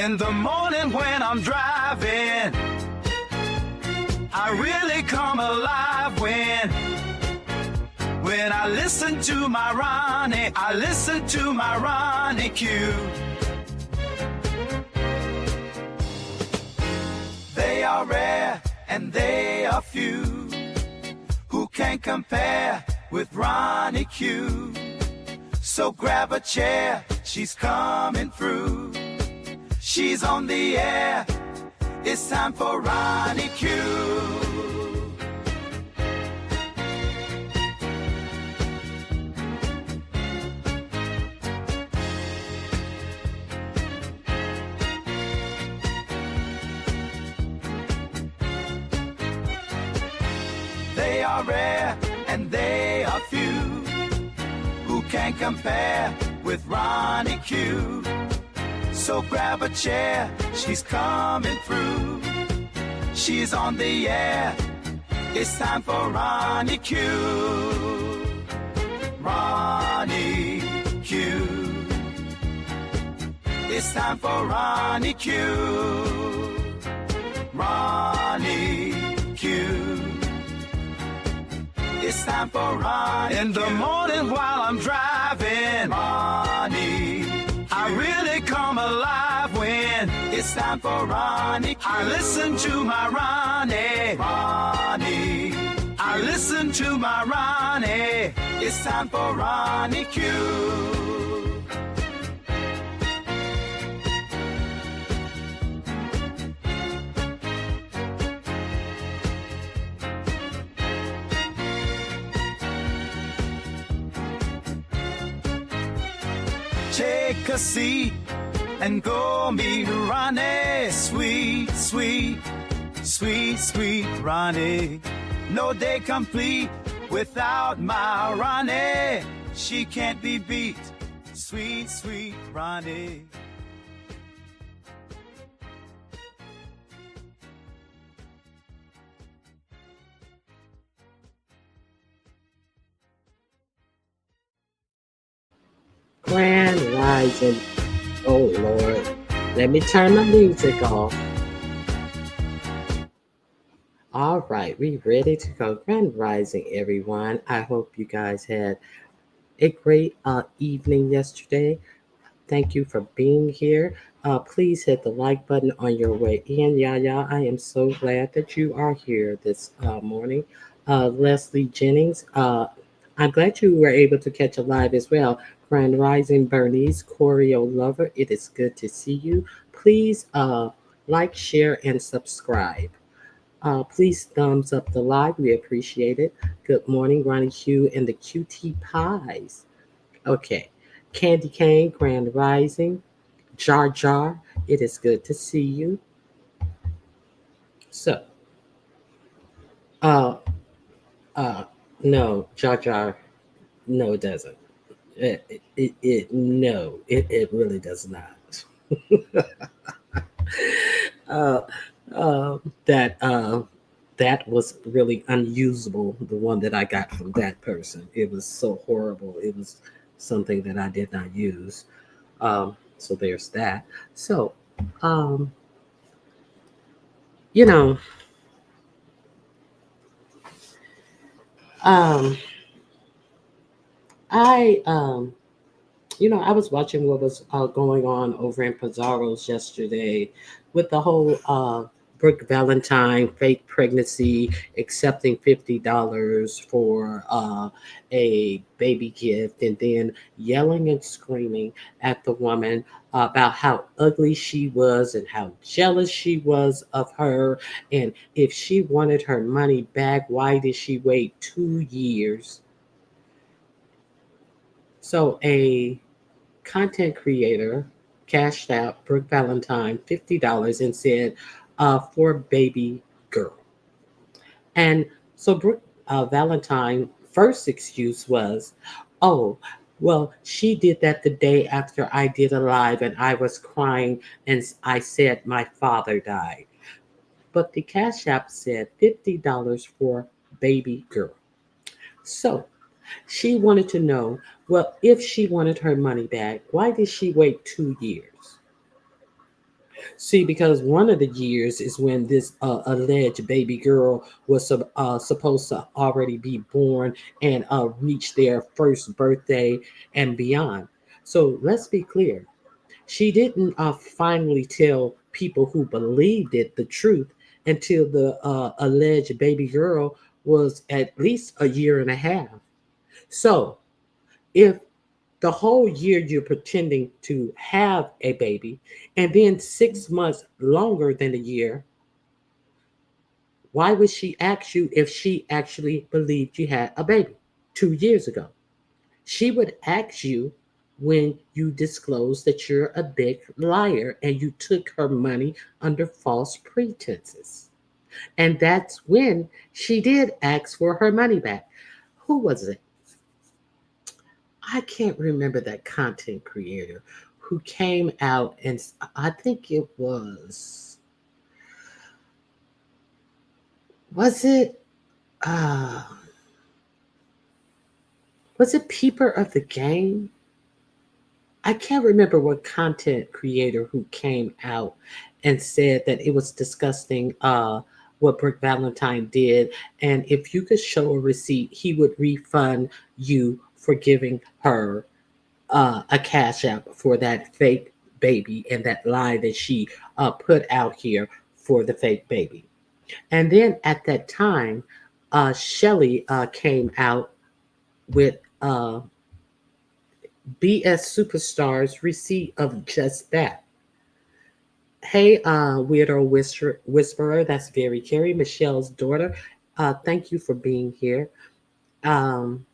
In the morning when I'm driving, I really come alive when I listen to my Ronnie, I listen to my Ronnie Q. They are rare and they are few who can compare with Ronnie Q. So grab a chair, she's coming through. She's on the air, it's time for Ronnie Q. They are rare and they are few who can compare with Ronnie Q. So grab a chair, she's coming through. She's on the air, it's time for Ronnie Q. Ronnie Q. It's time for Ronnie Q. Ronnie Q. It's time for Ronnie in the morning while I'm driving. Ronnie, I really come alive when it's time for Ronnie Q. I listen to my Ronnie. Ronnie, I listen to my Ronnie. It's time for Ronnie Q. Take a seat and go meet Ronnie. Sweet, sweet, sweet, sweet Ronnie. No day complete without my Ronnie. She can't be beat. Sweet, sweet Ronnie. Grand Rising. Oh Lord, let me turn my music off. All right, we ready to go. Grand Rising, everyone. I hope you guys had a great evening yesterday. Thank you for being here. Please hit the like button on your way in. Yaya, I am so glad that you are here this morning. Leslie Jennings, I'm glad you were able to catch a live as well. Grand Rising Bernice, Choreo Lover, it is good to see you. Please like, share, and subscribe. Please thumbs up the live. We appreciate it. Good morning, Ronnie Q and the QT Pies. Okay. Candy Cane, Grand Rising. Jar Jar, it is good to see you. So, no, Jar Jar, no, it doesn't. It really does not. That was really unusable. The one that I got from that person, it was so horrible. It was something that I did not use. So there's that. So, you know, I I was watching what was going on over in Pizarro's yesterday with the whole Brook Valentine fake pregnancy, accepting $50 for a baby gift, and then yelling and screaming at the woman about how ugly she was and how jealous she was of her. And if she wanted her money back, why did she wait 2 years? So a content creator cashed out Brook Valentine $50 and said, for baby girl. And so Brook Valentine first excuse was, oh, well, she did that the day after I did a live and I was crying and I said my father died. But the Cash App said $50 for baby girl. So she wanted to know, well, if she wanted her money back, why did she wait 2 years? See, because one of the years is when this alleged baby girl was supposed to already be born and reach their first birthday and beyond. So let's be clear. She didn't finally tell people who believed it the truth until the alleged baby girl was at least a year and a half. So if the whole year you're pretending to have a baby, and then 6 months longer than a year, why would she ask you if she actually believed you had a baby 2 years ago? She would ask you when you disclose that you're a big liar and you took her money under false pretenses. And that's when she did ask for her money back. Who was it? I can't remember that content creator who came out and I think it was it uh was it Peeper of the Game? I can't remember what content creator who came out and said that it was disgusting what Brook Valentine did, and if you could show a receipt, he would refund you for giving her a cash app for that fake baby and that lie that she put out here for the fake baby. And then at that time, Shelly came out with BS Superstar's receipt of just that. Hey, Weirdo Whisperer, that's very Keri, Michelle's daughter. Thank you for being here. Um,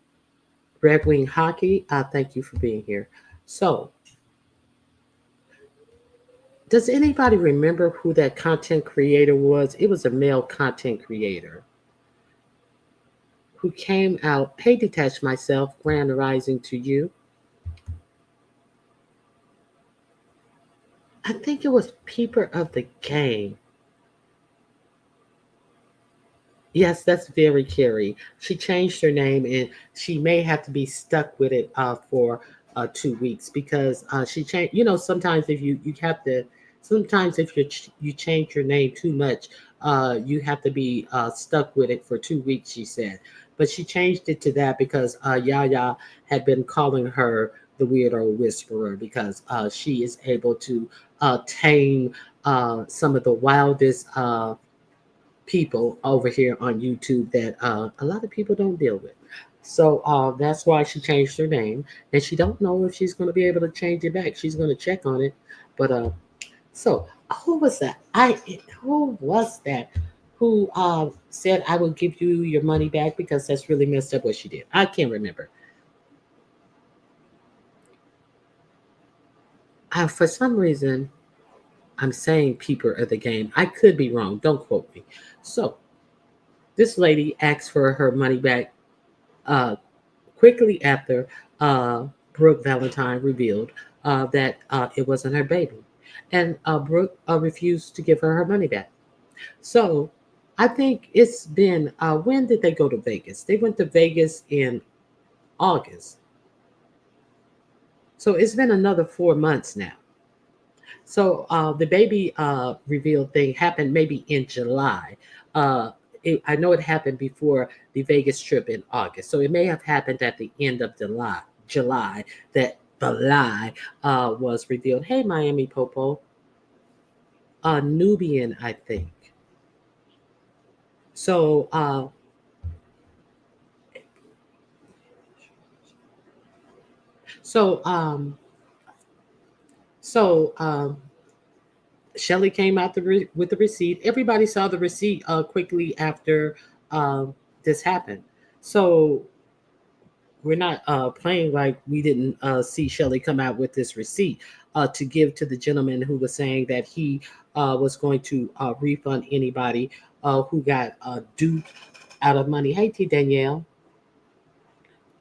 Red Wing Hockey, thank you for being here. So, does anybody remember who that content creator was? It was a male content creator who came out. Hey, Detach Myself, Grand Rising to you. I think it was Peeper of the Game. Yes, that's very Keri. She changed her name and she may have to be stuck with it for 2 weeks because she changed. You know, sometimes if you have to, sometimes if you change your name too much, you have to be stuck with it for 2 weeks. She said, but she changed it to that because Yaya had been calling her the weirdo whisperer because she is able to tame some of the wildest. People over here on YouTube that a lot of people don't deal with. So that's why she changed her name, and she don't know if she's going to be able to change it back. She's going to check on it. But so who was that? Who was that? Who said I will give you your money back because that's really messed up what she did? I can't remember. For some reason, I'm saying Peeper of the Game. I could be wrong. Don't quote me. So this lady asked for her money back uh, quickly after Brooke Valentine revealed that it wasn't her baby. And Brooke refused to give her money back. So I think it's been, when did they go to Vegas? They went to Vegas in August. So it's been another 4 months now. So the baby reveal thing happened maybe in July. I know it happened before the Vegas trip in August, so it may have happened at the end of July that the lie was revealed. Hey, Miami Popo, Nubian, I think. So so um, so Shelly came out with the receipt. Everybody saw the receipt quickly after um, this happened. So we're not playing like we didn't see Shelly come out with this receipt to give to the gentleman who was saying that he was going to refund anybody who got duped out of money. Hey, T. Danielle.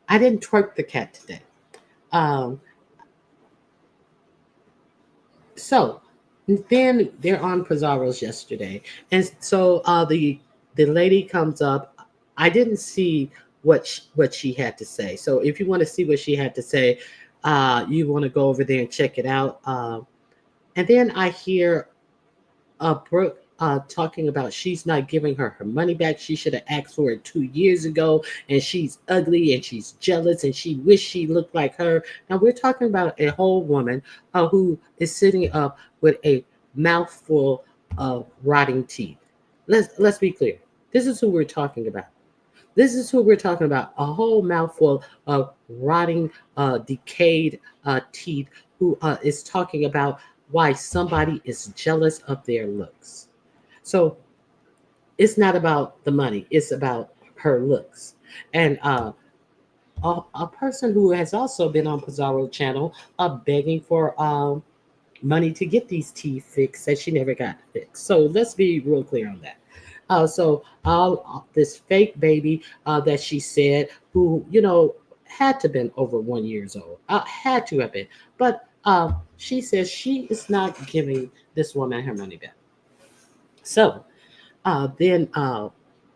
I didn't twerk the cat today. Um, so then they're on Pizarro's yesterday. And so the lady comes up. I didn't see what she had to say. So if you want to see what she had to say, you want to go over there and check it out. And then I hear Brooke talking about she's not giving her money back. She should have asked for it 2 years ago, and she's ugly and she's jealous and she wished she looked like her. Now we're talking about a whole woman who is sitting up with a mouthful of rotting teeth. Let's be clear. This is who we're talking about. This is who we're talking about. A whole mouthful of rotting, decayed teeth. Who is talking about why somebody is jealous of their looks. So it's not about the money, it's about her looks. And a person who has also been on Pizarro channel begging for money to get these teeth fixed that she never got fixed. So let's be real clear on that. This fake baby that she said, who had to been over 1 years old, had to have been, but she says she is not giving this woman her money back. So then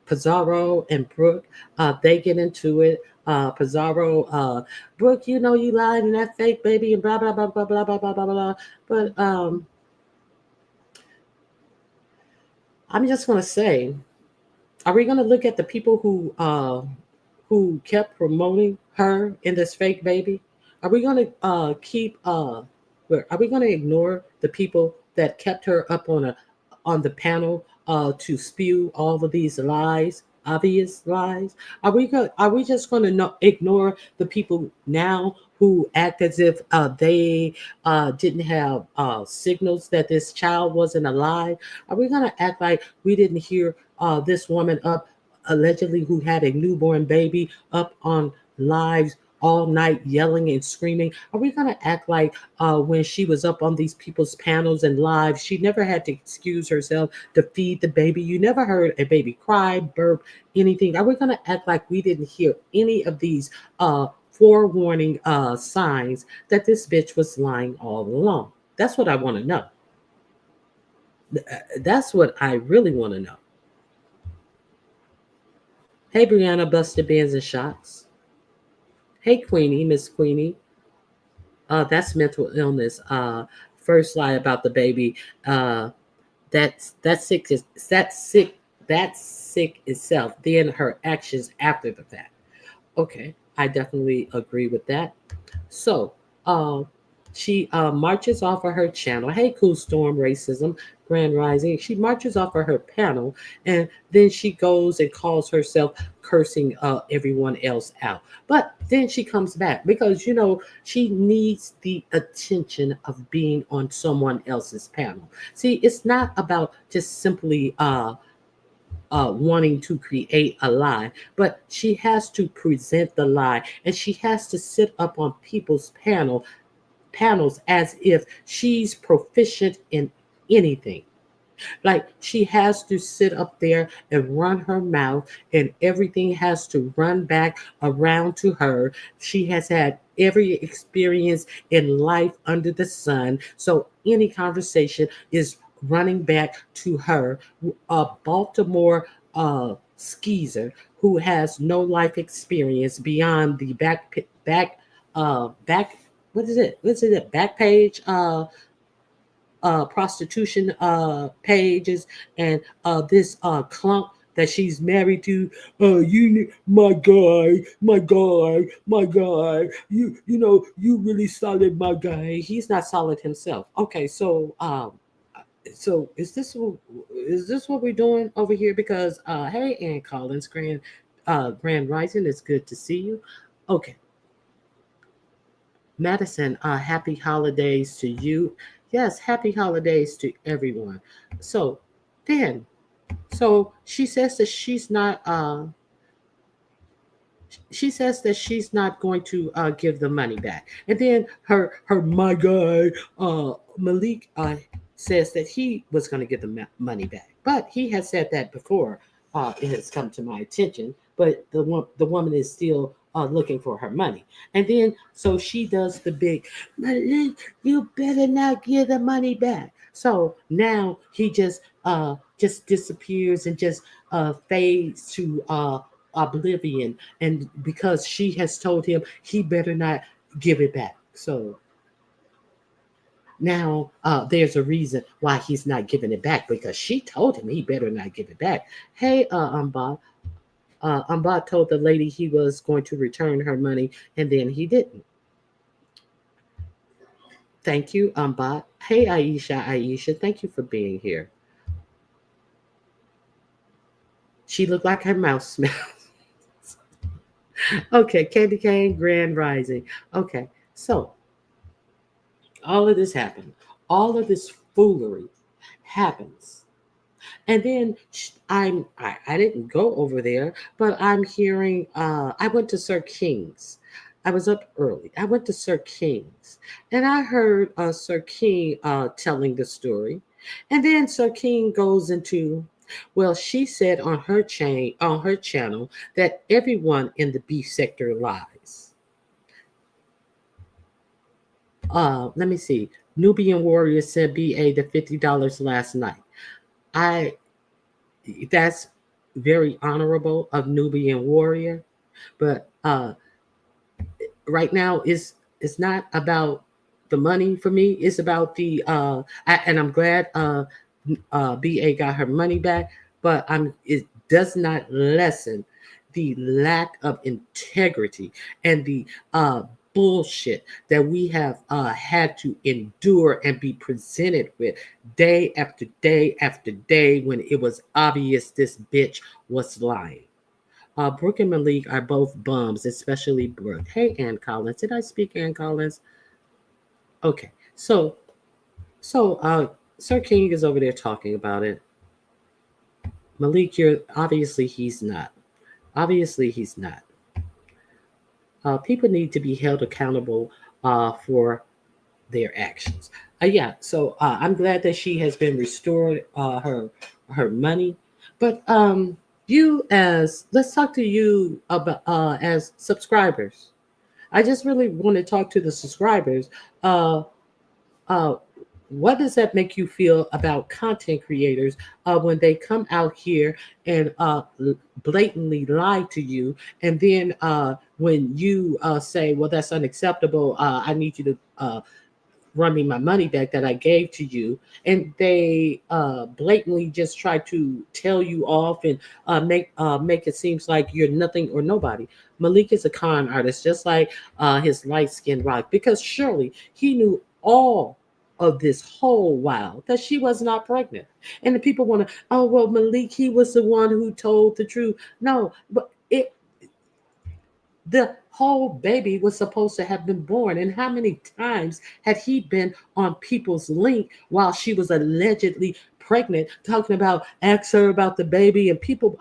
Pizarro and Brooke, they get into it. Pizarro, Brooke, you lied and that fake baby and blah blah blah blah blah blah blah blah blah. But I'm just gonna say, are we gonna look at the people who kept promoting her in this fake baby? Are we gonna are we gonna ignore the people that kept her up on the panel to spew all of these lies, obvious lies? Are we just going to ignore the people now who act as if they didn't have signals that this child wasn't alive? Are we going to act like we didn't hear this woman up allegedly who had a newborn baby up on lives all night yelling and screaming? Are we going to act like when she was up on these people's panels and live, she never had to excuse herself to feed the baby? You never heard a baby cry, burp, anything. Are we going to act like we didn't hear any of these forewarning signs that this bitch was lying all along? That's what I want to know. That's what I really want to know. Hey, Brianna, busted bins and shots. Hey, Queenie, Miss Queenie. That's mental illness. First lie about the baby. That's sick. That's sick itself. Then her actions after the fact. Okay, I definitely agree with that. So, she marches off of her channel. Hey, Cool Storm Racism, Grand Rising. She marches off of her panel, and then she goes and calls herself cursing everyone else out. But then she comes back because she needs the attention of being on someone else's panel. See, it's not about just simply wanting to create a lie, but she has to present the lie, and she has to sit up on people's panels as if she's proficient in anything. Like she has to sit up there and run her mouth, and everything has to run back around to her. She has had every experience in life under the sun. So any conversation is running back to her. A Baltimore skeezer who has no life experience beyond the back what is it? What's it? Back page prostitution pages and this clunk that she's married to. My guy, my guy, my guy. You really solid, my guy. He's not solid himself. Okay, so is this what we're doing over here? Because hey, Ann Collins, Grand Rising, it's good to see you. Okay, Madison, happy holidays to you. Yes, happy holidays to everyone. So then, so she says that she's not going to give the money back. And then her my guy Malik says that he was going to give the money back, but he has said that before. It has come to my attention, but the woman is still looking for her money. And then so she does the big Malik, you better not give the money back. So now he just disappears and just fades to oblivion, and because she has told him he better not give it back. So Now, there's a reason why he's not giving it back because she told him he better not give it back. Hey, Bob. Bob told the lady he was going to return her money, and then he didn't. Thank you, Bob. Hey, Aisha. Aisha, thank you for being here. She looked like her mouth smells. Okay, Candy Cane, Grand Rising. Okay, so all of this happened. All of this foolery happens. And then I didn't go over there, but I'm hearing I went to Sir King's. I was up early. I went to Sir King's, and I heard Sir King telling the story, and then Sir King goes into, well, she said on her channel that everyone in the beef sector lies. Let me see. Nubian Warrior sent BA the $50 last night. I That's very honorable of Nubian Warrior, but right now it's not about the money for me. It's about and I'm glad BA got her money back, but it does not lessen the lack of integrity and the bullshit that we have had to endure and be presented with day after day after day when it was obvious this bitch was lying. Brooke and Malik are both bums, especially Brooke. Hey, Ann Collins. Did I speak Ann Collins? Okay. So Sir King is over there talking about it. Malik, obviously he's not. Obviously he's not. People need to be held accountable for their actions. Yeah, so I'm glad that she has been restored her money. But let's talk to you about as subscribers. I just really want to talk to the subscribers. Uh, what does that make you feel about content creators when they come out here and blatantly lie to you, and then when you say, "Well, that's unacceptable. I need you to run me my money back that I gave to you," and they blatantly just try to tell you off and make it seems like you're nothing or nobody. Malik is a con artist, just like his light skinned rock, because surely he knew all of this whole while that she was not pregnant. And the people want to, oh well, Malik, he was the one who told the truth. No, but the whole baby was supposed to have been born. And how many times had he been on people's link while she was allegedly pregnant, talking about, ask her about the baby, and people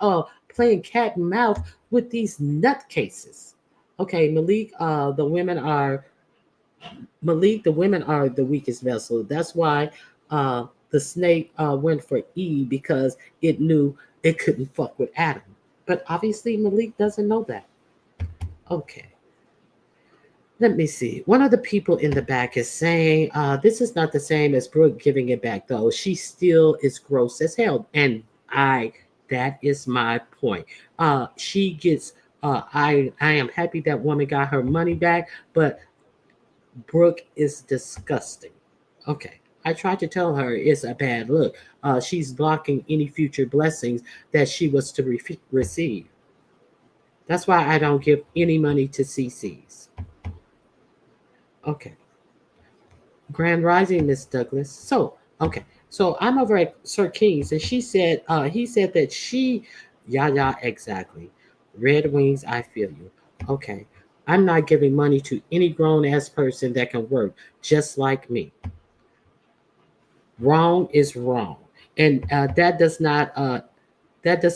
playing cat and mouse with these nutcases. Okay, the women are the weakest vessel. That's why the snake went for Eve, because it knew it couldn't fuck with Adam. But obviously Malik doesn't know that. Okay. Let me see. One of the people in the back is saying, this is not the same as Brooke giving it back, though. She still is gross as hell. And that is my point. She gets, I am happy that woman got her money back, but Brooke is disgusting. Okay. I tried to tell her it's a bad look. She's blocking any future blessings that she was to receive. That's why I don't give any money to CCs. Okay. Grand Rising, Miss Douglas. So, okay. So I'm over at Sir King's, and he said that yeah, exactly. Red Wings, I feel you. Okay. I'm not giving money to any grown ass person that can work just like me. Wrong is wrong. And that does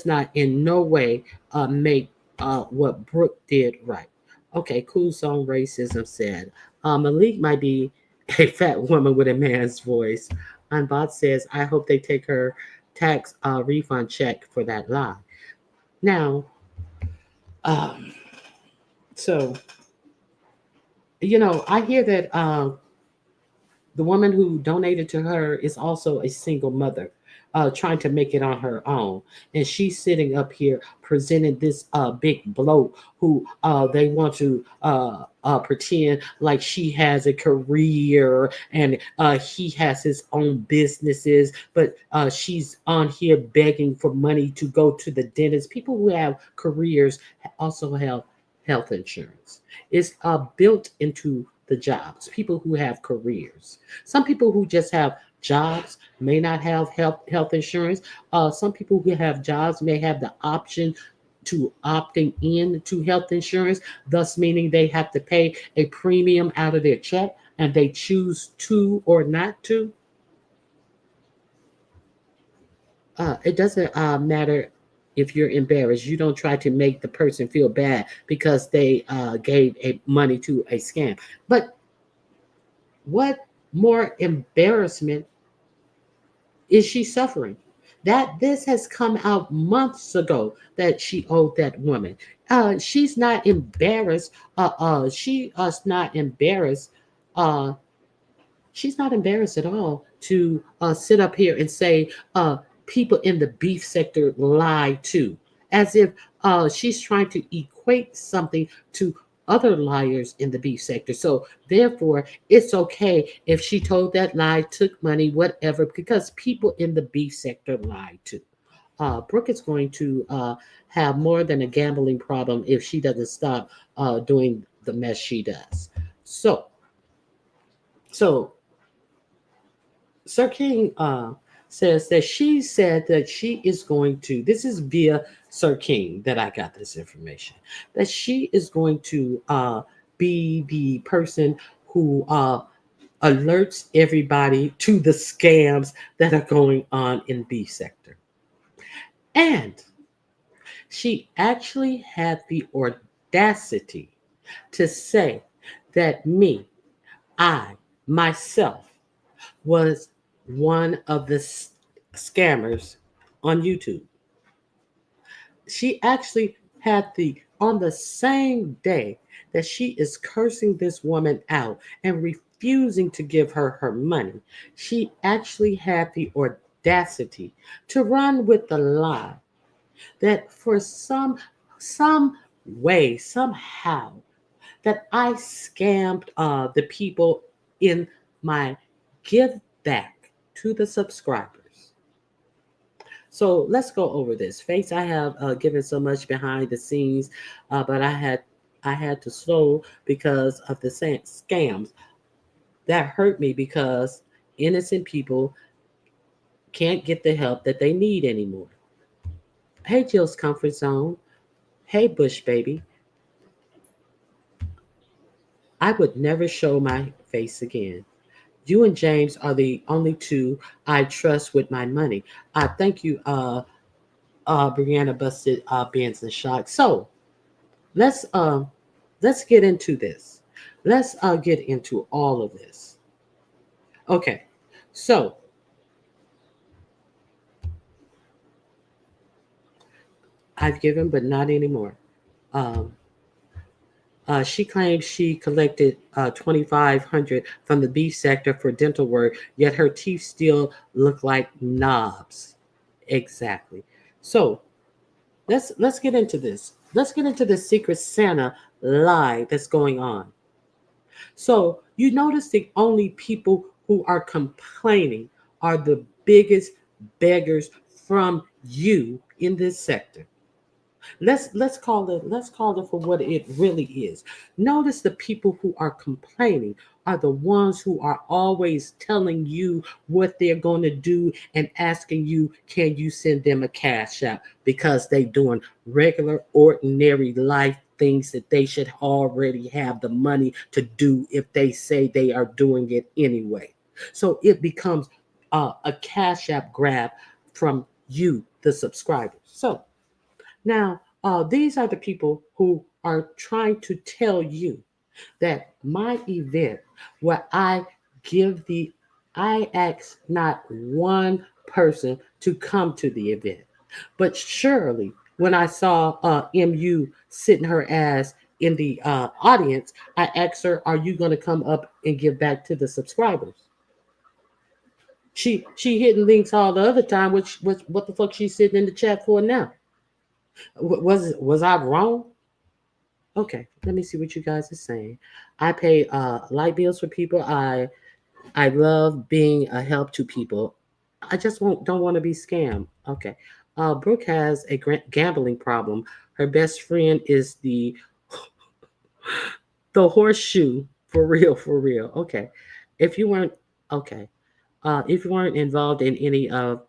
not in no way make what Brooke did right. Okay, Cool Song Racism said, Malik might be a fat woman with a man's voice. Unbot says, I hope they take her tax refund check for that lie. Now, so, I hear that the woman who donated to her is also a single mother. Trying to make it on her own, and she's sitting up here presenting this big bloke who they want to pretend like she has a career and he has his own businesses, but she's on here begging for money to go to the dentist. People who have careers also have health insurance. It's built into the jobs. People who have careers. Some people who just have jobs may not have health insurance. Some people who have jobs may have the option to opting in to health insurance, thus meaning they have to pay a premium out of their check and they choose to or not to. It doesn't matter if you're embarrassed. You don't try to make the person feel bad because they gave money to a scam. But what more embarrassment is she suffering? That this has come out months ago that she owed that woman. She's not embarrassed. She is not embarrassed. Uh, she's not embarrassed at all to sit up here and say people in the beef sector lie too, as if she's trying to equate something to other liars in the beef sector. So therefore, it's okay if she told that lie, took money, whatever, because people in the beef sector lie too. Brooke is going to have more than a gambling problem if she doesn't stop doing the mess she does. So Sir King says that she said that she is going to, this is via Sir King that I got this information, that she is going to be the person who alerts everybody to the scams that are going on in B sector. And she actually had the audacity to say that I, myself, was one of the scammers on YouTube. She actually had on the same day that she is cursing this woman out and refusing to give her money, she actually had the audacity to run with the lie that for some way, somehow, that I scammed the people in my give back to the subscribers. So let's go over this. Face, I have given so much behind the scenes, but I had to slow because of the scams that hurt me because innocent people can't get the help that they need anymore. Hey, Jill's comfort zone. Hey, Bush baby. I would never show my face again. You and James are the only two I trust with my money. Thank you, Brianna Busted Benz and Shock. So let's get into this. Let's get into all of this. Okay, so I've given, but not anymore. Um, she claims she collected 2,500 from the beef sector for dental work, yet her teeth still look like knobs. Exactly. So let's get into this. Let's get into the Secret Santa lie that's going on. So you notice the only people who are complaining are the biggest beggars from you in this sector. Let's call it for what it really is. Notice the people who are complaining are the ones who are always telling you what they're going to do and asking you, can you send them a cash out, because they doing regular ordinary life things that they should already have the money to do if they say they are doing it anyway. So it becomes a cash app grab from you, the subscribers. So now, these are the people who are trying to tell you that my event, where I ask not one person to come to the event, but surely when I saw MU sitting her ass in the audience, I asked her, "Are you going to come up and give back to the subscribers?" She hitting links all the other time. Which what the fuck she's sitting in the chat for now? Was I wrong? Okay, let me see what you guys are saying. I pay light bills for people. I love being a help to people. I just don't want to be scammed. Okay. Brooke has a gambling problem. Her best friend is the horseshoe. For real, for real. Okay. If you weren't okay, if you weren't involved in any of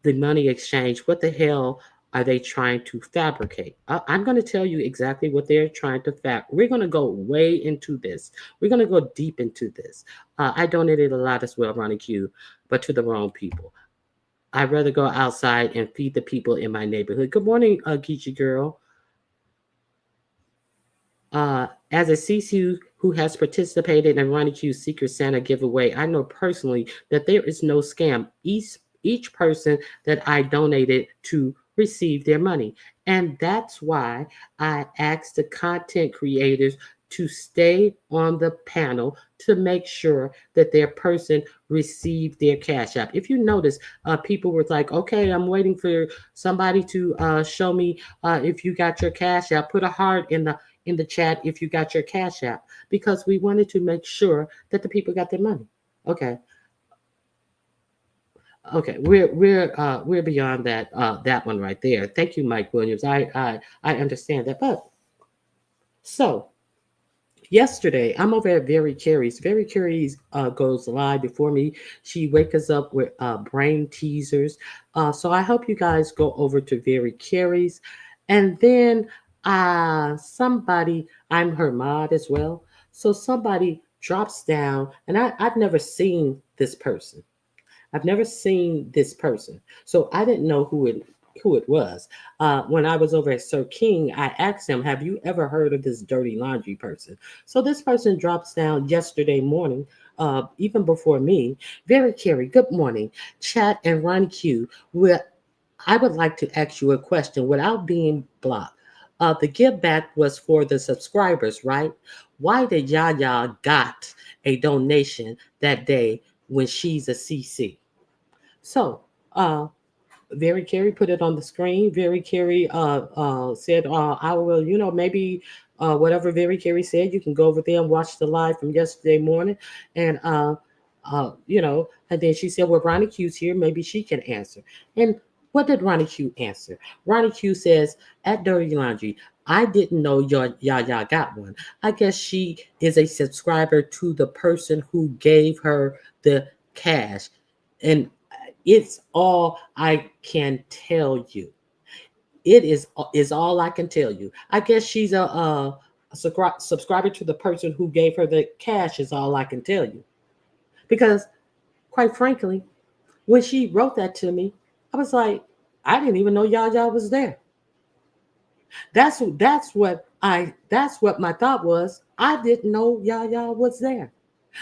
the money exchange, what the hell are they trying to fabricate? I'm going to tell you exactly what they're trying to We're going to go way into this. We're going to go deep into this. I donated a lot as well, Ronnie Q, but to the wrong people. I'd rather go outside and feed the people in my neighborhood. Good morning, Geechee girl. As a CC who has participated in Ronnie Q's Secret Santa giveaway, I know personally that there is no scam. Each person that I donated to received their money. And that's why I asked the content creators to stay on the panel to make sure that their person received their cash app. If you notice, people were like, okay, I'm waiting for somebody to show me if you got your cash app. Put a heart in the chat if you got your cash app, because we wanted to make sure that the people got their money. Okay. Okay, we're beyond that one right there. Thank you, Mike Williams. I understand that. But so yesterday, I'm over at Very Keri's. Very Keri's goes live before me. She wakes us up with brain teasers. So I hope you guys go over to Very Keri's, and then somebody, I'm her mod as well. So somebody drops down, and I've never seen this person. I've never seen this person, so I didn't know who it was. When I was over at Sir King, I asked him, "Have you ever heard of this dirty laundry person?" So this person drops down yesterday morning, even before me. Very Keri, good morning, chat and Ronnie Q. Well, I would like to ask you a question without being blocked. The give back was for the subscribers, right? Why did Yaya got a donation that day when she's a CC? So, very Carrie put it on the screen. Very Carrie said, I will, maybe whatever Very Carrie said, you can go over there and watch the live from yesterday morning. And, and then she said, well, Ronnie Q's here. Maybe she can answer. And what did Ronnie Q answer? Ronnie Q says, at Dirty Laundry, I didn't know your Yaya got one. I guess she is a subscriber to the person who gave her the cash. And it's all I can tell you. It is all I can tell you. I guess she's a subscriber to the person who gave her the cash. Is all I can tell you. Because, quite frankly, when she wrote that to me, I was like, I didn't even know Yaya was there. That's what my thought was. I didn't know Yaya was there,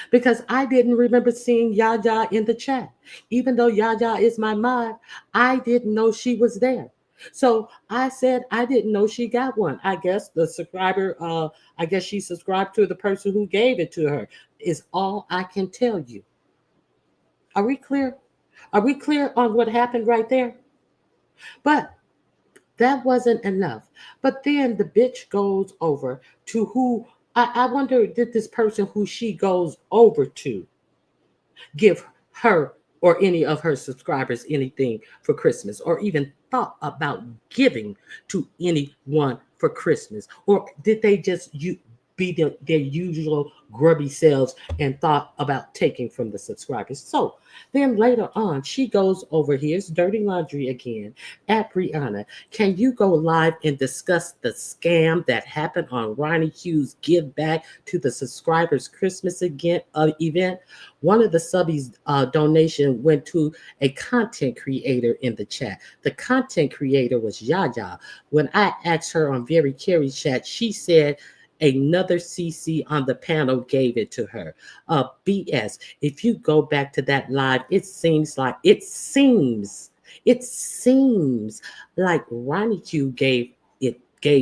because I didn't remember seeing Yaya in the chat. Even though Yaya is my mod, I didn't know she was there. So I said I didn't know she got one. I guess the subscriber, I guess she subscribed to the person who gave it to her, is all I can tell you. Are we clear? Are we clear on what happened right there? But that wasn't enough. But then the bitch goes over to who I wonder, did this person who she goes over to give her or any of her subscribers anything for Christmas, or even thought about giving to anyone for Christmas? Or did they just be their usual grubby selves and thought about taking from the subscribers? So then later on, she goes over, here's Dirty Laundry again, at Brianna. Can you go live and discuss the scam that happened on Ronnie Q's Give Back to the Subscribers Christmas event? One of the subbies donation went to a content creator in the chat. The content creator was Yaya. When I asked her on Very Carry chat, she said another CC on the panel gave it to her. BS. If you go back to that live, it seems like Ronnie Q gave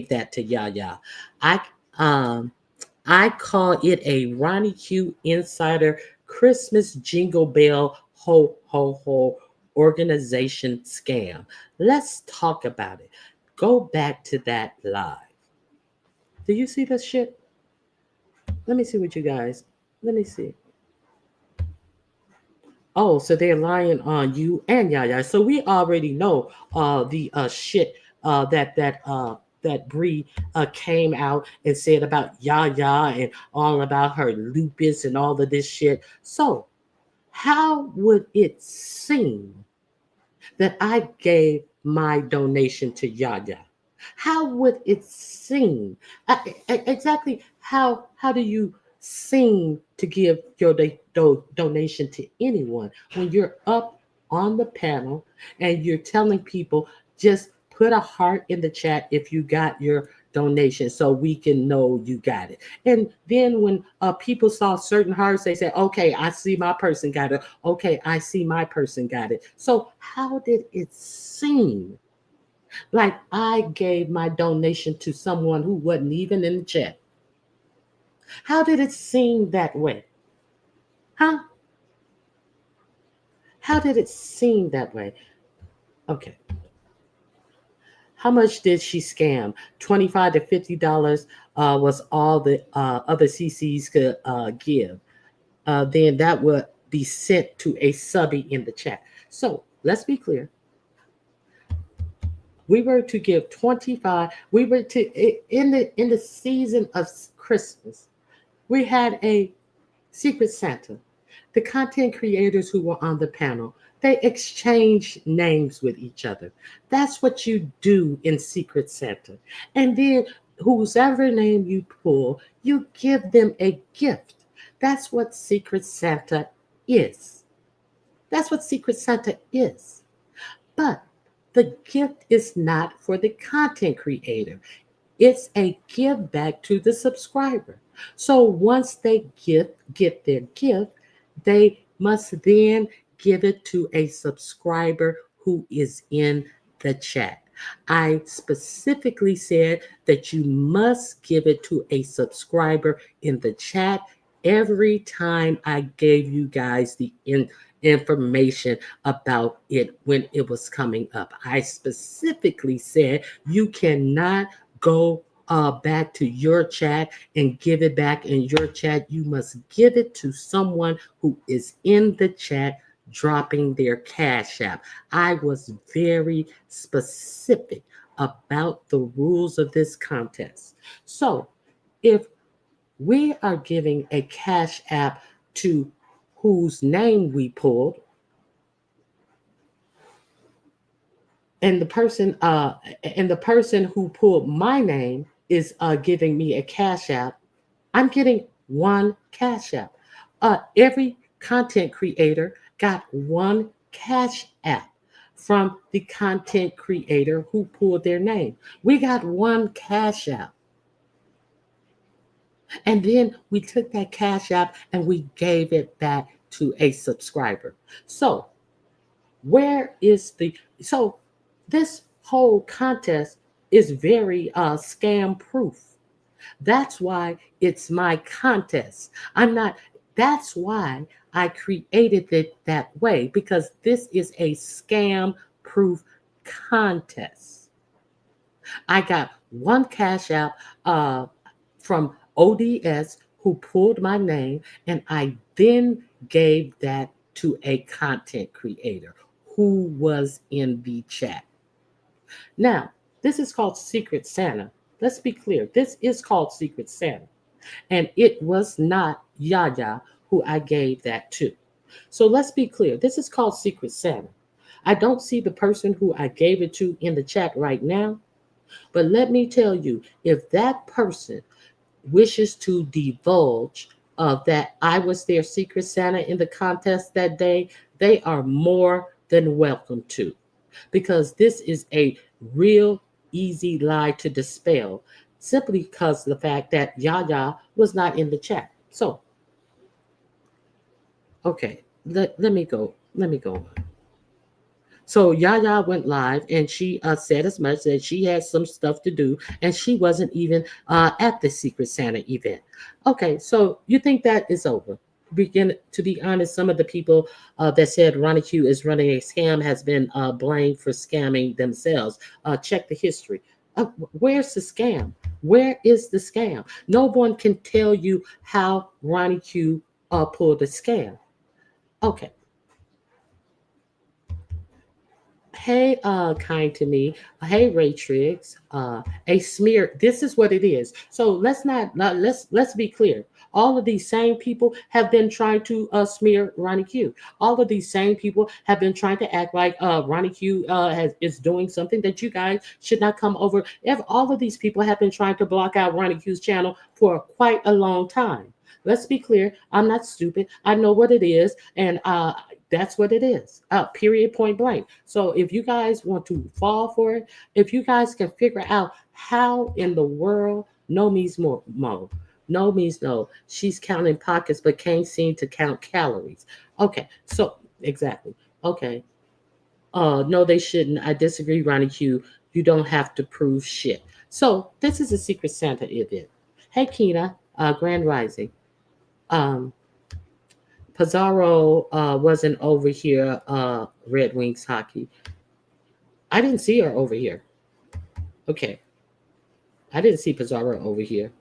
that to Yaya. I um I call it a Ronnie Q Insider Christmas Jingle Bell Ho Ho Ho organization scam. Let's talk about it. Go back to that live. Do you see this shit? Let me see what you guys. Let me see. Oh, so they're lying on you and Yaya. So we already know the shit that Bree came out and said about Yaya and all about her lupus and all of this shit. So how would it seem that I gave my donation to Yaya? How would it seem? Exactly how do you seem to give your donation to anyone when you're up on the panel and you're telling people just put a heart in the chat if you got your donation so we can know you got it. And then when people saw certain hearts, they said, okay, I see my person got it. Okay, I see my person got it. So how did it seem like I gave my donation to someone who wasn't even in the chat? How did it seem that way? Huh? How did it seem that way? Okay. How much did she scam? $25 to $50 was all the other CCs could give. Then that would be sent to a subby in the chat. So let's be clear. We were to give 25. We were to in the season of Christmas. We had a Secret Santa. The content creators who were on the panel, they exchanged names with each other. That's what you do in Secret Santa. And then whoever name you pull, you give them a gift. That's what Secret Santa is. That's what Secret Santa is. But the gift is not for the content creator. It's a give back to the subscriber. So once they get their gift, they must then give it to a subscriber who is in the chat. I specifically said that you must give it to a subscriber in the chat every time I gave you guys the information about it when it was coming up. I specifically said you cannot go back to your chat and give it back in your chat. You must give it to someone who is in the chat dropping their cash app. I was very specific about the rules of this contest. So if we are giving a cash app to whose name we pulled, and the person who pulled my name is giving me a cash app, I'm getting one cash app. Every content creator got one cash app from the content creator who pulled their name. We got one cash app. And then we took that cash app and we gave it back to a subscriber. So this whole contest is very scam proof. That's why it's my contest. That's why I created it that way, because this is a scam proof contest. I got one cash app from ODS who pulled my name, and I then gave that to a content creator who was in the chat. Now, this is called Secret Santa. Let's be clear. This is called Secret Santa. And it was not Yaya who I gave that to. So let's be clear. This is called Secret Santa. I don't see the person who I gave it to in the chat right now. But let me tell you, if that person wishes to divulge that I was their Secret Santa in the contest that day, they are more than welcome to. Because this is a real easy lie to dispel, simply because of the fact that Yaya was not in the chat. So, okay, let me go. So Yaya went live and she said as much that she had some stuff to do and she wasn't even at the Secret Santa event. Okay, so you think that is over? To be honest, some of the people that said Ronnie Q is running a scam has been blamed for scamming themselves. Check the history. Where's the scam? Where is the scam? No one can tell you how Ronnie Q pulled the scam. Okay. Hey, kind to me. Hey, Ray Triggs. A smear. This is what it is. So let's be clear. All of these same people have been trying to smear Ronnie Q. All of these same people have been trying to act like Ronnie Q is doing something that you guys should not come over. All of these people have been trying to block out Ronnie Q's channel for quite a long time. Let's be clear. I'm not stupid. I know what it is, and that's what it is. Period, point blank. So if you guys want to fall for it, if you guys can figure out how in the world no means more, mo, no means no. She's counting pockets but can't seem to count calories. Okay, so exactly. Okay. No, they shouldn't. I disagree, Ronnie Q. You don't have to prove shit. So this is a Secret Santa event. Hey, Keena, Grand Rising. Um, Pizarro wasn't over here, Red Wings hockey. I didn't see her over here. Okay. I didn't see Pizarro over here.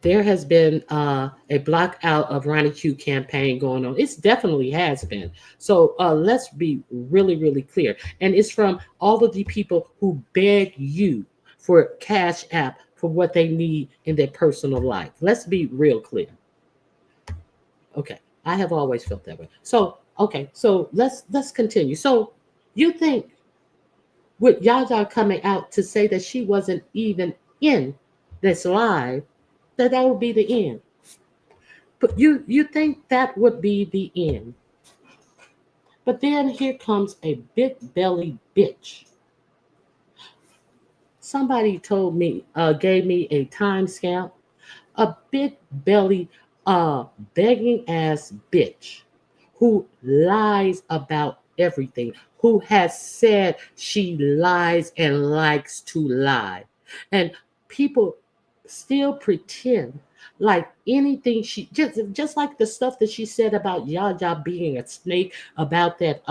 There has been a block out of Ronnie Q campaign going on. It definitely has been. So let's be really, really clear. And it's from all of the people who beg you for Cash App for what they need in their personal life. Let's be real clear. Okay, I have always felt that way. So okay, so let's continue. So you think with Yaya coming out to say that she wasn't even in this live, that would be the end. But you think that would be the end. But then here comes a big belly bitch. Somebody told me, gave me a time stamp, a big belly, begging ass bitch who lies about everything, who has said she lies and likes to lie. And people still pretend like anything she just like the stuff that she said about Yaya being a snake, about that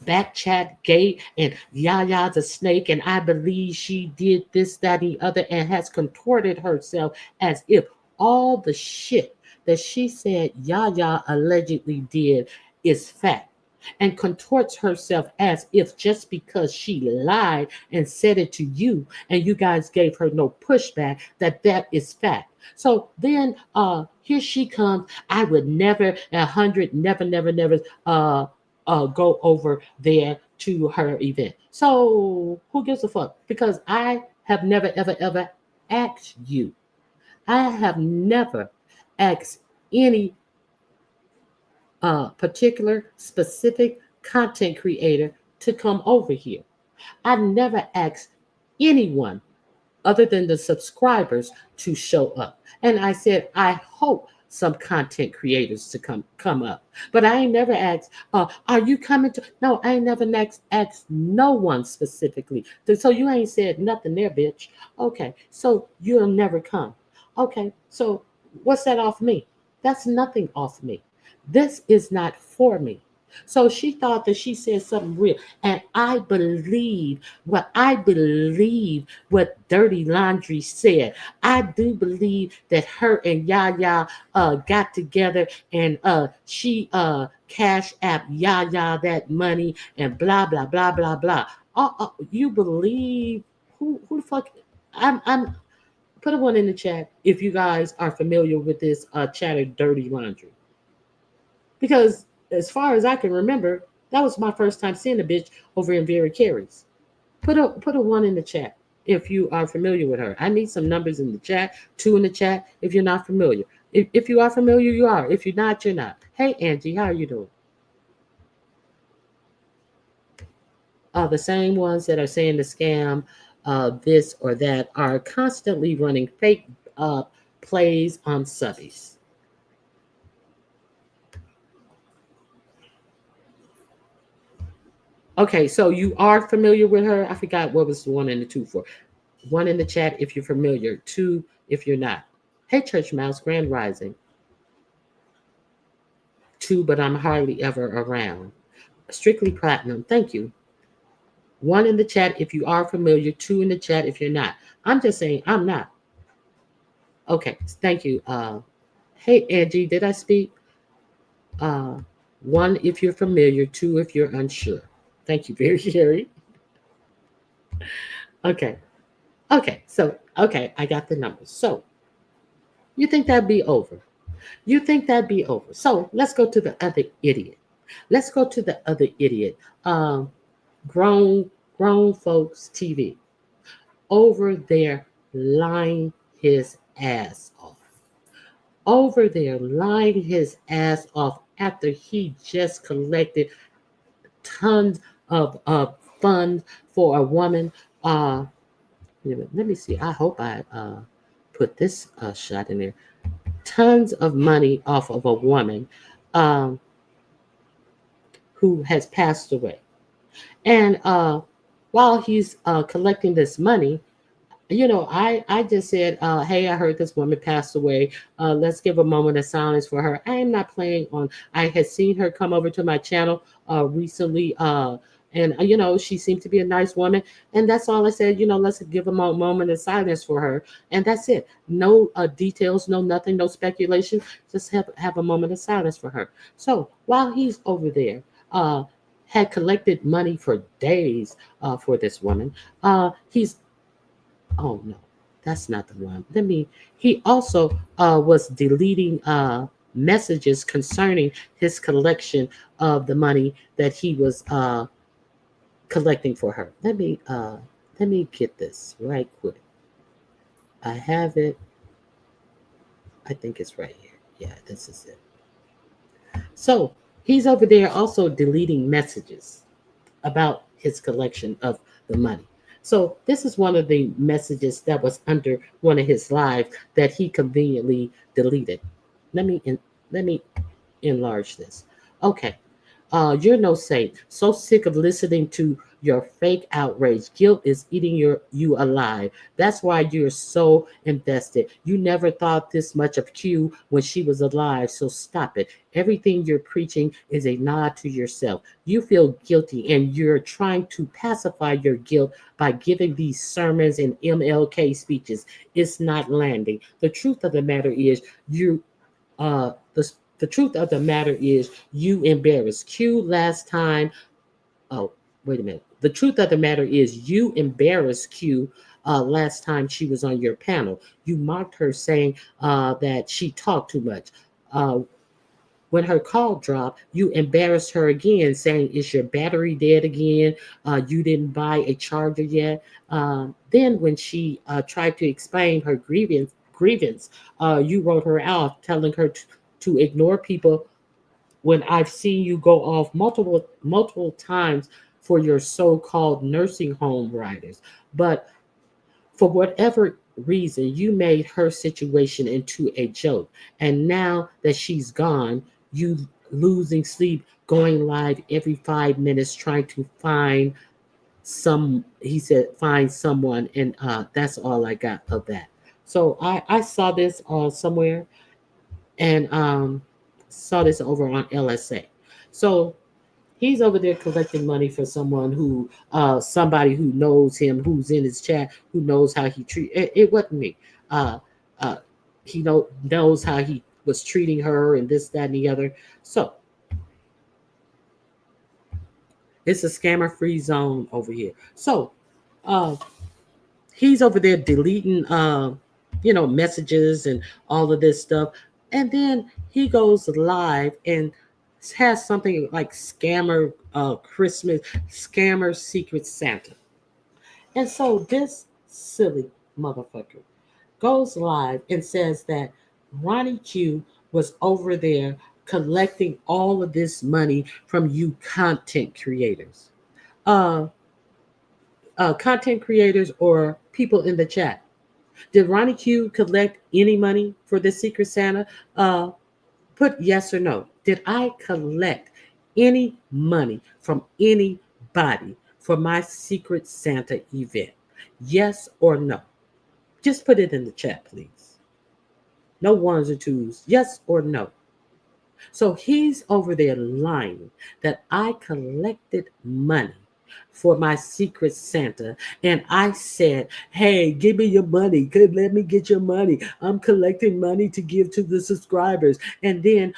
back chat gate and Yaya's a snake and I believe she did this, that, and the other, and has contorted herself as if all the shit that she said Yaya allegedly did is fact, and contorts herself as if just because she lied and said it to you and you guys gave her no pushback, that is fact. So then here she comes. I would never, 100, never go over there to her event. So who gives a fuck? Because I have never, ever asked you. I have never asked any particular specific content creator to come over here. I never asked anyone other than the subscribers to show up. And I said, I hope some content creators to come up. But I ain't never asked, are you coming to? No, I ain't never asked no one specifically. So you ain't said nothing there, bitch. Okay, so you'll never come. Okay, so what's that off me? That's nothing off me. This is not for me. So she thought that she said something real. And I believe what Dirty Laundry said. I do believe that her and Yaya got together and she cash app Yaya that money and blah blah blah blah blah. You believe who the fuck? I'm put a one in the chat if you guys are familiar with this chatter Dirty Laundry. Because as far as I can remember, that was my first time seeing a bitch over in Vera Keri's. Put a one in the chat if you are familiar with her. I need some numbers in the chat, 2 in the chat if you're not familiar. If you are familiar, you are. If you're not, you're not. Hey, Angie, how are you doing? The same ones that are saying the scam, this or that, are constantly running fake plays on subbies. Okay, so you are familiar with her. I forgot what was the 1 and the 2 for. 1 in the chat if you're familiar. 2 if you're not. Hey, Church Mouse, Grand Rising. 2, but I'm hardly ever around. Strictly Platinum, thank you. One in the chat if you are familiar, two in the chat if you're not. I'm just saying I'm not. Okay, thank you. Hey Angie, did I speak? Uh, one if you're familiar, two if you're unsure. Thank you very, very. Okay, okay, I got the numbers. So you think that'd be over? You think that'd be over? So let's go to the other idiot. Let's go to the other idiot. Um, grown grown folks TV over there lying his ass off. Over there lying his ass off after he just collected tons of funds for a woman. Uh, let me see. I hope I put this shot in there. Tons of money off of a woman um, who has passed away. And while he's collecting this money, I just said, hey, I heard this woman passed away. Let's give a moment of silence for her. I am not playing on. I had seen her come over to my channel recently, and she seemed to be a nice woman. And that's all I said. Let's give a moment of silence for her, and that's it. No details, no nothing, no speculation. Just have a moment of silence for her. So while he's over there, had collected money for days for this woman. He's Oh no, that's not the one. He also was deleting messages concerning his collection of the money that he was collecting for her. Let me get this right quick. I have it. I think it's right here. Yeah, this is it. So he's over there also deleting messages about his collection of the money. So this is one of the messages that was under one of his lives that he conveniently deleted. Let me enlarge this. Okay. You're no saint. So sick of listening to your fake outrage. Guilt is eating you alive. That's why you're so invested. You never thought this much of Q when she was alive, so stop it. Everything you're preaching is a nod to yourself. You feel guilty and you're trying to pacify your guilt by giving these sermons and MLK speeches. It's not landing. The truth of the matter is the truth of the matter is you embarrassed Q last time. Oh, wait a minute. The truth of the matter is you embarrassed Q last time she was on your panel. You mocked her saying that she talked too much. Uh, when her call dropped, you embarrassed her again, saying, "Is your battery dead again? You didn't buy a charger yet." Then, when she tried to explain her grievance, you wrote her out, telling her to ignore people when I've seen you go off multiple times for your so-called nursing home riders. But for whatever reason, you made her situation into a joke. And now that she's gone, you losing sleep, going live every 5 minutes, trying to find he said, find someone. And that's all I got of that. So I saw this somewhere and saw this over on LSA. So he's over there collecting money for someone who, somebody who knows him, who's in his chat, who knows how he treat. It wasn't me. Uh, uh, he knows how he was treating her and this, that, and the other. So it's a scammer-free zone over here. So uh, he's over there deleting, messages and all of this stuff, and then he goes live and has something like scammer Christmas, scammer Secret Santa. And so this silly motherfucker goes live and says that Ronnie Q was over there collecting all of this money from you content creators. Uh, Content creators or people in the chat. Did Ronnie Q collect any money for this Secret Santa? Put yes or no. Did I collect any money from anybody for my Secret Santa event? Yes or no? Just put it in the chat, please. No ones or twos. Yes or no? So he's over there lying that I collected money for my secret Santa. And I said, hey, give me your money. Good, let me get your money. I'm collecting money to give to the subscribers. And then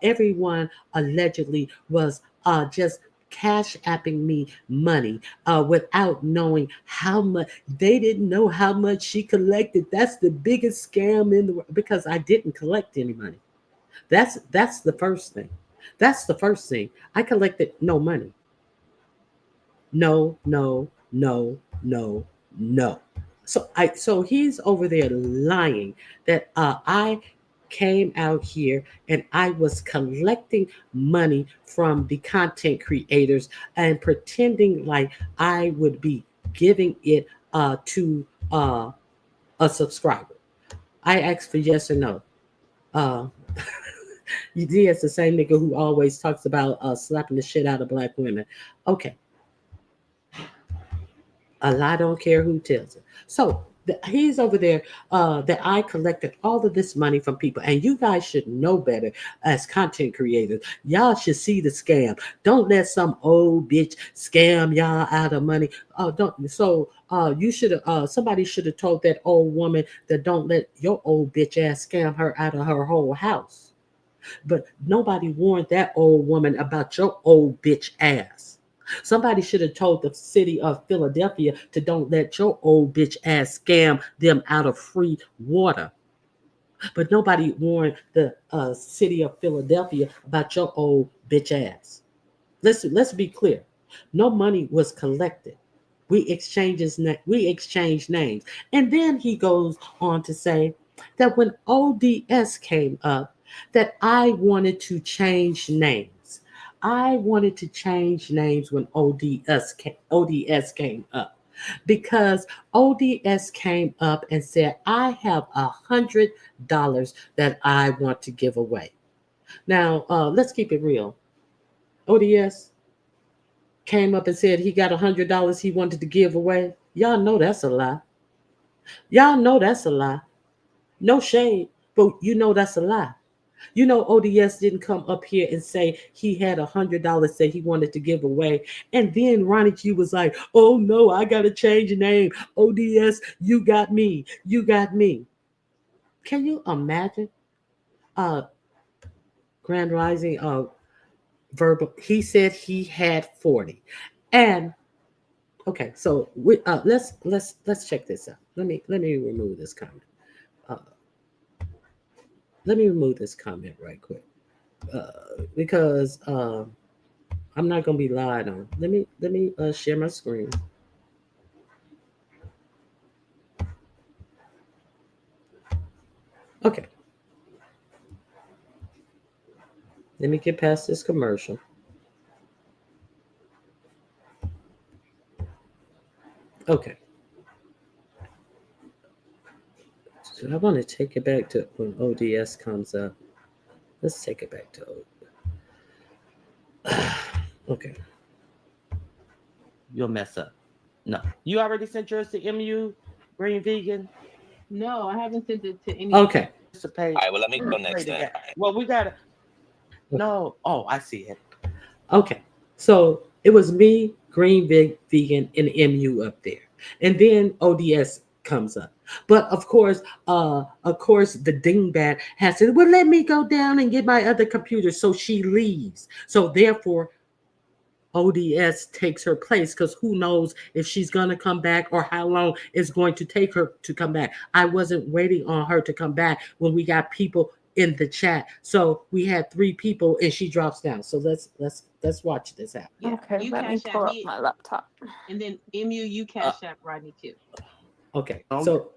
everyone allegedly was just cash apping me money without knowing how much. They didn't know how much she collected. That's the biggest scam in the world, because I didn't collect any money. That's the first thing. That's the first thing. I collected no money. No, no, no, no, no. So he's over there lying that I came out here and I was collecting money from the content creators and pretending like I would be giving it to a subscriber. I asked for yes or no. Uh, It's the same nigga who always talks about slapping the shit out of black women. Okay, a lie don't care who tells it. So he's over there that I collected all of this money from people, and you guys should know better as content creators. Y'all should see the scam. Don't let some old bitch scam y'all out of money. Don't. So you should have. Somebody should have told that old woman that don't let your old bitch ass scam her out of her whole house. But nobody warned that old woman about your old bitch ass. Somebody should have told the city of Philadelphia to don't let your old bitch ass scam them out of free water. But nobody warned the city of Philadelphia about your old bitch ass. Let's be clear. No money was collected. We exchanged names. And then he goes on to say that when ODS came up, that I wanted to change names. I wanted to change names when ODS came up, because ODS came up and said, I have $100 that I want to give away. Now, let's keep it real. ODS came up and said he got $100 he wanted to give away. Y'all know that's a lie. Y'all know that's a lie. No shade, but you know that's a lie. You know ODS didn't come up here and say he had $100 that he wanted to give away. And then Ronnie Q was like, oh no, I gotta change the name. ODS, you got me. You got me. Can you imagine? Uh Grand Rising verbal. He said he had 40. And okay, so let's check this out. Let me remove this comment. Uh, let me remove this comment right quick because I'm not gonna be lied on. Let me share my screen. Okay, let me get past this commercial. Okay, so I want to take it back to when ODS comes up. Let's take it back to okay. You'll mess up. No, you already sent yours to MU Green Vegan. No, I haven't sent it to any. Okay. All right, well, let me go next then. Well, we gotta. No. Oh, I see it. Okay. So it was me, Green Vegan, and MU up there. And then ODS comes up. But of course, the dingbat has to, well, let me go down and get my other computer. So she leaves. So therefore, ODS takes her place, because who knows if she's going to come back or how long it's going to take her to come back. I wasn't waiting on her to come back when we got people in the chat. So we had 3 people and she drops down. So let's watch this out. Yeah, okay, you let me cash pull app up me, my laptop. and then MU, you cash app Rodney Q. Okay, so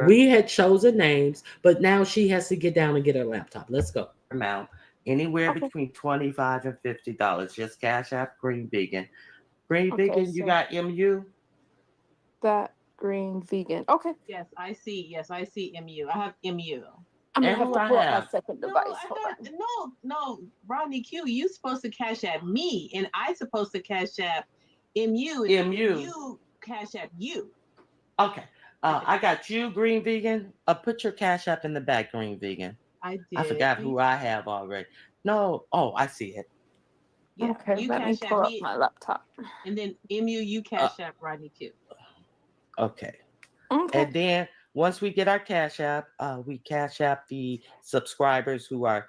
we had chosen names, but now she has to get down and get her laptop. Let's go. Amount anywhere between $25 and $50. Just cash app Green Vegan. Green Okay, Vegan, you so- got MU? That Green Vegan. Okay, Yes, I see MU. I have MU. I'm gonna And have who to I pull up my have? second No, device. I Hold thought on. no, Rodney Q, you supposed to cash app me, and I supposed to cash app MU, and MU. you cash app you. Okay. I got you, Green Vegan. Put your cash app in the back, Green Vegan. I did. I forgot who I have already. No. Oh, I see it. Yeah. Okay, You let me cash pull app up me, my laptop. and then MU, you cash app Rodney Q. Okay. Okay. And then once we get our cash app, we cash app the subscribers who are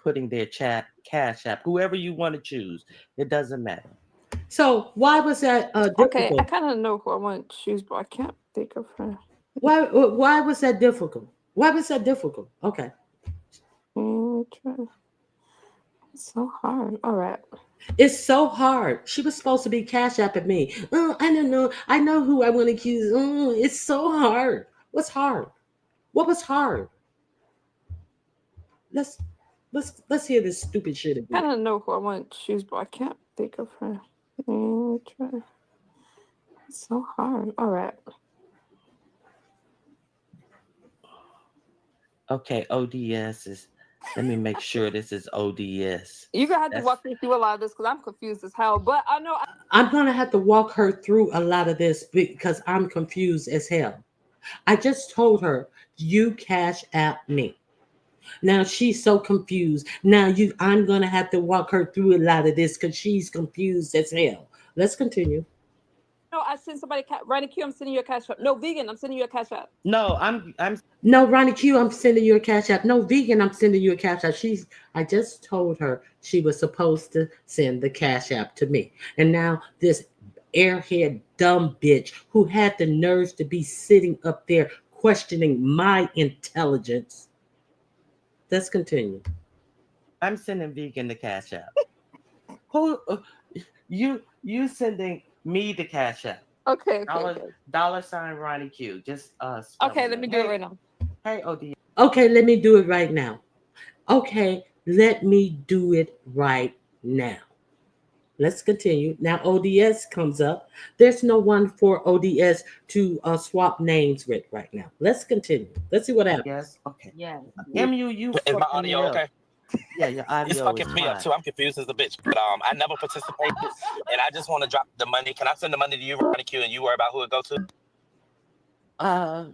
putting their cash app, whoever you want to choose. It doesn't matter. So why was that Okay, I difficult? kind of know who I want to choose, but I can't think of her. Why was that difficult? Why was that difficult? Okay. It's so hard. All right. It's so hard. She was supposed to be cash apping me. Oh, I don't know. I know who I want to accuse. Oh, it's so hard. What's hard? What was hard? Let's let's hear this stupid shit I again. kind of know who I want to choose, but I can't think of her. It's so hard. All right. Okay, ODS is. Let me make sure this is ODS. You're gonna have to walk me through a lot of this because I'm confused as hell. But I know I'm gonna have to walk her through a lot of this because I'm confused as hell. I just told her you cash app me. Now she's so confused. Now I'm gonna have to walk her through a lot of this because she's confused as hell. Let's continue. No, I sent somebody. Ronnie Q, I'm sending you a cash app. No, vegan, I'm sending you a cash app. No, No, Ronnie Q, I'm sending you a cash app. No, vegan, I'm sending you a cash app. I just told her she was supposed to send the cash app to me. And now this airhead dumb bitch who had the nerves to be sitting up there questioning my intelligence. Let's continue. I'm sending vegan the cash app. Who you sending me the cash app? Okay. Dollar sign Ronnie Q. Just okay, let me do it right now. Hey, OD. Okay, let me do it right now. Okay, let me do it right now. Let's continue. Now ODS comes up. There's no one for ODS to swap names with right now. Let's continue. Let's see what happens. Yes. Okay. Yeah. MU. Is my audio okay? Yeah, your audio It's fucking is me fine. up too. I'm confused as a bitch. But I never participated, and I just want to drop the money. Can I send the money to you, Ronnie Q, and you worry about who it go to? Oh,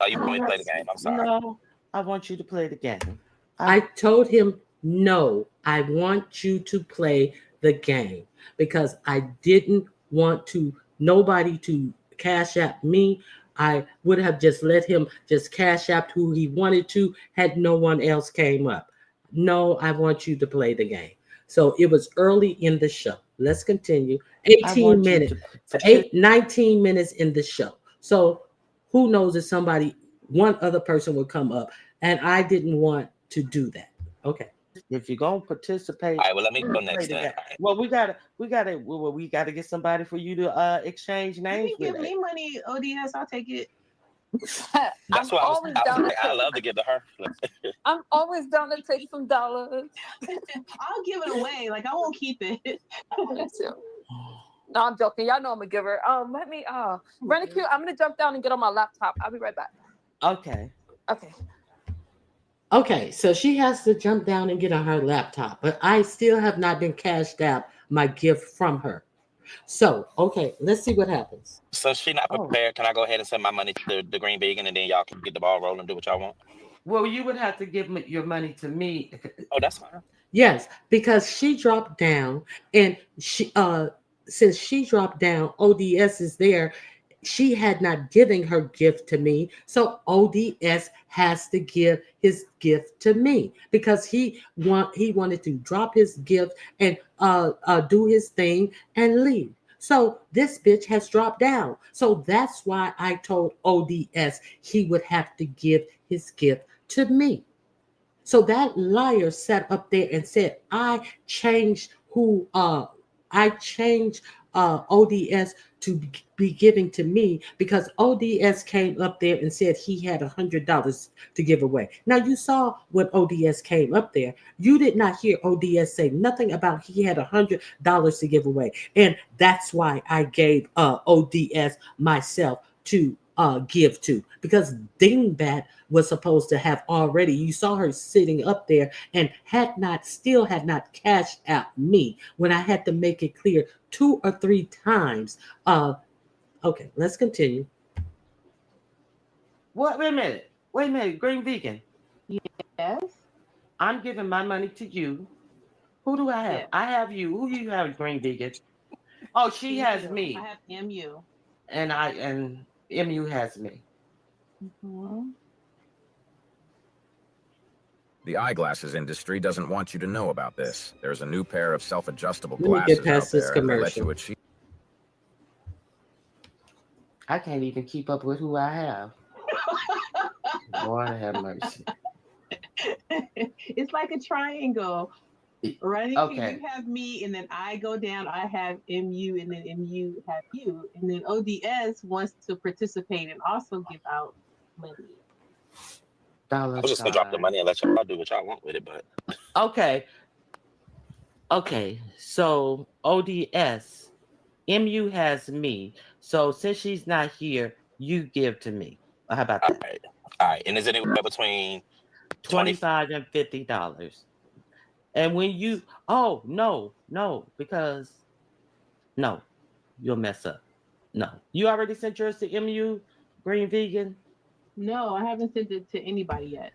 you want me to play the game? I'm sorry. No, I want you to play the game. I told him no. I want you to play the game because I didn't want nobody to cash app me. I would have just let him just cash app who he wanted to had no one else came up. No, I want you to play the game. So it was early in the show. Let's continue. 18 minutes. 19 minutes in the show. So who knows if one other person would come up, and I didn't want to do that. Okay. If you're gonna participate, all right. Well, let me go next then. Well, we gotta get somebody for you to exchange names You can give me money, ODS. I'll take it. That's what I love to give to her. I'm always down to take some dollars. I'll give it away. Like I won't keep it. No, I'm joking. Y'all know I'm a giver. Let me Ronnie Q, I'm gonna jump down and get on my laptop. I'll be right back. Okay. Okay, so she has to jump down and get on her laptop, but I still have not been cashed out my gift from her. So, okay, let's see what happens. So she's not prepared. Can I go ahead and send my money to the Green Vegan, and then y'all can get the ball rolling and do what y'all want? Well, you would have to give your money to me. Oh, that's fine. Yes, because she dropped down, and since she dropped down, ODS is there. She had not given her gift to me, so ODS has to give his gift to me because he wanted to drop his gift and do his thing and leave. So this bitch has dropped down. So that's why I told ODS he would have to give his gift to me. So that liar sat up there and said, I changed ODS to be giving to me because ODS came up there and said he had $100 to give away. Now you saw when ODS came up there. You did not hear ODS say nothing about he had $100 to give away. And that's why I gave ODS myself to give to, because Dingbat was supposed to have already. You saw her sitting up there and still had not cashed out me when I had to make it clear 2 or 3 times. Okay, let's continue. What? Wait a minute, Green Vegan. Yes. I'm giving my money to you. Who do I have? Yeah. I have you. Who do you have, Green Vegan? Oh, she has me. I have MU. And MU has me. Mm-hmm. The eyeglasses industry doesn't want you to know about this. There's a new pair of self-adjustable Let me glasses get past out this there that let commercial. you achieve. I can't even keep up with who I have. Lord have mercy. It's like a triangle. Ronnie, Okay. you have me, and then I go down. I have MU, and then MU have you, and then ODS wants to participate and also give out money. I was just gonna drop the money and let y'all do what y'all want with it, but Okay. So ODS, MU has me. So since she's not here, you give to me. How about that? All right. And is it anywhere between $25 and $50? And when you no, because no, you'll mess up. No. You already sent yours to MU, Green Vegan? No, I haven't sent it to anybody yet.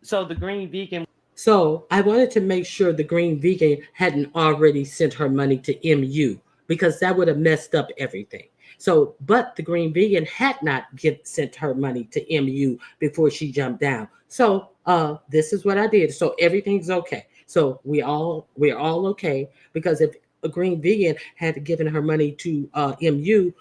So the Green Vegan. So I wanted to make sure the Green Vegan hadn't already sent her money to MU, because that would have messed up everything. So, but the Green Vegan had not sent her money to MU before she jumped down. So this is what I did. So everything's okay. So we're all okay, because if a Green Vegan had given her money to MU,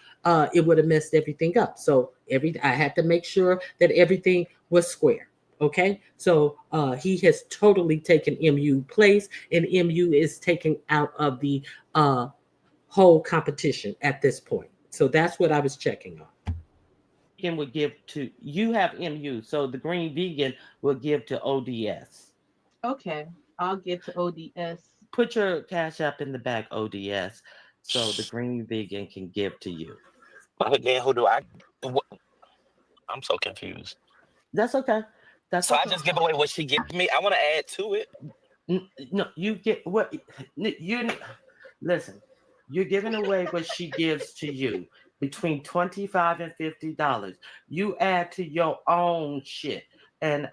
it would have messed everything up. So I had to make sure that everything was square. Okay, so he has totally taken MU place, and MU is taken out of the whole competition at this point. So that's what I was checking on. Vegan would give to you have MU, so the Green Vegan will give to ODS. Okay, I'll give to ODS. Put your cash app in the back, ODS, so the Green Vegan can give to you. But again, who do I? I'm so confused. That's okay. So I just give away what she gives me. I want to add to it. No, you get what you listen. You're giving away what she gives to you, between $25 and $50. You add to your own shit, and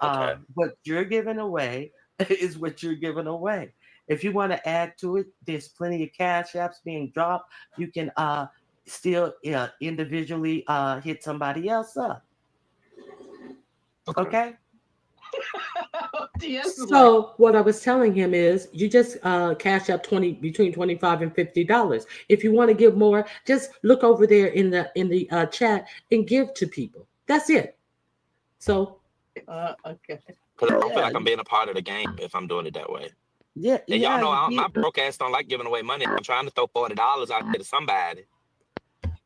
what you're giving away is what you're giving away. If you want to add to it, there's plenty of cash apps being dropped. You can still individually hit somebody else up. Okay? So what I was telling him is, you just cash up between $25 and $50. If you want to give more, just look over there in the chat and give to people. That's it. So okay. Because I don't feel like I'm being a part of the game if I'm doing it that way. Yeah, and y'all know my broke ass don't like giving away money. I'm trying to throw $40 out there to somebody.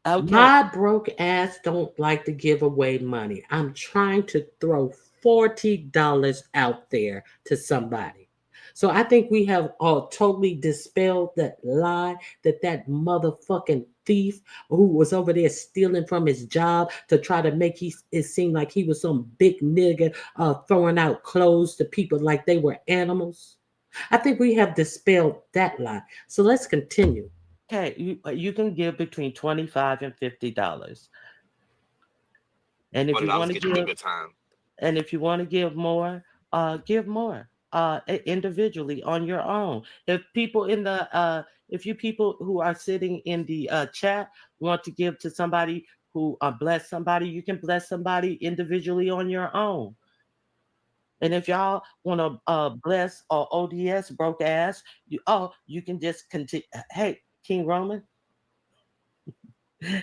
Okay. My broke ass don't like to give away money. I'm trying to throw $40 out there to somebody. So I think we have all totally dispelled that lie that motherfucking thief who was over there stealing from his job to try to make it seem like he was some big nigga throwing out clothes to people like they were animals. I think we have dispelled that lie. So let's continue. Okay, you can give between $25 and $50. And if you want to give, good time. And if you want to give more, give more individually on your own. If people if you people who are sitting in the chat want to give to somebody who bless somebody, you can bless somebody individually on your own. And if y'all want to bless or ODS broke ass, you can just continue. Hey, King Roman.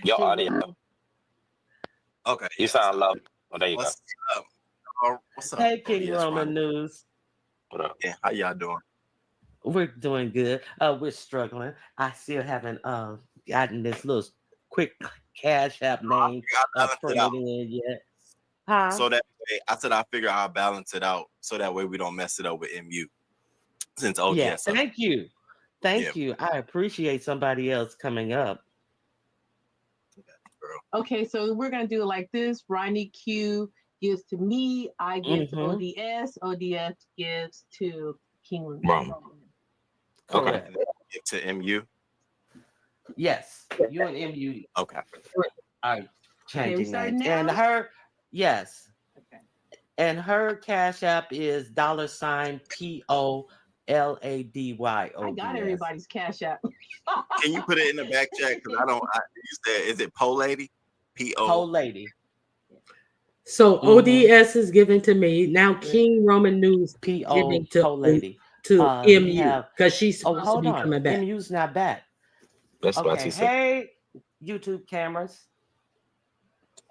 Your audio. Okay. You sound low. Oh, there you go. What's up? Hey, King Roman News. What up? Yeah, how y'all doing? We're doing good. We're struggling. I still haven't gotten this little quick cash app name printed in yet. Huh? So that way, I said I figure I'll balance it out so that way we don't mess it up with MU. Since ODS. Yeah, thank you. Thank you. I appreciate somebody else coming up. Okay, so we're gonna do it like this. Ronnie Q gives to me, I give to ODS, ODS gives to King Roman. Okay. Give to MU. Yes, you and MU. Okay. All right, changing names. And her, yes. Okay. And her cash app is $PO LADYODS. I got everybody's cash app. Can you put it in the back chat? Because you said, is it Po Lady? P-O. Po Lady. So ODS is given to me. Now King Roman News giving to Lady. MU because she's supposed to be coming back. MU's not back. That's what Okay. she said. Hey, YouTube cameras.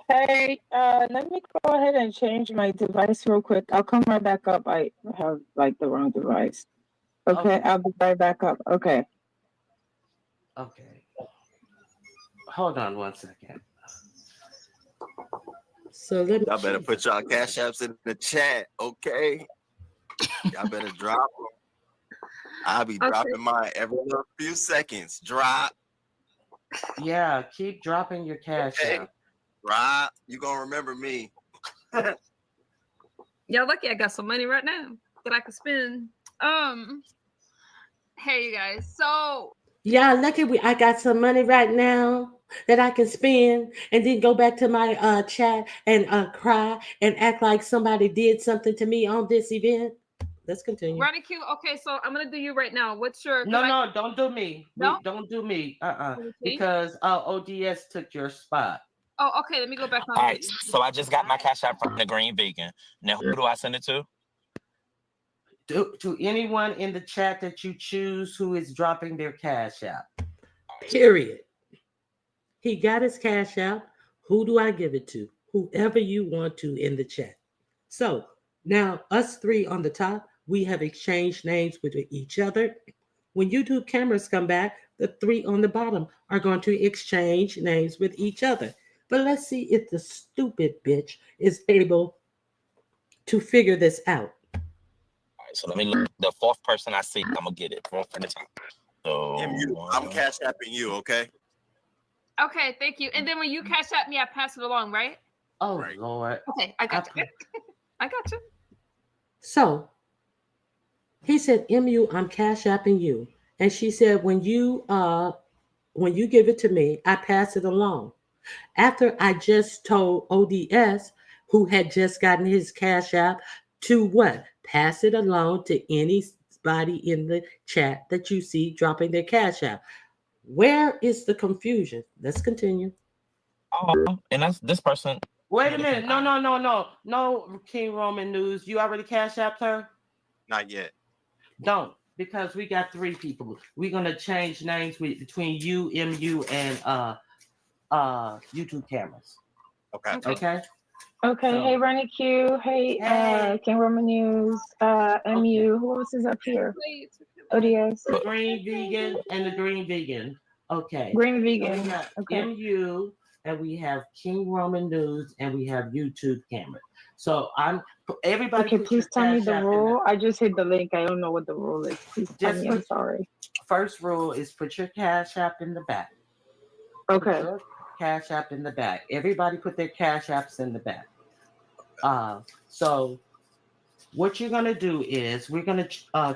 Hey, let me go ahead and change my device real quick. I'll come right back up. I have like the wrong device. Okay, I'll be right back up. Okay. Okay. Hold on one second. So y'all better put y'all cash apps in the chat, okay? Y'all better drop them. I'll be dropping mine every few seconds. Drop. Yeah, keep dropping your cash app. Drop. You gonna remember me. Y'all lucky I got some money right now that I can spend. Hey you guys. So yeah, lucky I got some money right now that I can spend and then go back to my chat and cry and act like somebody did something to me on this event. Let's continue. Ronnie Q, okay, so I'm gonna do you right now. What's your No, don't do me. No? Don't do me. Because ODS took your spot. Oh, okay, let me go back on. All right, so I just got my cash app from the Green Vegan. Now who do I send it to? To anyone in the chat that you choose who is dropping their cash app. Period. He got his cash app. Who do I give it to? Whoever you want to in the chat. So now us three on the top, we have exchanged names with each other. When YouTube cameras come back, the three on the bottom are going to exchange names with each other. But let's see if the stupid bitch is able to figure this out. All right, so let me look. The fourth person I see, I'm gonna get it. Fourth from the top. So I'm cash apping you, okay? Okay, thank you. And then when you cash app me, I pass it along, right? Oh, right. Lord. Okay, I got you. I got you. So he said, MU, I'm cash apping you. And she said, when you give it to me, I pass it along. After I just told ODS, who had just gotten his cash app, to what? Pass it along to anybody in the chat that you see dropping their cash app. Where is the confusion? Let's continue. Oh, and that's this person. Wait a minute. No, King Roman News. You already cash apped her? Not yet. Don't, because we got three people. We're gonna change names between you, MU, and YouTube cameras. Okay. Hey, Ronnie Q. Hey, King Roman News. MU. Who else is up here? ODS. The Green Vegan and the Green Vegan. Okay. Green Vegan. So we have okay. MU and we have King Roman News and we have YouTube cameras. So everybody. Okay, please tell me the rule. I just hit the link. I don't know what the rule is. Please tell me. I'm sorry. First rule is put your cash app in the back. Okay. Cash app in the back. Everybody put their cash apps in the back. So what you're gonna do is we're gonna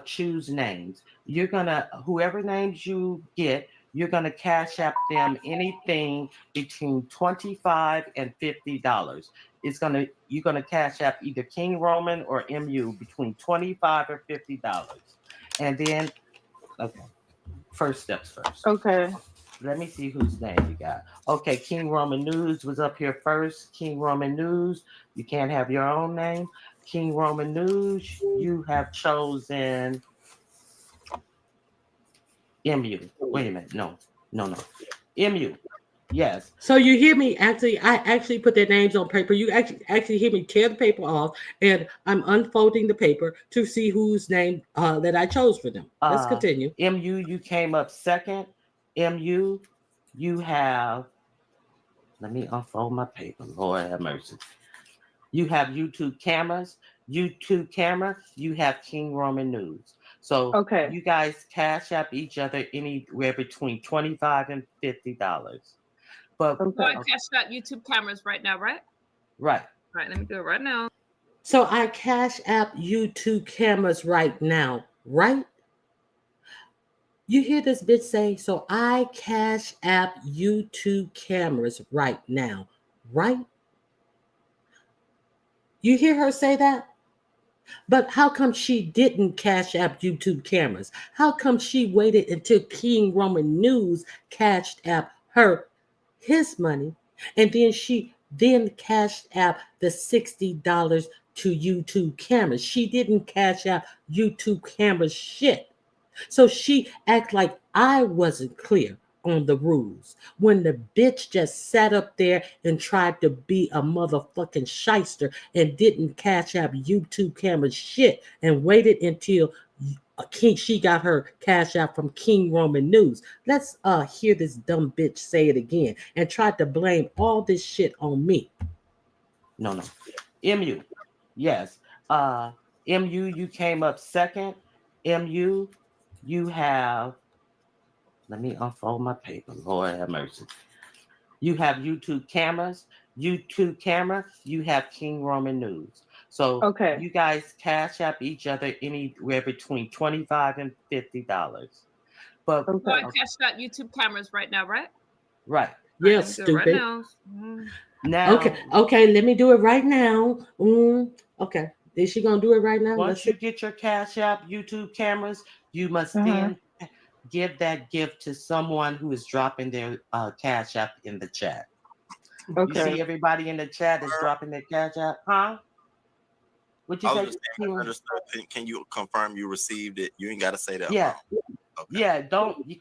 choose names. You're gonna whoever names you get, you're gonna cash app them anything between $25 and $50. You're gonna cash app either King Roman or MU between $25 or $50. And then first steps first. Okay. Let me see whose name you got. Okay, King Roman News was up here first. King Roman News, you can't have your own name. King Roman News, you have chosen MU. Wait a minute. No. MU. Yes. So you hear me I actually put their names on paper. You actually hear me tear the paper off, and I'm unfolding the paper to see whose name that I chose for them. Let's continue. MU, you came up second. MU, you have, let me unfold my paper. Lord have mercy. You have YouTube cameras. YouTube camera, you have King Roman News. So you guys cash app each other anywhere between $25 and $50. But so I cashed out YouTube cameras right now, right? Right. All right, let me do it right now. So I cash app YouTube cameras right now, right? You hear this bitch say, so I cash app YouTube cameras right now, right? You hear her say that? But how come she didn't cash app YouTube cameras? How come she waited until King Roman News cashed app her his money, and then she then cashed app the $60 to YouTube cameras? She didn't cash out YouTube cameras shit. So she act like I wasn't clear on the rules when the bitch just sat up there and tried to be a motherfucking shyster and didn't cash out YouTube camera shit and waited until she got her cash out from King Roman News. Let's hear this dumb bitch say it again and try to blame all this shit on me. No. MU. Yes. MU, you came up second. MU, you have, let me unfold my paper. Lord have mercy. You have YouTube cameras. YouTube camera, you have King Roman News. So Okay. you guys cash app each other anywhere between $25 and $50. But So I cashed out YouTube cameras right now, right? Right. Yeah, Right stupid. right now. Now, Okay, let me do it right now. Okay, is she gonna do it right now? Once you get your cash app YouTube cameras, you must then give that gift to someone who is dropping their cash app in the chat. Okay. You see everybody in the chat is dropping their cash app, huh? What you I say? was just saying, I understood. Can you confirm you received it? You ain't got to say that. Yeah. Okay. Yeah, don't you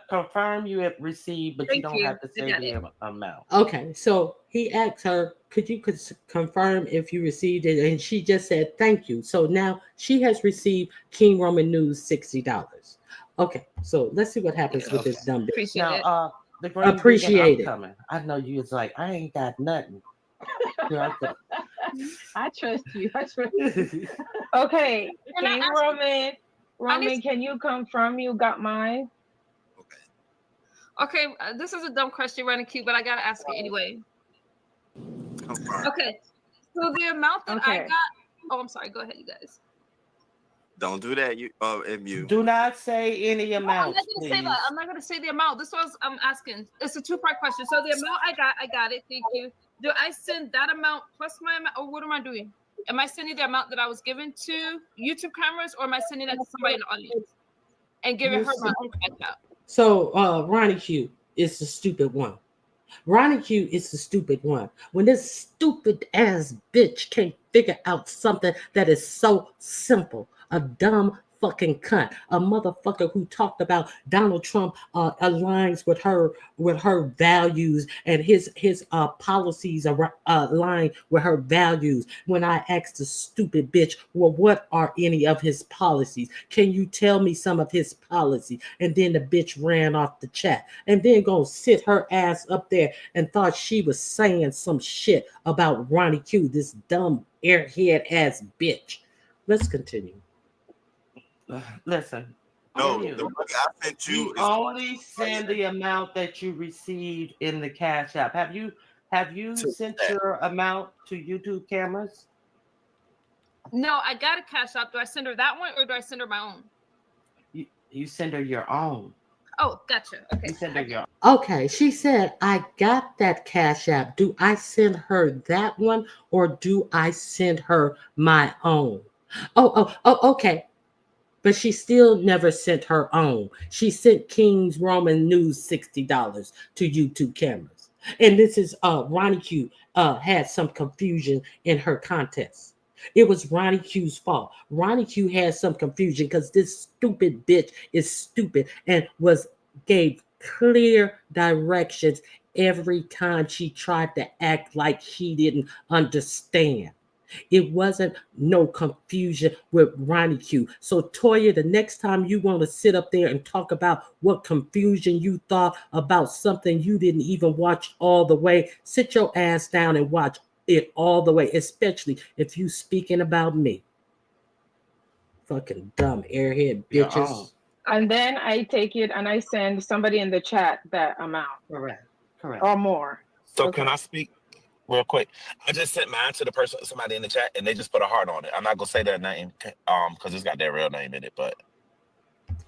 confirm you have received, but you don't have to say the amount. Okay, so he asked her, could you confirm if you received it? And she just said, thank you. So now she has received King Roman News $60. Okay, so let's see what happens with this dumb bitch. Appreciate it. The green Appreciate it. coming. I know you was like, I ain't got nothing. I trust you. I trust you. Okay, Can I King ask Roman, can you confirm you got mine? Okay, this is a dumb question, Ronnie Q, but I gotta ask it anyway. Okay, so the amount that I got. Oh, I'm sorry. Go ahead, you guys. Don't do that. You MU. Do not say any amount. I'm not gonna say that. I'm not gonna say the amount. This was I'm asking. It's a two-part question. So the amount I got it. Thank you. Do I send that amount plus my amount, or what am I doing? Am I sending the amount that I was given to YouTube cameras, or am I sending that to somebody in the audience and giving her my own cash out? So Ronnie Q is the stupid one. Ronnie Q is the stupid one. When this stupid ass bitch can't figure out something that is so simple, a dumb fucking cunt, a motherfucker who talked about Donald Trump aligns with her values and his policies align with her values. When I asked the stupid bitch, well, what are any of his policies? Can you tell me some of his policy? And then the bitch ran off the chat and then gonna sit her ass up there and thought she was saying some shit about Ronnie Q, this dumb airhead ass bitch. Let's continue. Listen. No, the money I sent you only send the amount that you received in the cash app. Have you sent your amount to YouTube cameras? No, I got a cash out. Do I send her that one, or do I send her my own? You send her your own. Oh, gotcha. Okay. You send her your Okay, she said, I got that cash app. Do I send her that one, or do I send her my own? Oh, okay. But she still never sent her own. She sent King's Roman News $60 to YouTube cameras. And this is Ronnie Q had some confusion in her contest. It was Ronnie Q's fault. Ronnie Q had some confusion because this stupid bitch is stupid and gave clear directions every time she tried to act like she didn't understand. It wasn't no confusion with Ronnie Q. So Toya, the next time you want to sit up there and talk about what confusion you thought about something you didn't even watch all the way, sit your ass down and watch it all the way, especially if you speaking about me. Fucking dumb airhead bitches. And then I take it and I send somebody in the chat that amount. Correct. Or more. So can I speak real quick? I just sent mine to somebody in the chat, and they just put a heart on it. I'm not gonna say their name, because it's got their real name in it. But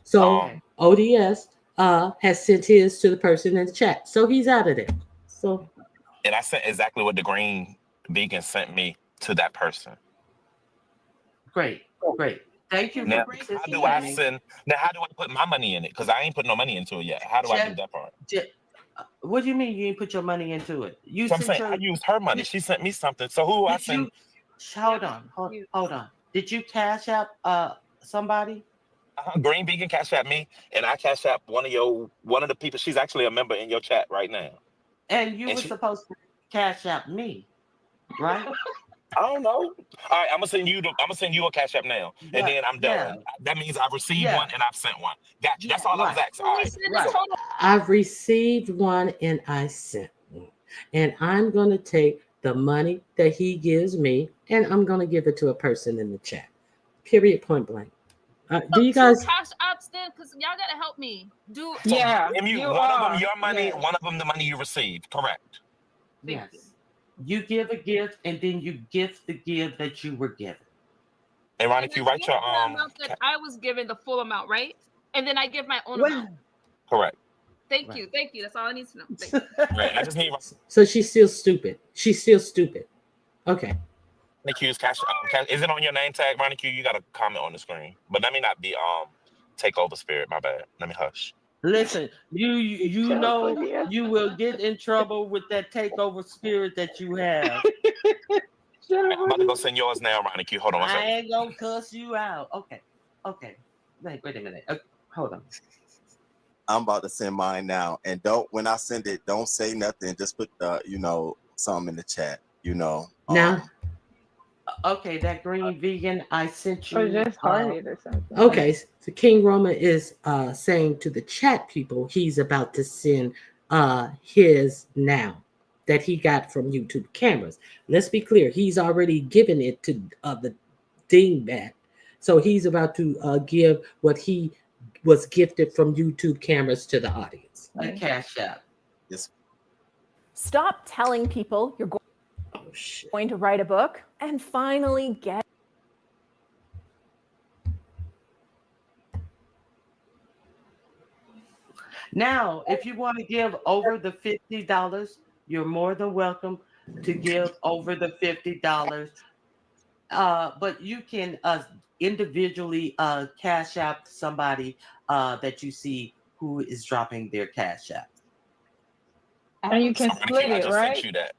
so ODS has sent his to the person in the chat, so he's out of there. So, and I sent exactly what the green vegan sent me to that person. Great. Thank you Now, for how do I participating. how do I put my money in it? Because I ain't put no money into it yet. How do I do that part? What do you mean you didn't put your money into it? You So I'm sent saying I used her money. She sent me something. So who I send? Hold on. Did you cash out somebody? Green Beacon cash app me, and I cash app one of the people. She's actually a member in your chat right now. And you were supposed to cash out me, right? I don't know. All right, I'm gonna send you a cash app now, and then I'm done. Yeah. That means I've received one and I've sent one. Gotcha. That's all I was asking. All right. I've received one and I sent one. And I'm going to take the money that he gives me and I'm going to give it to a person in the chat. Period, point blank. Do you guys cash apps then? Because y'all gotta help me. One of them your money, one of them the money you received. Correct. Yes. You give a gift and then you gift the gift that you were given. And Ronnie Q, write your amount that I was given the full amount, right? And then I give my own amount. Correct. Thank you. That's all I need to know. Right. I just need. So she's still stupid. Okay. Ronnie Q's cash. Is it on your name tag, Ronnie Q? You got a comment on the screen, but let me not be take over spirit. My bad. Let me hush. Listen, you know you will get in trouble with that takeover spirit that you have. I'm about to go send yours now, Ronnie Q. Hold on one second. I ain't gonna cuss you out. Okay. Wait a minute. Hold on. I'm about to send mine now, and when I send it, don't say nothing. Just put something in the chat. Now. Okay, that green vegan I sent you. Or just hearted or something. Okay, so King Roma is saying to the chat people he's about to send his now that he got from YouTube cameras. Let's be clear, he's already given it to the dingbat. So he's about to give what he was gifted from YouTube cameras to the audience. A cash app. Yes. Stop telling people you're going to write a book and finally get. Now, if you want to give over the $50, you're more than welcome to give over the $50. But you can individually cash out somebody that you see who is dropping their cash app. And you can split it, right?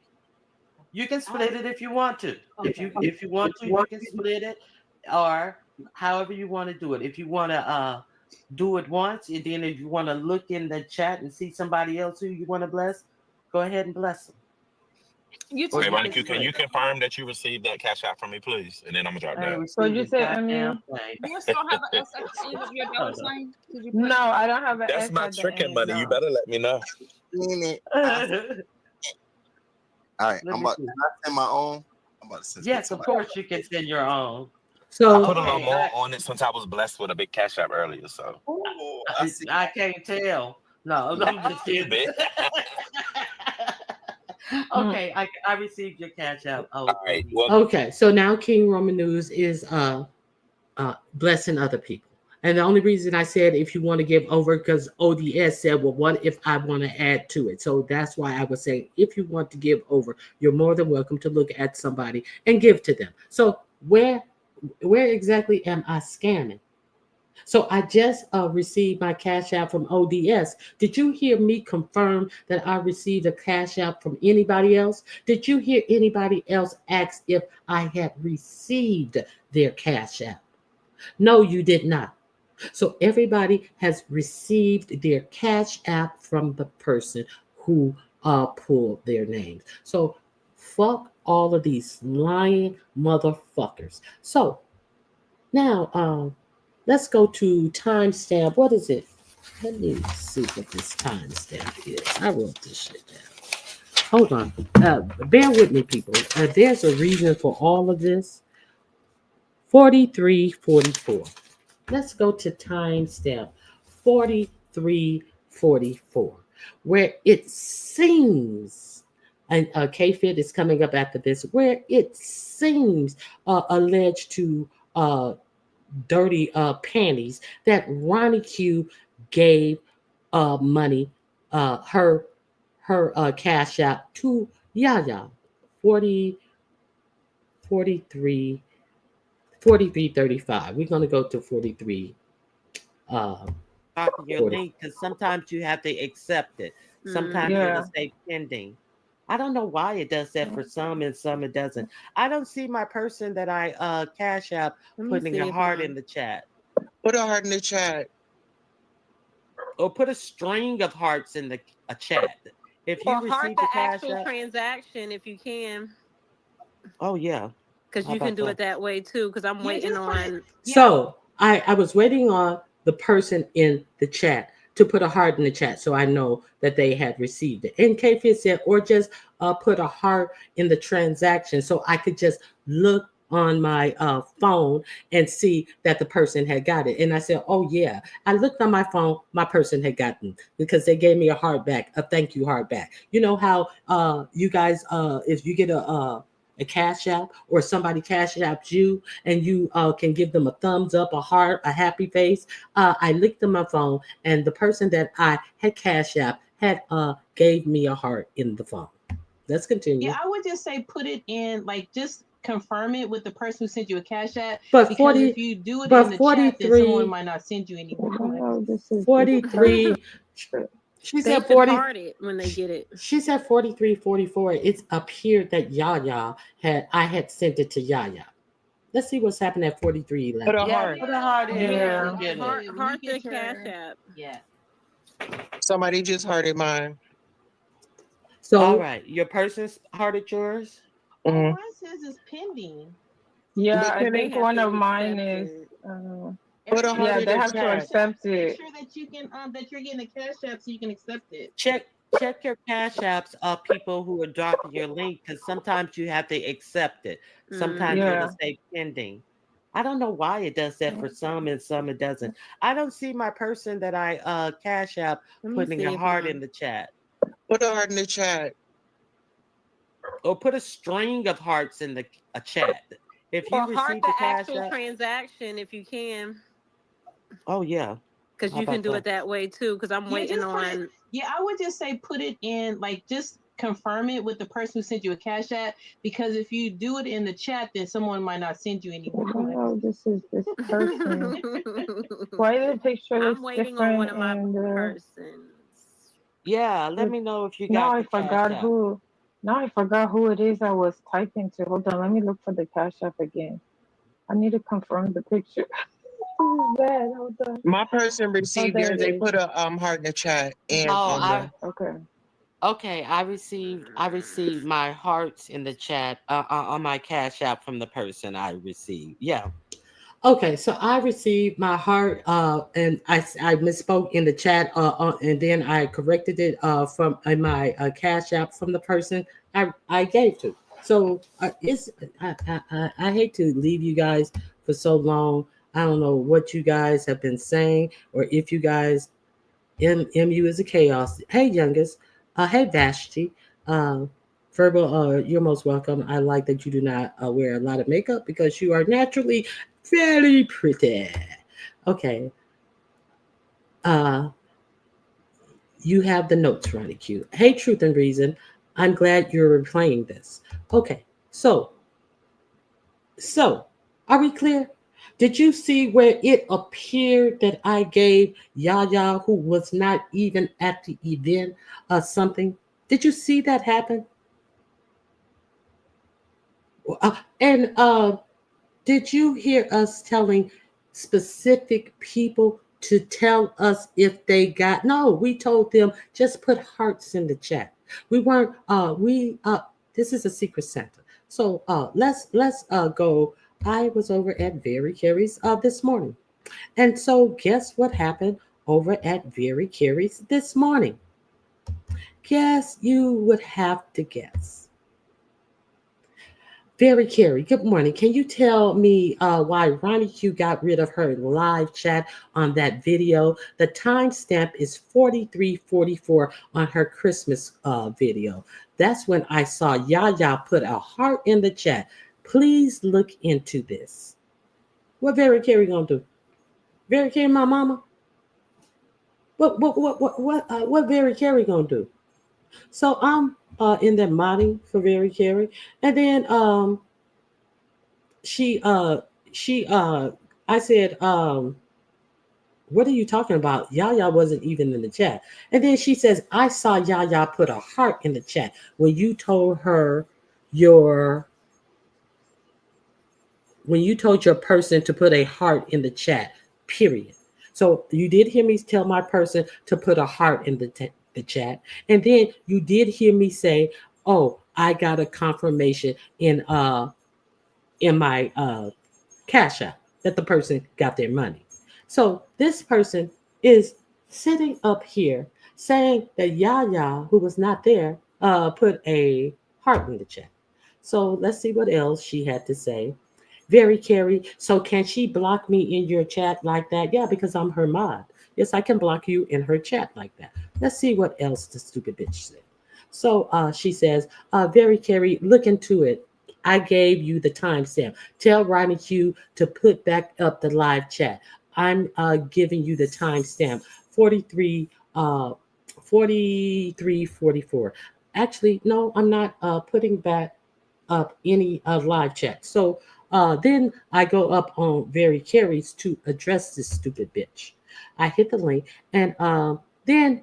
You can split it if you want to. Okay. If you want to, you can split it, or however you want to do it. If you want to do it once, and then if you want to look in the chat and see somebody else who you want to bless, go ahead and bless them. Okay, Ronnie Q, can you confirm that you received that cash out from me, please? And then I'm gonna drop down. So you say, I mean, do you still have an S at the end of your dollar sign? No, I don't have an S. That's my tricking money. No. You better let me know. All right, I'm about to send my own. I'm about to send. Yes, of course you can send your own. So I put a little more on it since I was blessed with a big cash app earlier. So I can't tell. No, I'm just kidding. Okay, I received your cash out. All right. Well, okay, so now King Roman News is blessing other people. And the only reason I said if you want to give over, because ODS said, well, what if I want to add to it? So that's why I was saying, if you want to give over, you're more than welcome to look at somebody and give to them. So where exactly am I scamming? So I just received my cash out from ODS. Did you hear me confirm that I received a cash out from anybody else? Did you hear anybody else ask if I had received their cash out? No, you did not. So everybody has received their cash app from the person who pulled their names. So fuck all of these lying motherfuckers. So now let's go to timestamp. What is it? Let me see what this timestamp is. I wrote this shit down. Hold on. Bear with me, people. There's a reason for all of this. 4344. Let's go to timestamp 4344, where it seems, and K-Fit is coming up after this, where it seems alleged to dirty panties that Ronnie Q gave money, her cash out to Yaya. 4344. 43.35. We're gonna go to 43. Copy your 40. link because sometimes you have to accept it. Sometimes it'll say pending. I don't know why it does that for some and some it doesn't. I don't see my person that I Cash App putting a heart in the chat. Put a heart in the chat. Or put a string of hearts in the chat. If you Or heart receive the the Cash actual App, transaction if you can. oh yeah. Because you can do it that way too. Because I'm waiting on. So I was waiting on the person in the chat to put a heart in the chat so I know that they had received it. In case it said, or just put a heart in the transaction so I could just look on my phone and see that the person had got it. And I said, oh yeah, I looked on my phone, my person had gotten, because they gave me a heart back, a thank you heart back. You know how you guys, if you get a Cash App or somebody Cash Apps you and you can give them a thumbs up, a heart, a happy face. I licked on my phone and the person that I had Cash App had gave me a heart in the phone. Let's continue. Yeah, I would just say put it in, like, just confirm it with the person who sent you a Cash App. But because 40, if you do it but in the 43, chat, then someone might not send you anything. 43. She They said should 40. heart it when they get it. She said 43.44. It appeared that Yaya I had sent it to Yaya. Let's see what's happening at 43.11. Put a heart. Put a heart in. Heart the Cash App. Yeah. Somebody just hearted mine. So all right, your person's hearted yours. Mine says it's pending. Yeah, I think one of mine is. Put a heart in they the have to chat. accept Make it. sure that you can that you're getting a Cash App so you can accept it. Check your Cash Apps of people who are dropping your link because sometimes you have to accept it. Sometimes it'll say pending. I don't know why it does that for some and some it doesn't. I don't see my person that I Cash App putting a heart in the chat. Put a heart in the chat. Or put a string of hearts in the chat. If you Or heart receive the the Cash actual App, transaction if you can. oh yeah. Because How you can about do that? it that way too. Because I'm waiting on. I would just say put it in, like, just confirm it with the person who sent you a Cash App. Because if you do it in the chat, then someone might not send you anything. Oh, this is this person. Why the picture looks I'm waiting different on one of my and, persons. Yeah, let me know if you now got I the Cash forgot App. who. Now I forgot who it is I was typing to. Hold on, let me look for the Cash App again. I need to confirm the picture. Who is that? Hold on. My person received there theirs. it They is. put a heart in the chat. And Okay. I received my hearts in the chat on my Cash App from the person I received. Yeah. okay, so I received my heart, and I misspoke in the chat, and then I corrected it from my Cash App from the person I gave to. So I hate to leave you guys for so long. I don't know what you guys have been saying, or if you guys MU is a chaos. Hey, youngest. Hey, Vashti. Verbal, you're most welcome. I like that you do not wear a lot of makeup because you are naturally very pretty. Okay. You have the notes, Ronnie Q. Hey, Truth and Reason. I'm glad you're replaying this. Okay. So, are we clear? Did you see where it appeared that I gave Yaya, who was not even at the event, something? Did you see that happen? And did you hear us telling specific people to tell us if they got? No, we told them just put hearts in the chat. We weren't. This is a secret Santa. So let's go. I was over at Very Keri's this morning. And so guess what happened over at Very Keri's this morning? Guess you would have to guess. Very Keri, good morning. Can you tell me why Ronnie Q got rid of her live chat on that video? The timestamp is 43:44 on her Christmas video. That's when I saw Yaya put a heart in the chat. Please look into this. What Very Keri gonna do? Very Keri, my mama. What Very Keri gonna do? So I'm in there modding for Very Keri, and then she I said, what are you talking about? Yaya wasn't even in the chat. And then she says, I saw Yaya put a heart in the chat when you told her your person to put a heart in the chat, period. So you did hear me tell my person to put a heart in the chat. And then you did hear me say, oh, I got a confirmation in my Cash App that the person got their money. So this person is sitting up here saying that Yaya, who was not there, put a heart in the chat. So let's see what else she had to say. Very Keri. So can she block me in your chat like that? Yeah, because I'm her mod. Yes, I can block you in her chat like that. Let's see what else the stupid bitch said. So she says, Very Keri, look into it. I gave you the timestamp. Tell Ronnie Q to put back up the live chat. I'm giving you the timestamp 4344. Actually, no, I'm not putting back up any live chat. So then I go up on Very Keri's to address this stupid bitch. I hit the link and then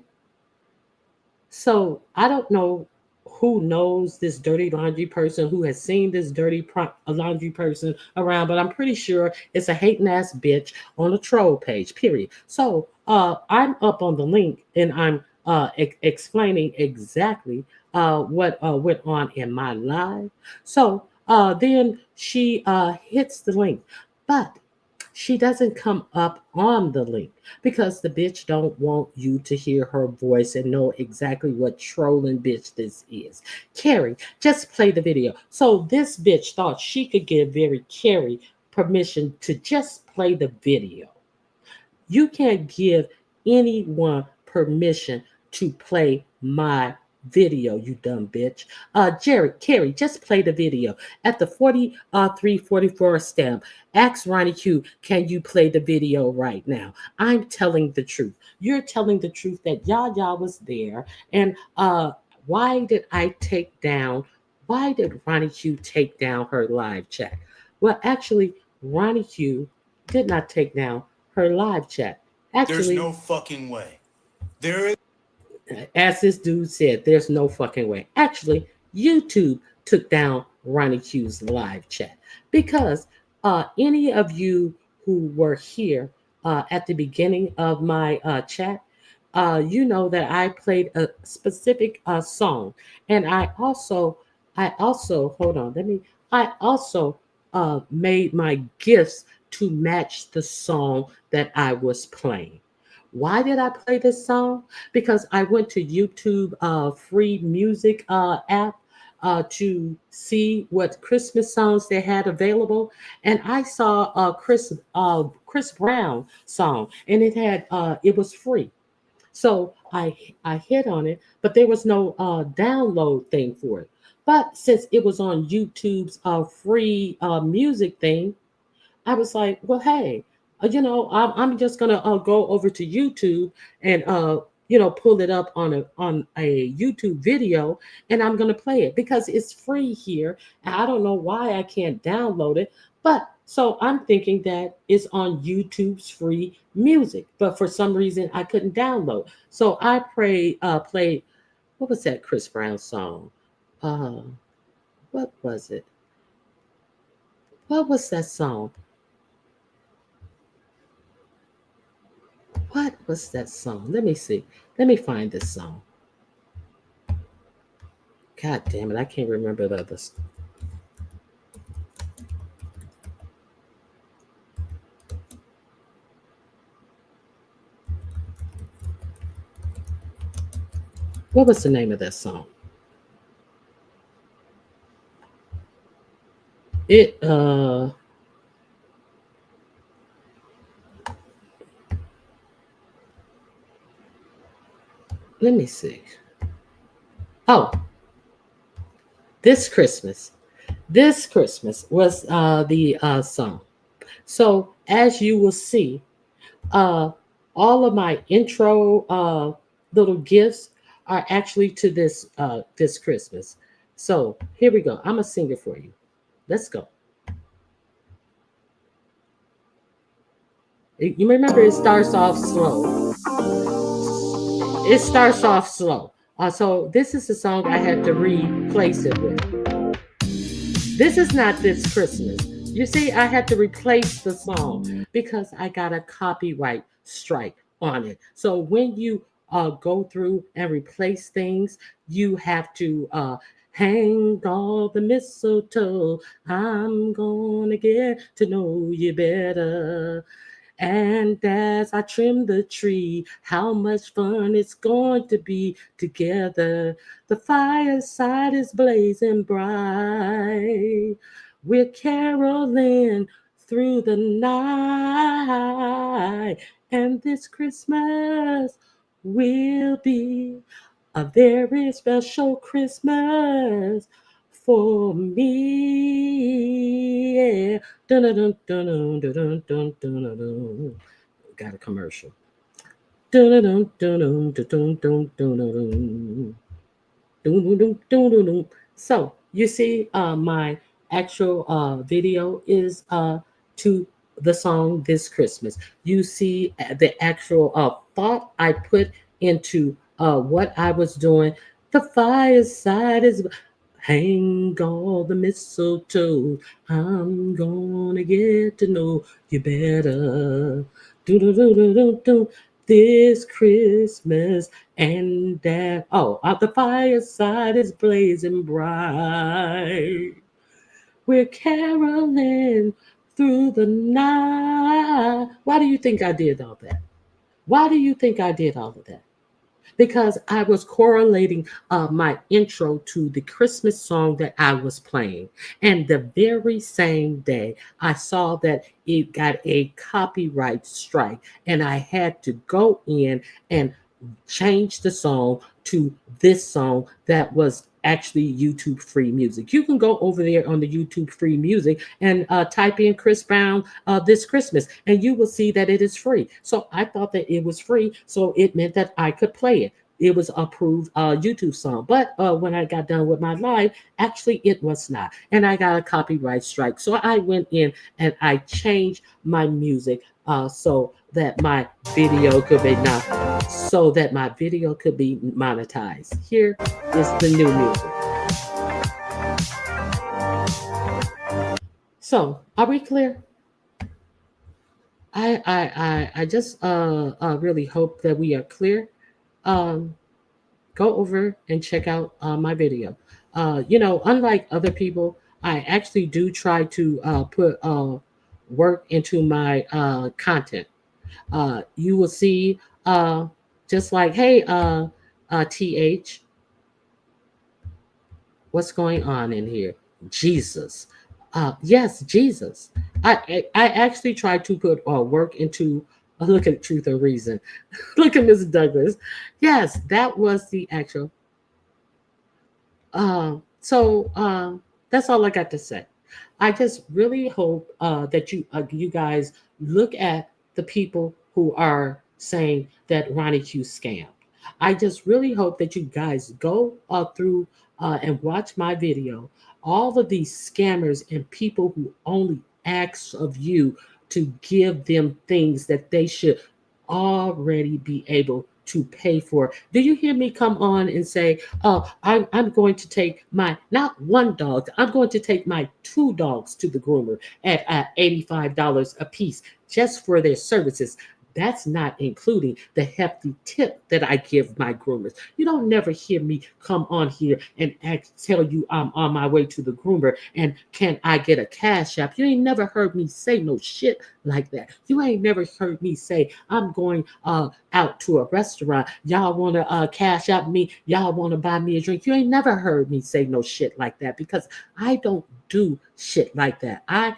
so I don't know who knows this dirty laundry person, who has seen this dirty laundry person around, but I'm pretty sure it's a hating ass bitch on a troll page, period. So I'm up on the link and I'm explaining exactly what went on in my live. So then she hits the link, but she doesn't come up on the link because the bitch don't want you to hear her voice and know exactly what trolling bitch this is. Keri, just play the video. So this bitch thought she could give Very Keri permission to just play the video. You can't give anyone permission to play my video, you dumb bitch. Keri, just play the video. At the 4344 stamp, ask Ronnie Q, can you play the video right now? I'm telling the truth. You're telling the truth that Yaya was there. And why did Ronnie Q take down her live chat? Well, actually, Ronnie Q did not take down her live chat. Actually, there's no fucking way. There is. As this dude said, there's no fucking way. Actually, YouTube took down Ronnie Q's live chat because any of you who were here at the beginning of my chat, you know that I played a specific song, and I also hold on. I also made my gifts to match the song that I was playing. Why did I play this song? Because I went to YouTube free music app to see what Christmas songs they had available, and I saw a Chris Brown song, and it was free. So I hit on it, but there was no download thing for it. But since it was on YouTube's free music thing, I was like, well, hey, I'm just gonna go over to YouTube and pull it up on a YouTube video, and I'm gonna play it because it's free here. And I don't know why I can't download it, but so I'm thinking that it's on YouTube's free music, but for some reason I couldn't download. So I played what was that Chris Brown song? What was it? What was that song? What was that song? Let me see. Let me find this song. God damn it, I can't remember the others. What was the name of that song? Let me see. Oh, This Christmas was the song. So as you will see, all of my intro little gifts are actually to this Christmas. So here we go. I'm gonna sing it for you. Let's go. You remember it starts off slow. It starts off slow. So this is the song I had to replace it with. This is not This Christmas. You see, I had to replace the song because I got a copyright strike on it. So when you go through and replace things, you have to hang all the mistletoe. I'm gonna get to know you better. And as I trim the tree, how much fun it's going to be together. The fireside is blazing bright. We're caroling through the night. And this Christmas will be a very special Christmas for me. Yeah. Dun dun dun dun dun dun dun dun dun. Got a commercial. Dun dun dun dun dun dun dun dun dun. Dun dun dun dun dun. So you see, my actual video is to the song This Christmas. You see the actual thought I put into what I was doing. The fireside is hang all the mistletoe. I'm gonna get to know you better. Do do do do do do. This Christmas and that. Oh, the fireside is blazing bright. We're caroling through the night. Why do you think I did all that? Why do you think I did all of that? Because I was correlating my intro to the Christmas song that I was playing. And the very same day, I saw that it got a copyright strike, and I had to go in and change the song to this song that was actually YouTube free music. You can go over there on the YouTube free music and type in Chris Brown This Christmas, and you will see that it is free. So I thought that it was free, so it meant that I could play it. It was approved YouTube song. But when I got done with my live, actually it was not. And I got a copyright strike. So I went in and I changed my music so that my video could be monetized. Here is the new music. So, are we clear? I just really hope that we are clear. Go over and check out my video. Unlike other people, I actually do try to put work into my content. You will see just like, hey, TH, what's going on in here? Jesus. Yes, Jesus. I actually try to put work into look at Truth or Reason. Look at Miss Douglas. Yes, that was the actual. That's all I got to say. I just really hope that you guys look at the people who are saying that Ronnie Q scammed. I just really hope that you guys go through and watch my video. All of these scammers and people who only ask of you to give them things that they should already be able to pay for. Do you hear me come on and say, oh, I'm going to take my, not one dog, I'm going to take my 2 dogs to the groomer at $85 a piece just for their services. That's not including the hefty tip that I give my groomers. You don't never hear me come on here and tell you I'm on my way to the groomer and can I get a cash app. You ain't never heard me say no shit like that. You ain't never heard me say I'm going out to a restaurant. Y'all want to cash app me? Y'all want to buy me a drink? You ain't never heard me say no shit like that because I don't do shit like that. I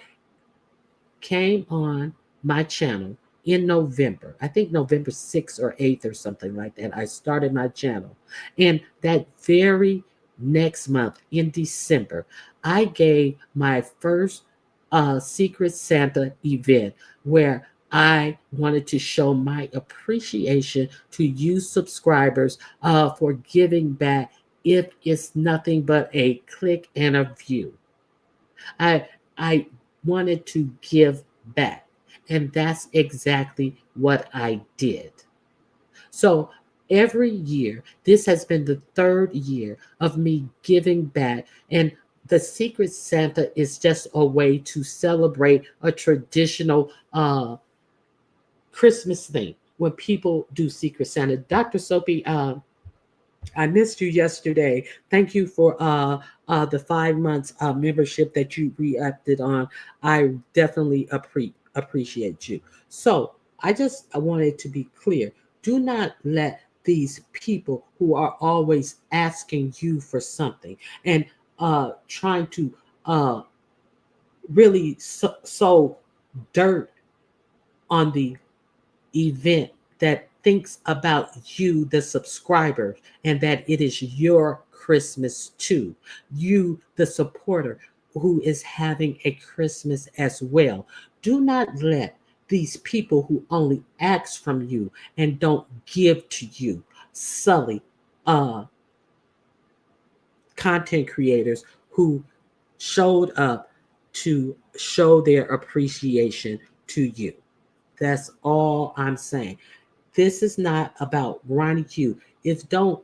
came on my channel in November, I think November 6th or 8th or something like that. I started my channel. And that very next month in December, I gave my first Secret Santa event where I wanted to show my appreciation to you subscribers for giving back if it's nothing but a click and a view. I wanted to give back. And that's exactly what I did. So every year, this has been the third year of me giving back. And the Secret Santa is just a way to celebrate a traditional Christmas thing when people do Secret Santa. Dr. Soapy, I missed you yesterday. Thank you for the 5 months membership that you reacted on. I definitely appreciate you. So I wanted to be clear. Do not let these people who are always asking you for something and trying to really sow dirt on the event that thinks about you, the subscriber, and that it is your Christmas too. You, the supporter, who is having a Christmas as well. Do not let these people who only ask from you and don't give to you sully content creators who showed up to show their appreciation to you. That's all I'm saying. This is not about Ronnie Q. If don't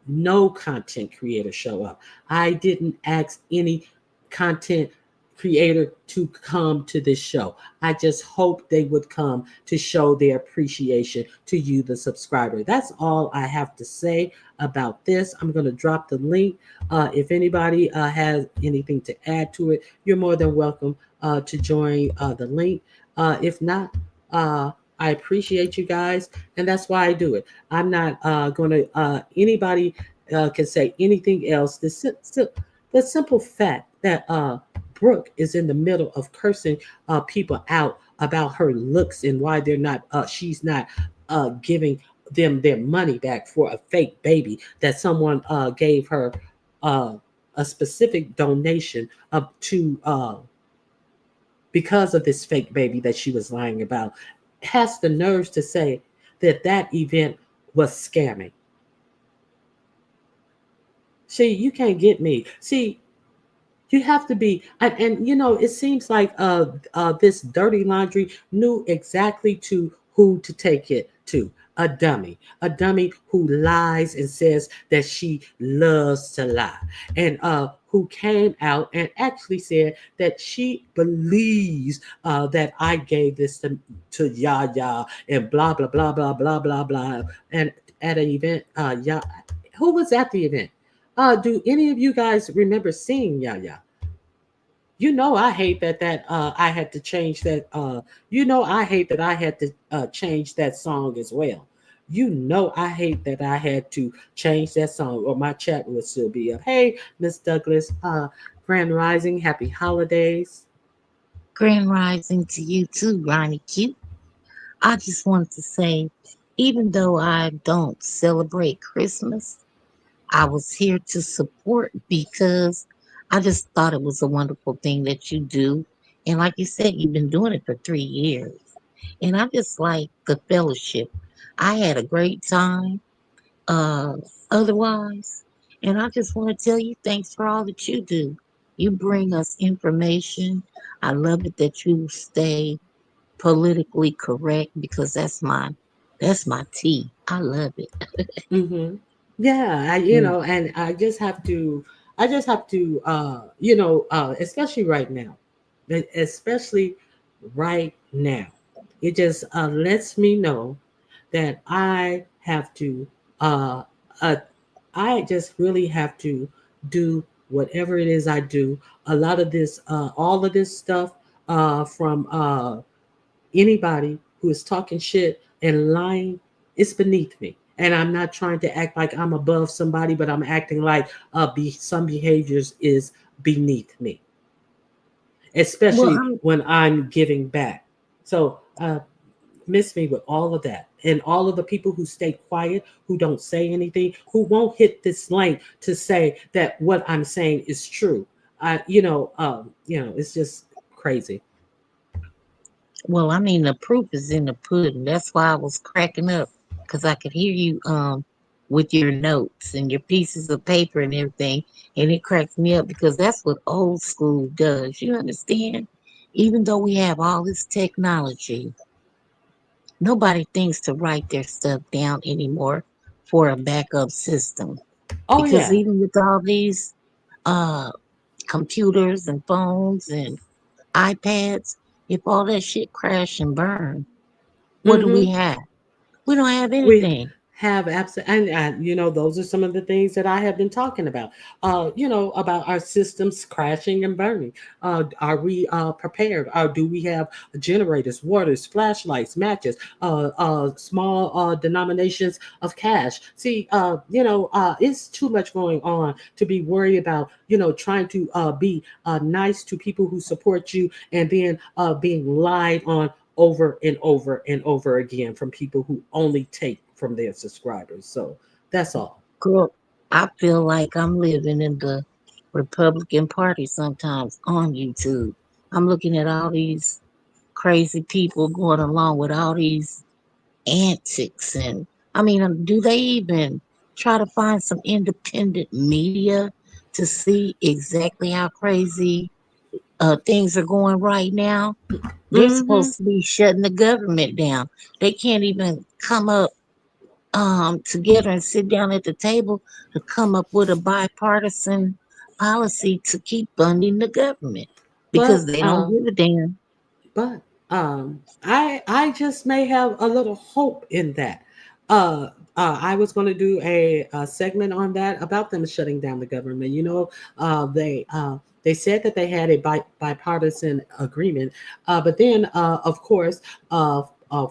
no content creator show up. I didn't ask any content creator to come to this show. I just hope they would come to show their appreciation to you, the subscriber. That's all I have to say about this. I'm going to drop the link. If anybody has anything to add to it, you're more than welcome to join the link. If not, I appreciate you guys, and that's why I do it. I'm not going to, anybody can say anything else. The simple fact that Brooke is in the middle of cursing people out about her looks and why they're not, she's not giving them their money back for a fake baby that someone gave her a specific donation up to because of this fake baby that she was lying about, has the nerves to say that that event was scamming. See, you can't get me. See, you have to be, and you know, it seems like this dirty laundry knew exactly to who to take it to. A dummy who lies and says that she loves to lie, and who came out and actually said that she believes that I gave this to Yaya and blah blah blah blah blah blah blah. And at an event, who was at the event? Do any of you guys remember seeing Yaya? You know, I hate that I had to change that. You know, I hate that I had to change that song as well. You know, I hate that I had to change that song, or my chat would still be up. Hey, Miss Douglas, Grand Rising, happy holidays. Grand Rising to you too, Ronnie Q. I just wanted to say, even though I don't celebrate Christmas, I was here to support because I just thought it was a wonderful thing that you do. And like you said, you've been doing it for 3 years. And I just like the fellowship. I had a great time otherwise. And I just want to tell you thanks for all that you do. You bring us information. I love it that you stay politically correct because that's my tea. I love it. Mm-hmm. Yeah, you know, and I just have to, you know, especially right now, especially right now, it just lets me know that uh, uh, I just really have to do whatever it is I do. A lot of this, all of this stuff from anybody who is talking shit and lying, it's beneath me. And I'm not trying to act like I'm above somebody, but I'm acting like some behaviors is beneath me, especially when I'm giving back. So miss me with all of that. And all of the people who stay quiet, who don't say anything, who won't hit this link to say that what I'm saying is true. You know, it's just crazy. Well, I mean, the proof is in the pudding. That's why I was cracking up because I could hear you with your notes and your pieces of paper and everything, and it cracks me up because that's what old school does. You understand? even though we have all this technology, nobody thinks to write their stuff down anymore for a backup system. Oh Because yeah. even with all these uh, computers and phones and iPads, if all that shit crash and burn, what do we Mm-hmm. have? We don't have We anything. have and those are some of the things that I have been talking about. About our systems crashing and burning. Are we prepared? Do we have generators, waters, flashlights, matches, small denominations of cash? See, it's too much going on to be worried about. Trying to be nice to people who support you, and then being lied on over and over and over again from people who only take from their subscribers. So that's all. Girl, I feel like I'm living in the Republican Party sometimes on YouTube. I'm looking at all these crazy people going along with all these antics. And I mean, do they even try to find some independent media to see exactly how crazy things are going right now? They're Mm-hmm. supposed to be shutting the government down. They can't even come up together and sit down at the table to come up with a bipartisan policy to keep funding the government because But they don't give a damn. but I just may have a little hope in that. I was going to do a segment on that about them shutting down the government. They said that they had a bipartisan agreement, but then of course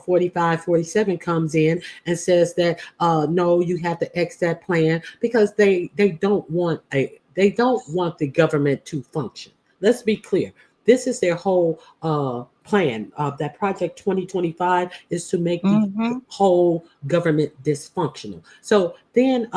45, 47 comes in and says that no, you have to X that plan because they don't want the government to function. Let's be clear. This is their whole plan. That Project 2025 is to make the Mm-hmm. whole government dysfunctional. So then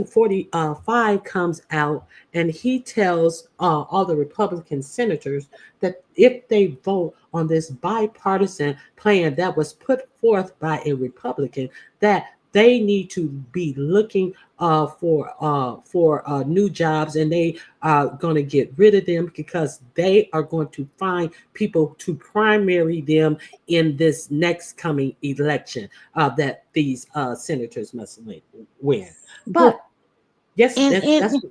45 comes out and he tells all the Republican senators that if they vote on this bipartisan plan that was put forth by a Republican, that they need to be looking for new jobs, and they are going to get rid of them because they are going to find people to primary them in this next coming election that these senators must win. Good. But yes, And, that's and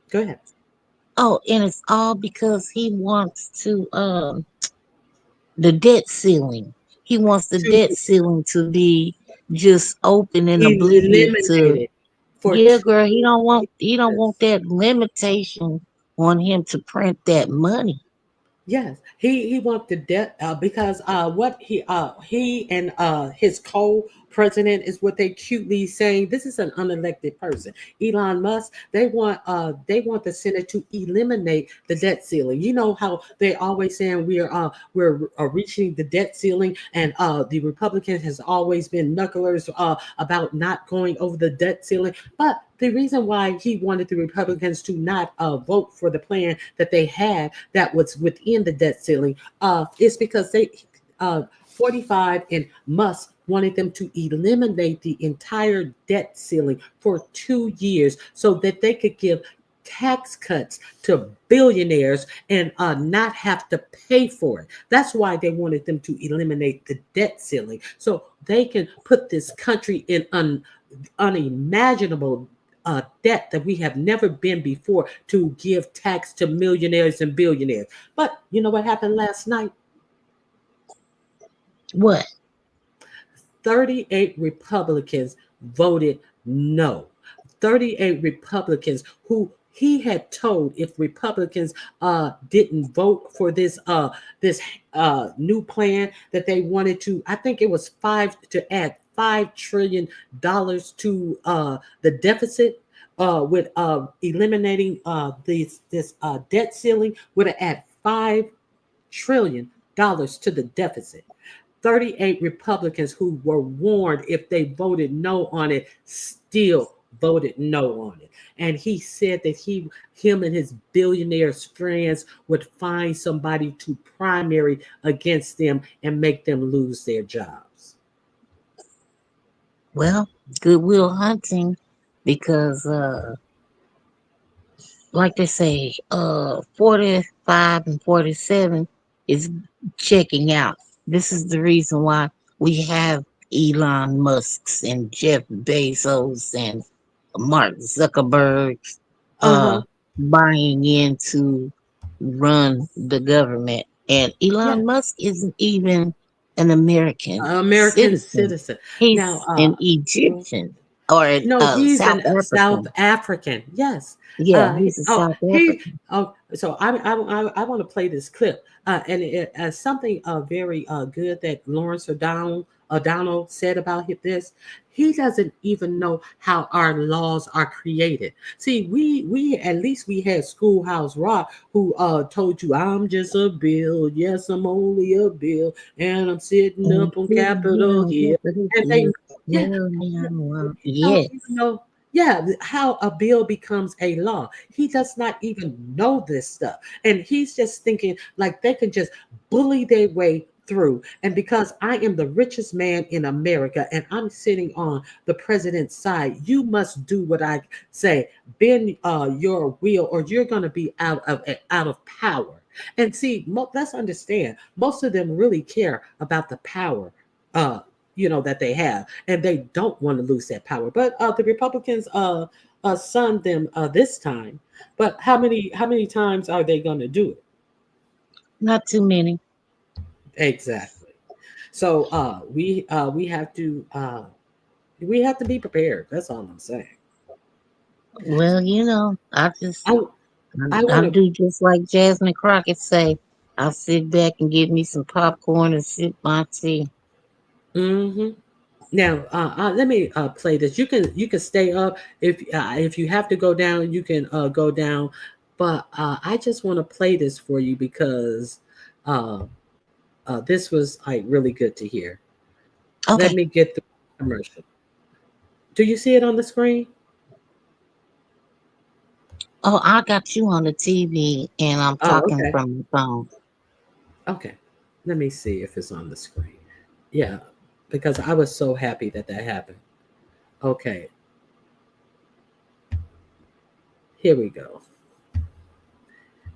go ahead. oh, and it's all because he wants to the debt ceiling. He wants the To debt ceiling to be just open and oblivious to. eliminate it for Yeah, 2 girl, he don't want years. that limitation on him to print that money. Yes, he want the debt because what he and his co-president is what they cutely saying. This is an unelected person, Elon Musk. They want the Senate to eliminate the debt ceiling. You know how they always saying we're reaching the debt ceiling, and the Republicans has always been knucklers about not going over the debt ceiling, but the reason why he wanted the Republicans to not vote for the plan that they had that was within the debt ceiling is because 45 and Musk wanted them to eliminate the entire debt ceiling for 2 years so that they could give tax cuts to billionaires and not have to pay for it. That's why they wanted them to eliminate the debt ceiling so they can put this country in unimaginable debt that we have never been before to give tax to millionaires and billionaires. But you know what happened last night? What? 38 Republicans voted no. 38 Republicans who he had told if Republicans didn't vote for this new plan that they wanted to, I think it was add $5 trillion to the deficit with eliminating this debt ceiling would have add $5 trillion to the deficit. 38 Republicans who were warned if they voted no on it still voted no on it. And he said that him and his billionaire friends would find somebody to primary against them and make them lose their jobs. Well, Goodwill Hunting, because like they say, 45 and 47 is checking out. This is the reason why we have Elon Musk's and Jeff Bezos and Mark Zuckerberg Uh-huh. buying in to run the government. And Yeah. Elon Musk isn't even an American American citizen. citizen. He's Now, an Egyptian or no, he's South an South African. African. Yes. Yeah, he's a South African. So I want to play this clip, and it something very good that Lawrence O'Donnell said about this. He doesn't even know how our laws are created. See, we at least we had Schoolhouse Rock who told you I'm just a bill. Yes, I'm only a bill, and I'm sitting up on Capitol Hill. And they, yeah, don't Yes. even know, yeah, how a bill becomes a law. He does not even know this stuff. And he's just thinking like they can just bully their way through. And because I am the richest man in America and I'm sitting on the president's side, you must do what I say, bend your wheel, or you're going to be out of power. And see, let's understand, most of them really care about the power that they have, and they don't want to lose that power. But the Republicans sunned them this time. But how many times are they going to do it? Not too many. Exactly. So we have to be prepared. That's all I'm saying. Well, I wanna- do just like Jasmine Crockett say. I'll sit back and get me some popcorn and sip my tea. Mm-hmm. Now, let me play this. You can stay up if you have to go down. You can go down, but I just want to play this for you because this was like really good to hear. Okay. Let me get the commercial. Do you see it on the screen? Oh, I got you on the TV, and I'm talking okay. from the phone. Okay, let me see if it's on the screen. Yeah, because I was so happy that happened. Okay. Here we go.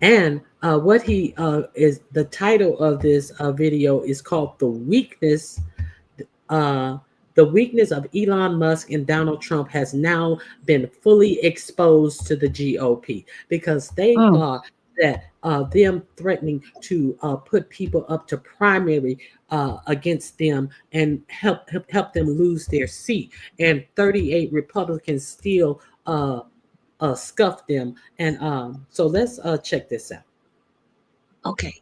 And what he is, the title of this video is called "The Weakness." The weakness of Elon Musk and Donald Trump has now been fully exposed to the GOP because they thought that them threatening to put people up to primary against them and help them lose their seat, and 38 Republicans still scuffed them. And so let's check this out. Okay.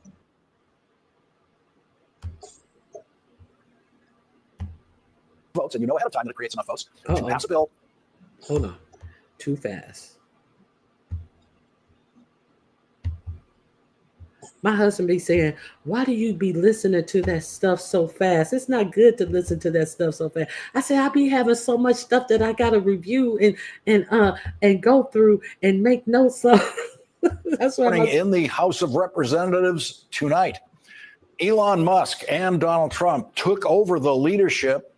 Votes, and ahead of time that it creates enough votes to pass a bill. Hold on. Too fast. My husband be saying, why do you be listening to that stuff so fast? It's not good to listen to that stuff so fast. I said, I be having so much stuff that I got to review and go through and make notes of. That's what in the House of Representatives tonight, Elon Musk and Donald Trump took over the leadership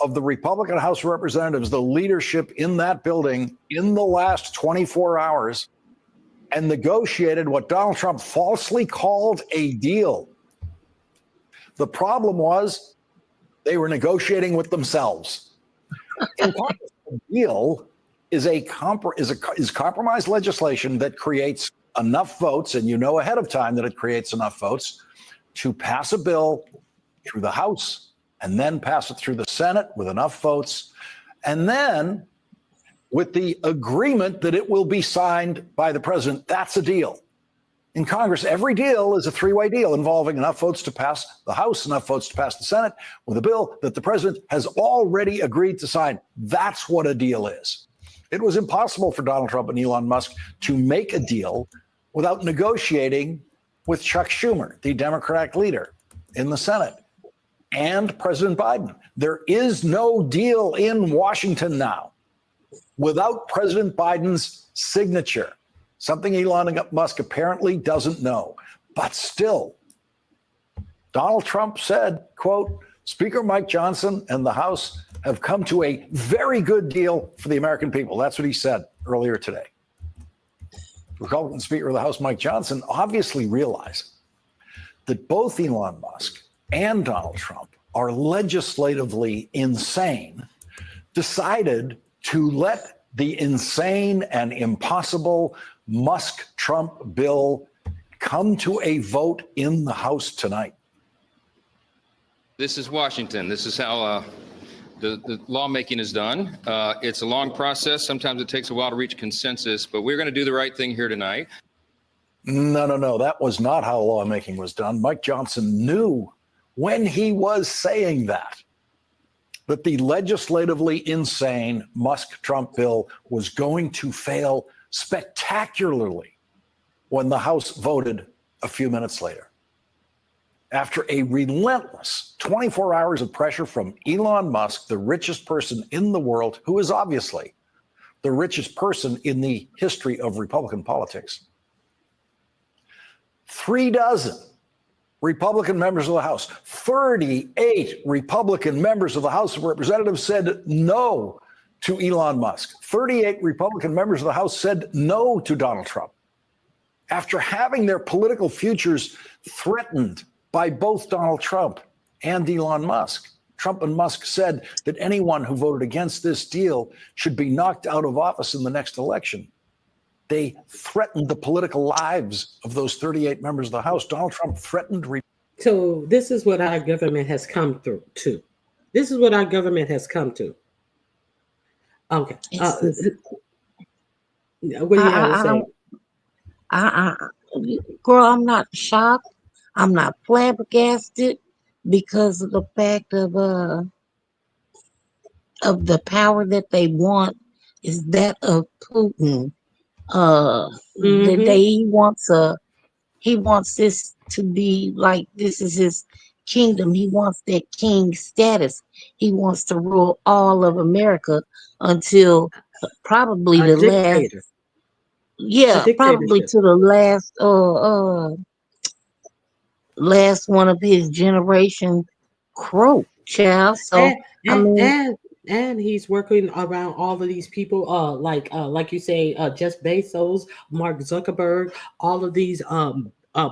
of the Republican House of Representatives, the leadership in that building in the last 24 hours, and negotiated what Donald Trump falsely called a deal. The problem was they were negotiating with themselves. In Congress, a deal is compromise legislation that creates enough votes, and ahead of time that it creates enough votes to pass a bill through the House and then pass it through the Senate with enough votes, and then with the agreement that it will be signed by the president. That's a deal. In Congress, every deal is a three-way deal involving enough votes to pass the House, enough votes to pass the Senate, with a bill that the president has already agreed to sign. That's what a deal is. It was impossible for Donald Trump and Elon Musk to make a deal without negotiating with Chuck Schumer, the Democratic leader in the Senate, and President Biden. There is no deal in Washington now without President Biden's signature, something Elon Musk apparently doesn't know. But still, Donald Trump said, quote, Speaker Mike Johnson and the House have come to a very good deal for the American people. That's what he said earlier today. Republican Speaker of the House Mike Johnson obviously realize that both Elon Musk and Donald Trump are legislatively insane, decided to let the insane and impossible Musk-Trump bill come to a vote in the House tonight. This is Washington. This is how the lawmaking is done. It's a long process. Sometimes it takes a while to reach consensus, but we're going to do the right thing here tonight. No. That was not how lawmaking was done. Mike Johnson knew when he was saying that the legislatively insane Musk-Trump bill was going to fail spectacularly when the House voted a few minutes later. After a relentless 24 hours of pressure from Elon Musk, the richest person in the world, who is obviously the richest person in the history of Republican politics, 36 Republican members of the House, 38 Republican members of the House of Representatives said no to Elon Musk. 38 Republican members of the House said no to Donald Trump. After having their political futures threatened by both Donald Trump and Elon Musk, Trump and Musk said that anyone who voted against this deal should be knocked out of office in the next election. They threatened the political lives of those 38 members of the House. Donald Trump threatened. So this is what our government has come through to. This is what our government has come to. Okay. What do you have to say? Girl, I'm not shocked. I'm not flabbergasted because of the fact of the power that they want is that of Putin. He wants this to be like this is his kingdom. He wants that king status. He wants to rule all of America until probably the dictator. Probably to the last one of his generation croak, child. So and he's working around all of these people, like you say, Jeff Bezos, Mark Zuckerberg, all of these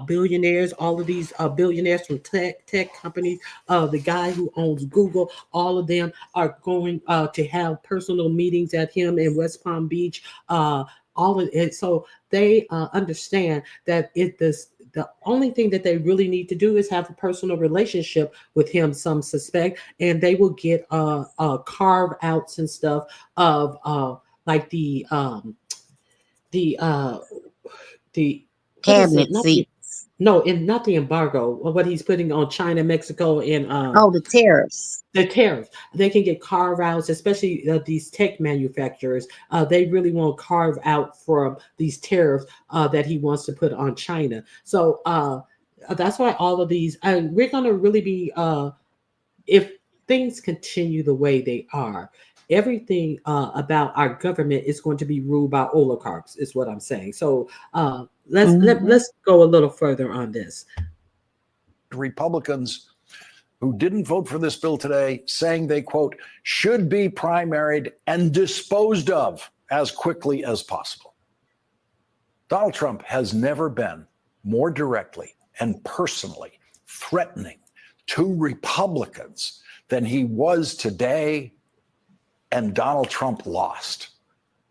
billionaires, all of these billionaires from tech companies, the guy who owns Google, all of them are going to have personal meetings at him in West Palm Beach. All of it. So they understand that the only thing that they really need to do is have a personal relationship with him, some suspect, and they will get carve outs and stuff of like the cabinet seats. No, and not the embargo. What he's putting on China, Mexico, and the tariffs. The tariffs. They can get carve outs, especially these tech manufacturers. They really want to carve out from these tariffs that he wants to put on China. So that's why all of these. We're going to really be, if things continue the way they are, everything about our government is going to be ruled by oligarchs. Is what I'm saying. So let's go a little further on this. Republicans who didn't vote for this bill today, saying they, quote, should be primaried and disposed of as quickly as possible. Donald Trump has never been more directly and personally threatening to Republicans than he was today, and Donald Trump lost.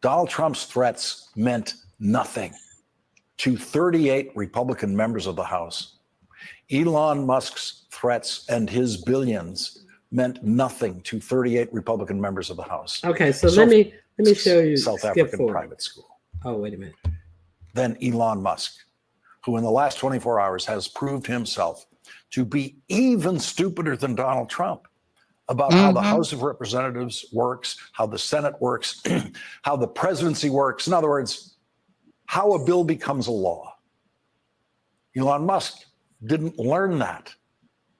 Donald Trump's threats meant nothing to 38 Republican members of the House. Elon Musk's threats and his billions meant nothing to 38 Republican members of the House. Okay, so let me show you South African private school. Oh, wait a minute. Then Elon Musk, who in the last 24 hours has proved himself to be even stupider than Donald Trump about how the House of Representatives works, how the Senate works, how the presidency works. In other words, how a bill becomes a law. Elon Musk didn't learn that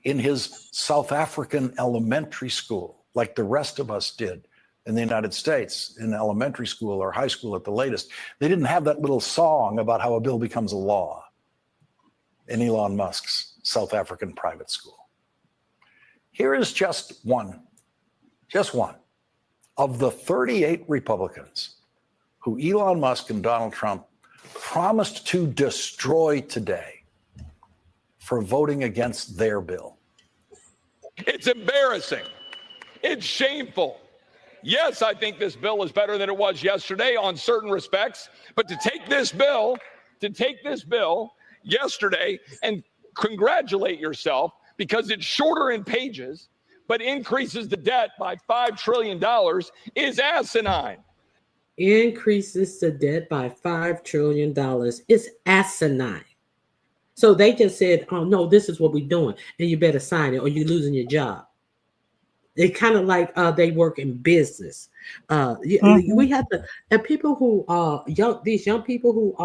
in his South African elementary school like the rest of us did in the United States in elementary school or high school at the latest. They didn't have that little song about how a bill becomes a law in Elon Musk's South African private school. Here is just one of the 38 Republicans who Elon Musk and Donald Trump promised to destroy today for voting against their bill. It's embarrassing. It's shameful. Yes, I think this bill is better than it was yesterday on certain respects, but to take this bill yesterday and congratulate yourself because it's shorter in pages, but increases the debt by $5 trillion is asinine. Increases the debt by $5 trillion. It's asinine. So they just said, oh, no, this is what we're doing, and you better sign it or you're losing your job. It's kind of like they work in business. We have to, and people who these young people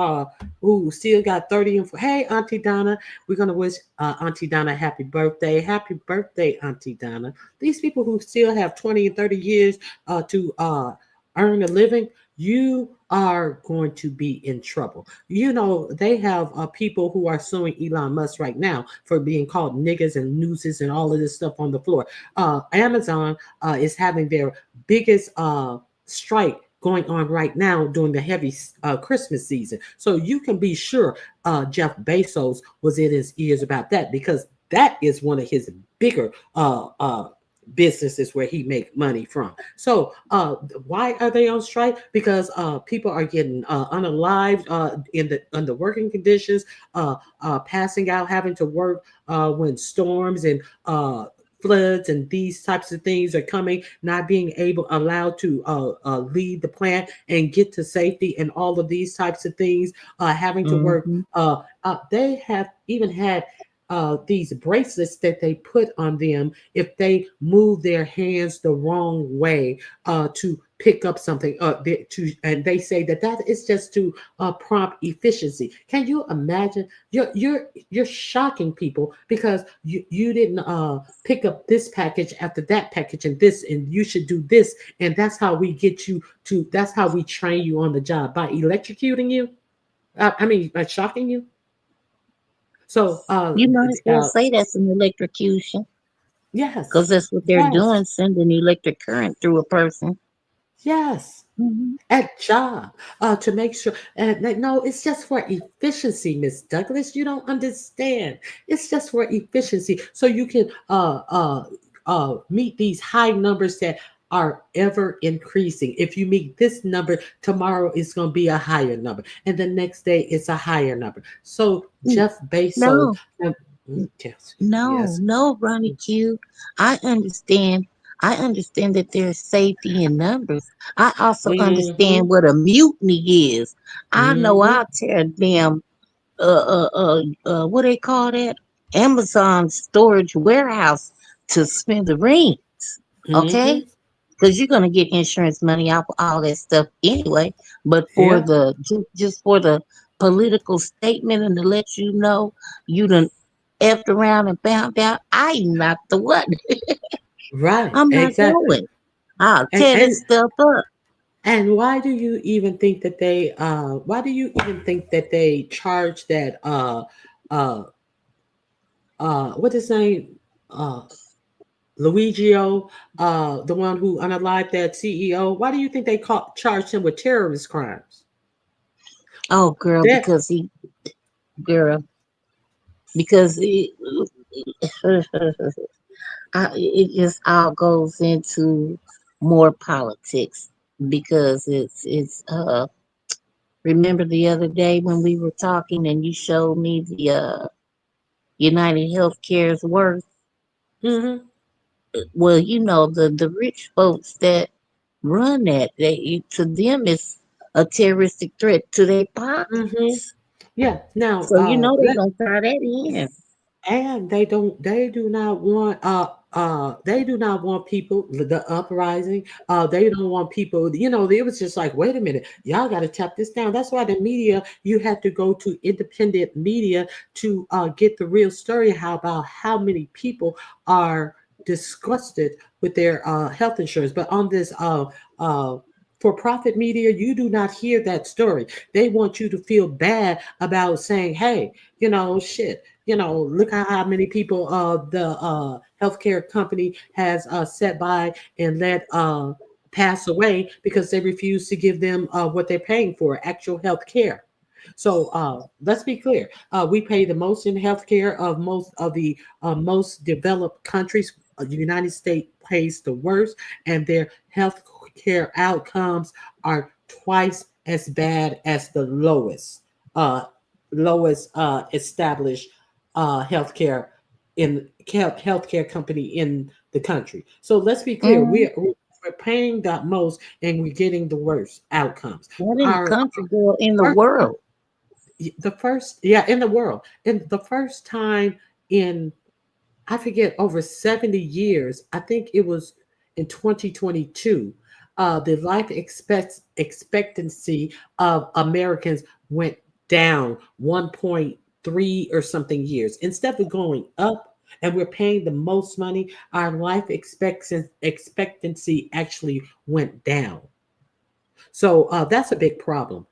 who still got 30 and 40. Hey, Auntie Donna, we're gonna wish Auntie Donna happy birthday. Happy birthday, Auntie Donna. These people who still have 20 and 30 years to earn a living, you are going to be in trouble. You know, they have people who are suing Elon Musk right now for being called niggas and nooses and all of this stuff on the floor. Amazon is having their biggest strike going on right now during the heavy Christmas season. So you can be sure Jeff Bezos was in his ears about that, because that is one of his bigger businesses where he make money from. So why are they on strike? Because people are getting unalived in the working conditions, passing out, having to work when storms and floods and these types of things are coming, not being allowed to leave the plant and get to safety, and all of these types of things, having to work. They have even had these bracelets that they put on them if they move their hands the wrong way to pick up something, and they say that is just to prompt efficiency. Can you imagine? You're shocking people because you didn't pick up this package after that package and this, and you should do this, and that's how we get you to. That's how we train you on the job, by electrocuting you. By shocking you. So you might as well say that's an electrocution. Yes, because that's what they're doing, sending electric current through a person. Yes, at job to make sure. And no, it's just for efficiency, Miss Douglas. You don't understand. It's just for efficiency, so you can meet these high numbers that are ever increasing. If you meet this number, tomorrow it's going to be a higher number, and the next day it's a higher number. So Jeff Bezos. No, Ronnie Q. I understand that there's safety in numbers. I also understand what a mutiny is. I know I'll tear damn what they call that? Amazon storage warehouse to smithereens. Okay? Because you're gonna get insurance money off all that stuff anyway. But for just for the political statement and to let you know you done effed around and found out, I'm not the one. Right. I'm not going. I'll tear this stuff up. And why do you even think that they charge that what's his name? Luigio, the one who unalived that CEO, why do you think they charged him with terrorist crimes? Oh, girl, because it just all goes into more politics, because it's remember the other day when we were talking and you showed me the United Healthcare's worth. Well, you know, the rich folks that run that, to them it's a terroristic threat to their pockets. Yeah. Now, so you know they're gonna tie that in. And they do not want people, the uprising. They don't want people, it was just like, wait a minute, y'all got to tap this down. That's why the media, you had to go to independent media to get the real story about how many people are disgusted with their health insurance. But on this for-profit media, you do not hear that story. They want you to feel bad about saying, hey, shit, look how many people the healthcare company has set by and let pass away because they refuse to give them what they're paying for, actual health care. So let's be clear. We pay the most in healthcare of most of the most developed countries. The United States pays the worst, and their healthcare outcomes are twice as bad as the lowest established healthcare healthcare company in the country. So let's be clear. We're paying the most and we're getting the worst outcomes. Not in the Our country, girl, in the first, world. the first, yeah, in the world, and the first time in, I forget, over 70 years, I think it was in 2022, the life expectancy of Americans went down 1.3 or something years. Instead of going up, and we're paying the most money, our life expectancy actually went down. So that's a big problem.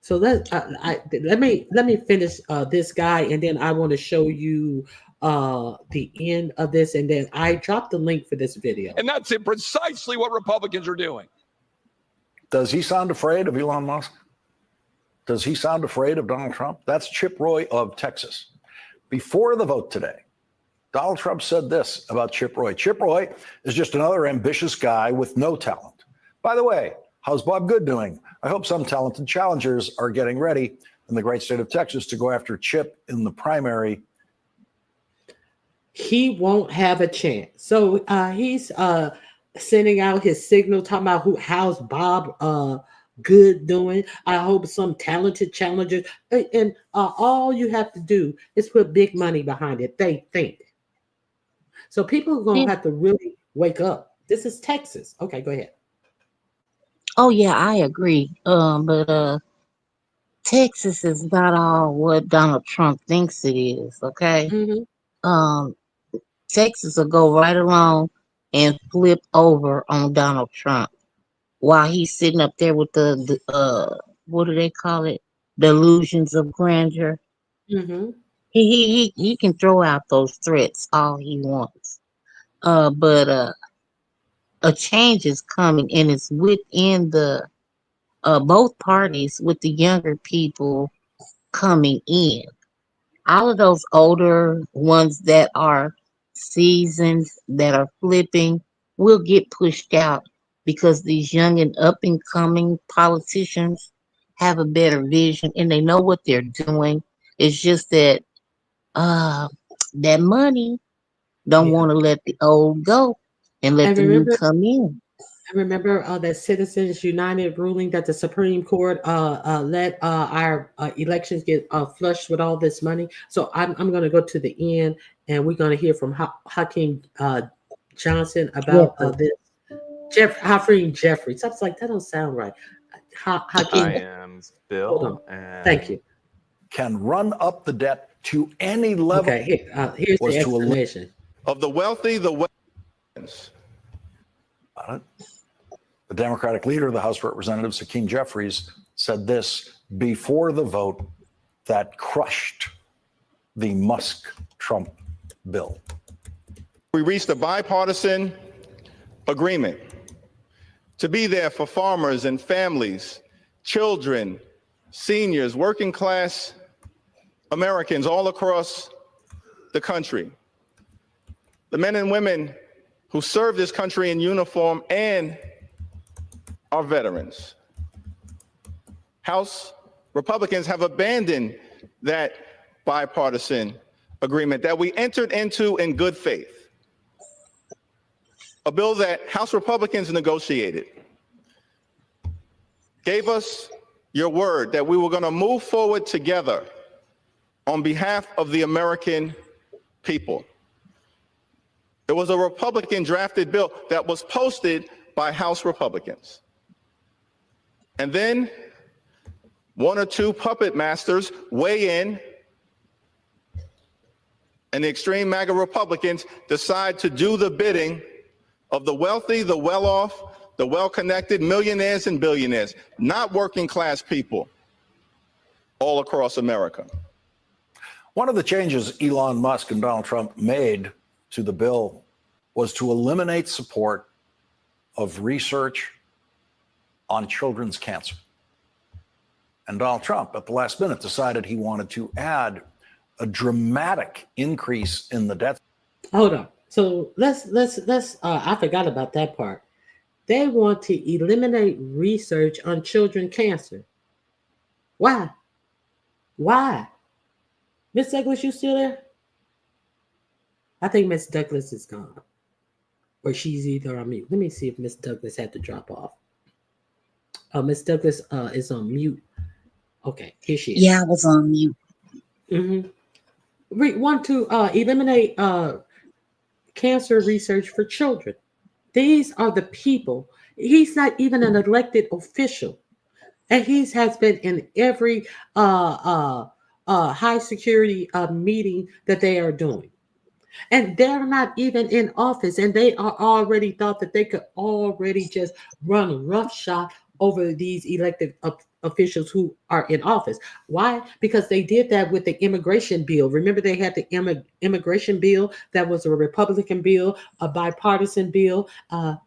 So let me finish this guy, and then I want to show you the end of this, and then I dropped the link for this video. And that's precisely what Republicans are doing. Does he sound afraid of Elon Musk? Does he sound afraid of Donald Trump? That's Chip Roy of Texas. Before the vote today, Donald Trump said this about Chip Roy. Chip Roy is just another ambitious guy with no talent. By the way, how's Bob Good doing? I hope some talented challengers are getting ready in the great state of Texas to go after Chip in the primary. He won't have a chance. So he's sending out his signal, talking about how's Bob Good doing. I hope some talented challengers. And all you have to do is put big money behind it. They think. So people are going to have to really wake up. This is Texas. Okay, go ahead. Oh yeah, I agree. But Texas is not all what Donald Trump thinks it is. Okay. Mm-hmm. Texas will go right along and flip over on Donald Trump while he's sitting up there with the what do they call it? Delusions of grandeur. Mm-hmm. He can throw out those threats all he wants. But a change is coming, and it's within the both parties, with the younger people coming in. All of those older ones that are seasoned, that are flipping, will get pushed out because these young and up and coming politicians have a better vision and they know what they're doing. It's just that that money don't want to let the old go and let the new come in. I remember that Citizens United ruling that the Supreme Court let our elections get flushed with all this money. So I'm going to go to the end, and we're going to hear from Hakeem Johnson about this. Hakeem Jeffrey. Something like that don't sound right. Hakeem. I am Bill. And thank you. Can run up the debt to any level. Okay, here's the explanation. Of the wealthy, the The Democratic leader of the House of Representatives, Hakeem Jeffries, said this before the vote that crushed the Musk-Trump bill. We reached a bipartisan agreement to be there for farmers and families, children, seniors, working class Americans all across the country. The men and women who serve this country in uniform and are veterans. House Republicans have abandoned that bipartisan agreement that we entered into in good faith. A bill that House Republicans negotiated. Gave us your word that we were going to move forward together on behalf of the American people. It was a Republican drafted bill that was posted by House Republicans. And then one or two puppet masters weigh in, and the extreme MAGA Republicans decide to do the bidding of the wealthy, the well-off, the well-connected, millionaires and billionaires, not working class people all across America. One of the changes Elon Musk and Donald Trump made to the bill was to eliminate support of research on children's cancer. And Donald Trump, at the last minute, decided he wanted to add a dramatic increase in the debt. Hold on. So let's I forgot about that part. They want to eliminate research on children cancer. Why? Why? Miss Douglas, you still there? I think Miss Douglas is gone. Or she's either on mute. Let me see if Miss Douglas had to drop off. Miss Douglas is on mute. Okay, here she is. Yeah, I was on mute. Mm-hmm. We want to eliminate cancer research for children. These are the people. He's not even an elected official. And he has been in every high security meeting that they are doing. And they're not even in office, and they are already thought that they could already just run roughshod over these elected officials who are in office. Why? Because they did that with the immigration bill. Remember, they had the immigration bill that was a Republican bill, a bipartisan bill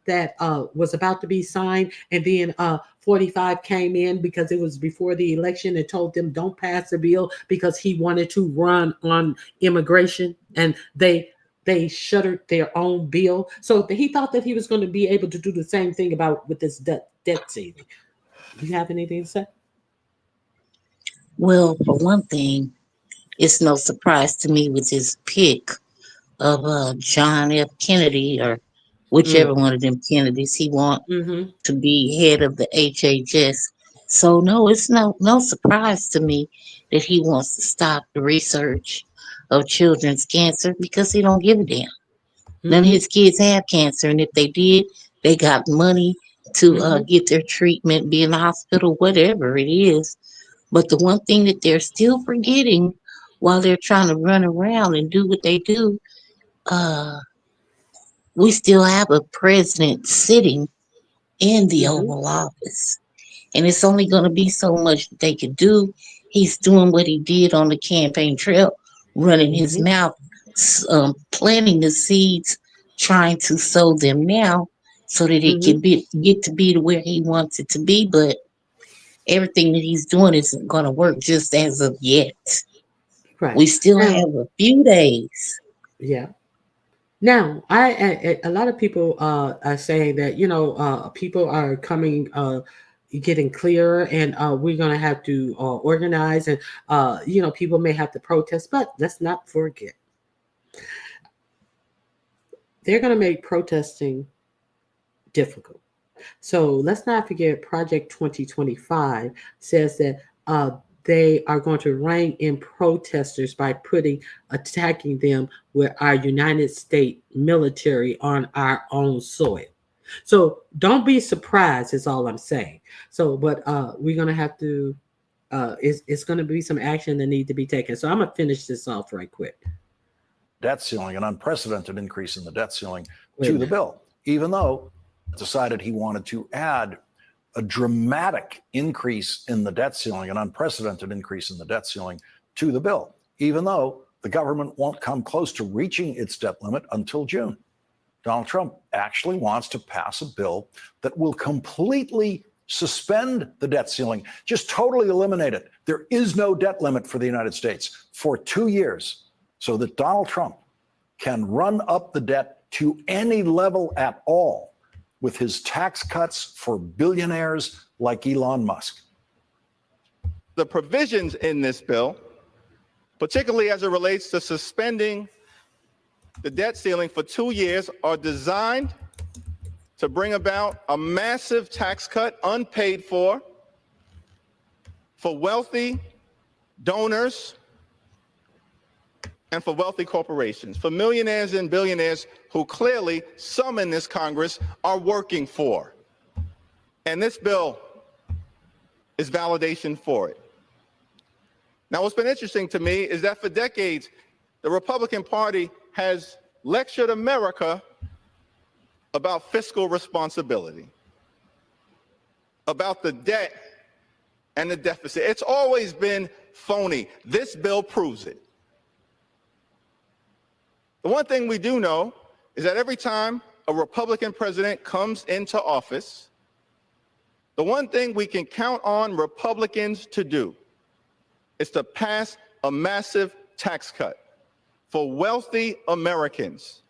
that was about to be signed, and then 45 came in because it was before the election and told them don't pass the bill because he wanted to run on immigration, and they shuttered their own bill. So he thought that he was going to be able to do the same thing with this debt ceiling. Do you have anything to say? Well, for one thing, it's no surprise to me with his pick of John F. Kennedy, or whichever one of them Kennedys he want to be head of the HHS. So no, it's no surprise to me that he wants to stop the research of children's cancer, because he don't give a damn. None of his kids have cancer, and if they did, they got money to get their treatment, be in the hospital, whatever it is. But the one thing that they're still forgetting while they're trying to run around and do what they do, we still have a president sitting in the Oval Office. And it's only going to be so much that they could do. He's doing what he did on the campaign trail, running his mouth, planting the seeds, trying to sow them now so that it can get to be to where he wants it to be. But everything that he's doing isn't going to work just as of yet. Right. We still have a few days. Yeah. Now, a lot of people are saying that, people are coming, getting clearer, and we're going to have to organize, and, people may have to protest, but let's not forget. They're going to make protesting difficult. So let's not forget Project 2025 says that they are going to rein in protesters by attacking them with our United States military on our own soil. So don't be surprised, is all I'm saying. So, but we're going to have to, it's going to be some action that need to be taken. So I'm going to finish this off right quick. Debt ceiling, an unprecedented increase in the debt ceiling to the bill, even though decided he wanted to add a dramatic increase in the debt ceiling, an unprecedented increase in the debt ceiling to the bill, even though the government won't come close to reaching its debt limit until June. Donald Trump actually wants to pass a bill that will completely suspend the debt ceiling, just totally eliminate it. There is no debt limit for the United States for 2 years, so that Donald Trump can run up the debt to any level at all with his tax cuts for billionaires like Elon Musk. The provisions in this bill, particularly as it relates to suspending the debt ceiling for 2 years, are designed to bring about a massive tax cut, unpaid for wealthy donors and for wealthy corporations, for millionaires and billionaires who clearly some in this Congress are working for. And this bill is validation for it. Now, what's been interesting to me is that for decades, the Republican Party has lectured America about fiscal responsibility, about the debt and the deficit. It's always been phony. This bill proves it. The one thing we do know is that every time a Republican president comes into office, The one thing we can count on Republicans to do is to pass a massive tax cut for wealthy Americans,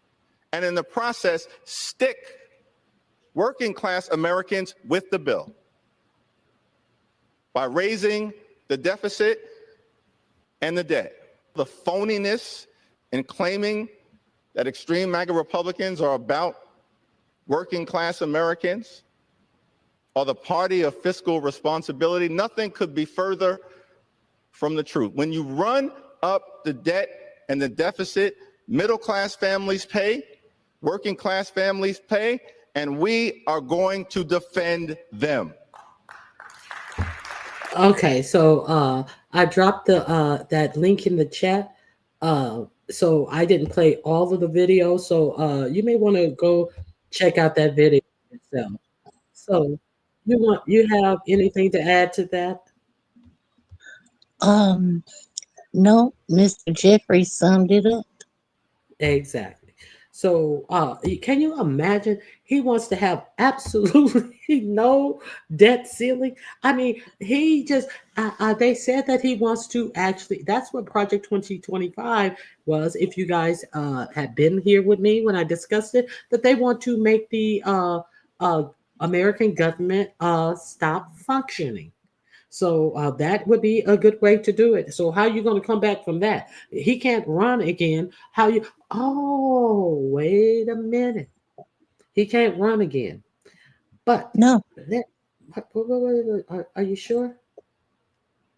and in the process, stick working class Americans with the bill by raising the deficit and the debt. The phoniness in claiming that extreme MAGA Republicans are about working class Americans or the party of fiscal responsibility, nothing could be further from the truth. When you run up the debt and the deficit, middle class families pay, working class families pay, and we are going to defend them. Okay, so I dropped the that link in the chat. So I didn't play all of the video, so you may want to go check out that video itself. So you have anything to add to that? No, Mr. Jeffrey summed it up. Exactly. So can you imagine he wants to have absolutely no debt ceiling? I mean, he just they said that he wants to actually, that's what Project 2025 was. If you guys had been here with me when I discussed it, that they want to make the American government stop functioning. So that would be a good way to do it. So how are you going to come back from that? He can't run again. How you? Oh, wait a minute. He can't run again. But no. Are you sure?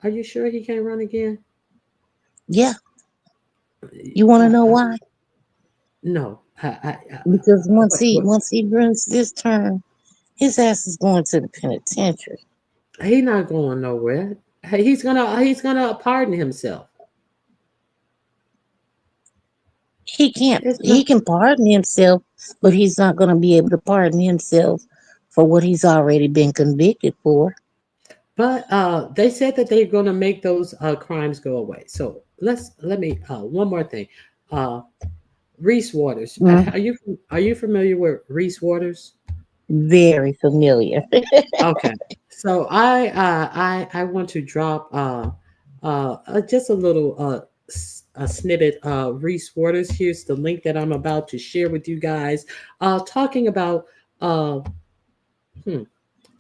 Are you sure he can't run again? Yeah. You want to know why? No. Because once he runs this term, his ass is going to the penitentiary. He's not going nowhere. He's gonna pardon himself. He can't. He can pardon himself, but he's not going to be able to pardon himself for what he's already been convicted for. But they said that they're going to make those crimes go away. So let me one more thing. Reese Waters. Are you familiar with Reese Waters? Very familiar. Okay. So I want to drop just a little a snippet of Reese Waters. Here's the link that I'm about to share with you guys. Talking about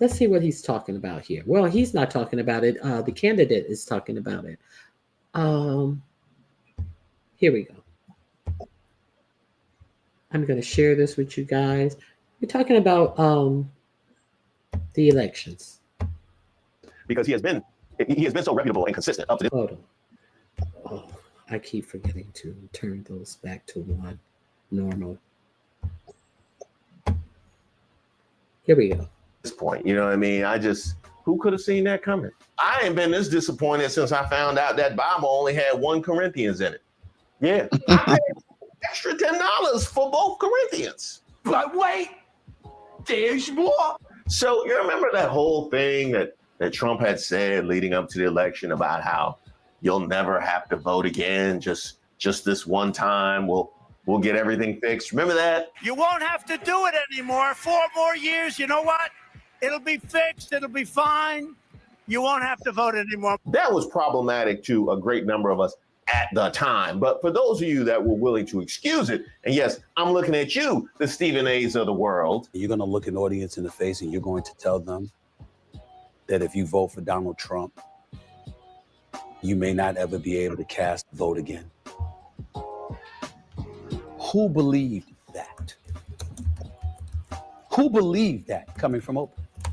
let's see what he's talking about here. Well, he's not talking about it. The candidate is talking about it. Here we go. I'm going to share this with you guys. We're talking about the elections. Because he has been so reputable and consistent up to this. Hold on. Oh, I keep forgetting to turn those back to one normal. Here we go. This point, you know what I mean? Who could have seen that coming? I ain't been this disappointed since I found out that Bible only had 1 Corinthians in it. Yeah. I paid extra $10 for both Corinthians. But wait, there's more. So you remember that whole thing that Trump had said leading up to the election about how you'll never have to vote again, just this one time, we'll get everything fixed. Remember that? You won't have to do it anymore. 4 more years, you know what? It'll be fixed. It'll be fine. You won't have to vote anymore. That was problematic to a great number of us at the time. But for those of you that were willing to excuse it, and yes, I'm looking at you, the Stephen A's of the world. You're going to look an audience in the face and you're going to tell them that if you vote for Donald Trump, you may not ever be able to cast a vote again. Who believed that? Who believed that coming from Oprah?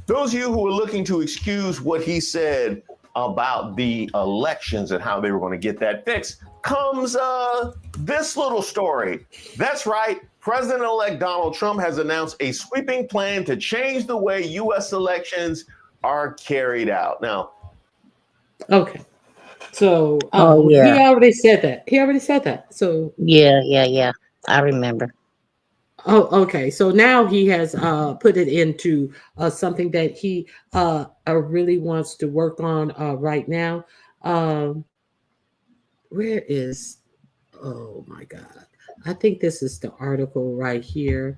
Those of you who are looking to excuse what he said about the elections and how they were going to get that fixed comes this little story. That's right. President-elect Donald Trump has announced a sweeping plan to change the way U.S. elections are carried out. Now, okay. So he already said that. So yeah. I remember. Oh, okay. So now he has put it into something that he really wants to work on right now. Where is? Oh my God! I think this is the article right here.